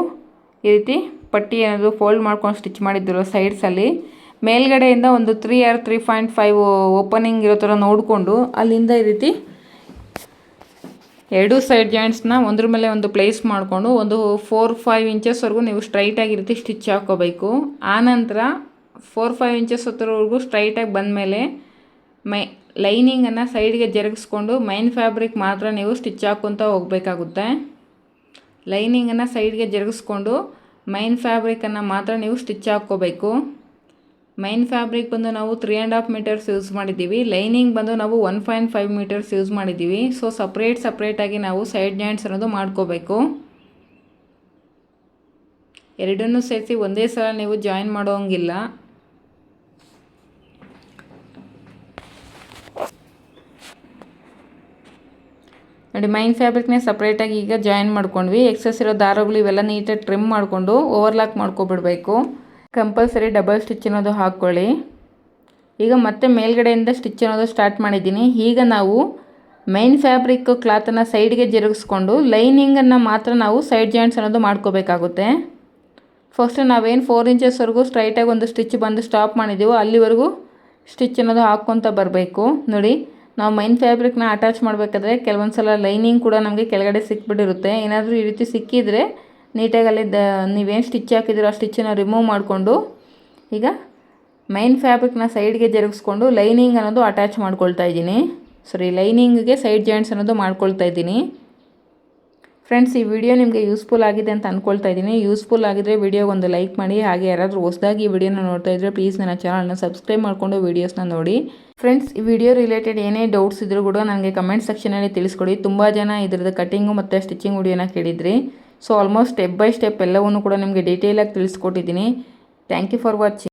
ಈ ರೀತಿ ಪಟ್ಟಿ ಅನ್ನೋದು ಫೋಲ್ಡ್ ಮಾಡ್ಕೊಂಡು ಸ್ಟಿಚ್ ಮಾಡಿದ್ರು ಸೈಡ್ಸಲ್ಲಿ, ಮೇಲ್ಗಡೆಯಿಂದ ಒಂದು 3 or 3.5 ಓಪನಿಂಗ್ ಇರೋ ಥರ ನೋಡಿಕೊಂಡು ಅಲ್ಲಿಂದ ಈ ರೀತಿ ಎರಡೂ ಸೈಡ್ ಜಾಯಿಂಟ್ಸ್ನ ಒಂದ್ರ ಮೇಲೆ ಒಂದು ಪ್ಲೇಸ್ ಮಾಡಿಕೊಂಡು ಒಂದು 4-5 ಇಂಚಸ್ವರೆಗೂ ನೀವು ಸ್ಟ್ರೈಟಾಗಿ ಈ ರೀತಿ ಸ್ಟಿಚ್ ಹಾಕ್ಕೋಬೇಕು. ಆನಂತರ 4-5 ಇಂಚಸ್ ಹತ್ರವರೆಗೂ ಸ್ಟ್ರೈಟಾಗಿ ಬಂದಮೇಲೆ ಲೈನಿಂಗನ್ನು ಸೈಡ್ಗೆ ಜರುಗಿಸ್ಕೊಂಡು ಮೈನ್ ಫ್ಯಾಬ್ರಿಕ್ ಮಾತ್ರ ನೀವು ಸ್ಟಿಚ್ ಹಾಕ್ಕೊತ ಹೋಗಬೇಕಾಗುತ್ತೆ. ಲೈನಿಂಗನ್ನು ಸೈಡ್ಗೆ ಜರುಗಿಸ್ಕೊಂಡು ಮೈನ್ ಫ್ಯಾಬ್ರಿಕನ್ನು ಮಾತ್ರ ನೀವು ಸ್ಟಿಚ್ ಹಾಕ್ಕೋಬೇಕು. ಮೈನ್ ಫ್ಯಾಬ್ರಿಕ್ ಬಂದು ನಾವು 3.5 ಮೀಟರ್ಸ್ ಯೂಸ್ ಮಾಡಿದ್ದೀವಿ. ಲೈನಿಂಗ್ ಬಂದು ನಾವು 1.5 ಮೀಟರ್ಸ್ ಯೂಸ್ ಮಾಡಿದ್ದೀವಿ. ಸೊ ಸಪ್ರೇಟಾಗಿ ನಾವು ಸೈಡ್ ಜಾಯಿಂಟ್ಸ್ ಅನ್ನೋದು ಮಾಡ್ಕೋಬೇಕು. ಎರಡನ್ನೂ ಸೇರಿಸಿ ಒಂದೇ ಸಲ ನೀವು ಜಾಯಿನ್ ಮಾಡೋಂಗಿಲ್ಲ. ನೋಡಿ, ಮೈನ್ ಫ್ಯಾಬ್ರಿಕ್ನೇ ಸಪ್ರೇಟಾಗಿ ಈಗ ಜಾಯಿನ್ ಮಾಡ್ಕೊಂಡ್ವಿ. ಎಕ್ಸಸ್ ಇರೋ ದಾರಗಳು ಇವೆಲ್ಲ ನೀಟಾಗಿ ಟ್ರಿಮ್ ಮಾಡಿಕೊಂಡು ಓವರ್ಲಾಕ್ ಮಾಡ್ಕೊಬಿಡಬೇಕು. ಕಂಪಲ್ಸರಿ ಡಬಲ್ ಸ್ಟಿಚ್ ಅನ್ನೋದು ಹಾಕ್ಕೊಳ್ಳಿ. ಈಗ ಮತ್ತೆ ಮೇಲ್ಗಡೆಯಿಂದ ಸ್ಟಿಚ್ ಅನ್ನೋದು ಸ್ಟಾರ್ಟ್ ಮಾಡಿದ್ದೀನಿ. ಈಗ ನಾವು ಮೈನ್ ಫ್ಯಾಬ್ರಿಕ್ ಕ್ಲಾತನ್ನು ಸೈಡ್ಗೆ ಜರುಗಿಸ್ಕೊಂಡು ಲೈನಿಂಗನ್ನು ಮಾತ್ರ ನಾವು ಸೈಡ್ ಜಾಯಿಂಟ್ಸ್ ಅನ್ನೋದು ಮಾಡ್ಕೋಬೇಕಾಗುತ್ತೆ. ಫಸ್ಟ್ ನಾವೇನು 4 ಇಂಚಸ್ವರೆಗೂ ಸ್ಟ್ರೈಟಾಗಿ ಒಂದು ಸ್ಟಿಚ್ ಬಂದು ಸ್ಟಾಪ್ ಮಾಡಿದ್ದೀವೋ ಅಲ್ಲಿವರೆಗೂ ಸ್ಟಿಚ್ ಅನ್ನೋದು ಹಾಕ್ಕೊತ ಬರಬೇಕು. ನೋಡಿ, ನಾವು ಮೈನ್ ಫ್ಯಾಬ್ರಿಕ್ನ ಅಟ್ಯಾಚ್ ಮಾಡಬೇಕಾದ್ರೆ ಕೆಲವೊಂದು ಸಲ ಲೈನಿಂಗ್ ಕೂಡ ನಮಗೆ ಕೆಳಗಡೆ ಸಿಕ್ಬಿಟ್ಟಿರುತ್ತೆ. ಏನಾದರೂ ಈ ರೀತಿ ಸಿಕ್ಕಿದರೆ ನೀಟಾಗಿ ಅಲ್ಲಿ ನೀವೇನು ಸ್ಟಿಚ್ ಹಾಕಿದ್ದೀರೋ ಆ ಸ್ಟಿಚ್ಚನ್ನು ರಿಮೂವ್ ಮಾಡಿಕೊಂಡು ಈಗ ಮೈನ್ ಫ್ಯಾಬ್ರಿಕ್ನ ಸೈಡ್ಗೆ ಜರುಗಿಸ್ಕೊಂಡು ಲೈನಿಂಗ್ ಅನ್ನೋದು ಅಟ್ಯಾಚ್ ಮಾಡ್ಕೊಳ್ತಾ ಇದ್ದೀನಿ. ಲೈನಿಂಗ್ಗೆ ಸೈಡ್ ಜಾಯಿಂಟ್ಸ್ ಅನ್ನೋದು ಮಾಡ್ಕೊಳ್ತಾ ಇದ್ದೀನಿ. ಫ್ರೆಂಡ್ಸ್, ಈ ವಿಡಿಯೋ ನಿಮಗೆ ಯೂಸ್ಫುಲ್ ಆಗಿದೆ ಅಂತ ಅಂದ್ಕೊಳ್ತಾ ಇದ್ದೀನಿ. ಯೂಸ್ಫುಲ್ ಆಗಿದ್ರೆ ವಿಡಿಯೋಗೊಂದು ಲೈಕ್ ಮಾಡಿ. ಹಾಗೆ ಯಾರಾದರೂ ಹೊಸದಾಗಿ ಈ ವಿಡಿಯೋನ ನೋಡ್ತಾ ಇದ್ದರೆ ಪ್ಲೀಸ್ ನನ್ನ ಚಾನಲ್ನ ಸಬ್ಸ್ಕ್ರೈಬ್ ಮಾಡಿಕೊಂಡು ವೀಡಿಯೋಸ್ನ ನೋಡಿ. ಫ್ರೆಂಡ್ಸ್, ಈ ವಿಡಿಯೋ ರಿಲೇಟೆಡ್ ಏನೇ ಡೌಟ್ಸ್ ಇದ್ದರೂ ಕೂಡ ನನಗೆ ಕಮೆಂಟ್ ಸೆಕ್ಷನಲ್ಲಿ ತಿಳಿಸ್ಕೊಡಿ. ತುಂಬ ಜನ ಇದ್ರದ್ದು ಕಟಿಂಗು ಮತ್ತು ಸ್ಟಿಚಿಂಗ್ ವಿಡಿಯೋನ ಕೇಳಿದ್ರಿ. So almost step by step ಎಲ್ಲವನ್ನೂ ಕೂಡ ನಿಮಗೆ ಡೀಟೇಲಾಗಿ ತಿಳಿಸ್ಕೊಟ್ಟಿದ್ದೀನಿ. Thank you for watching.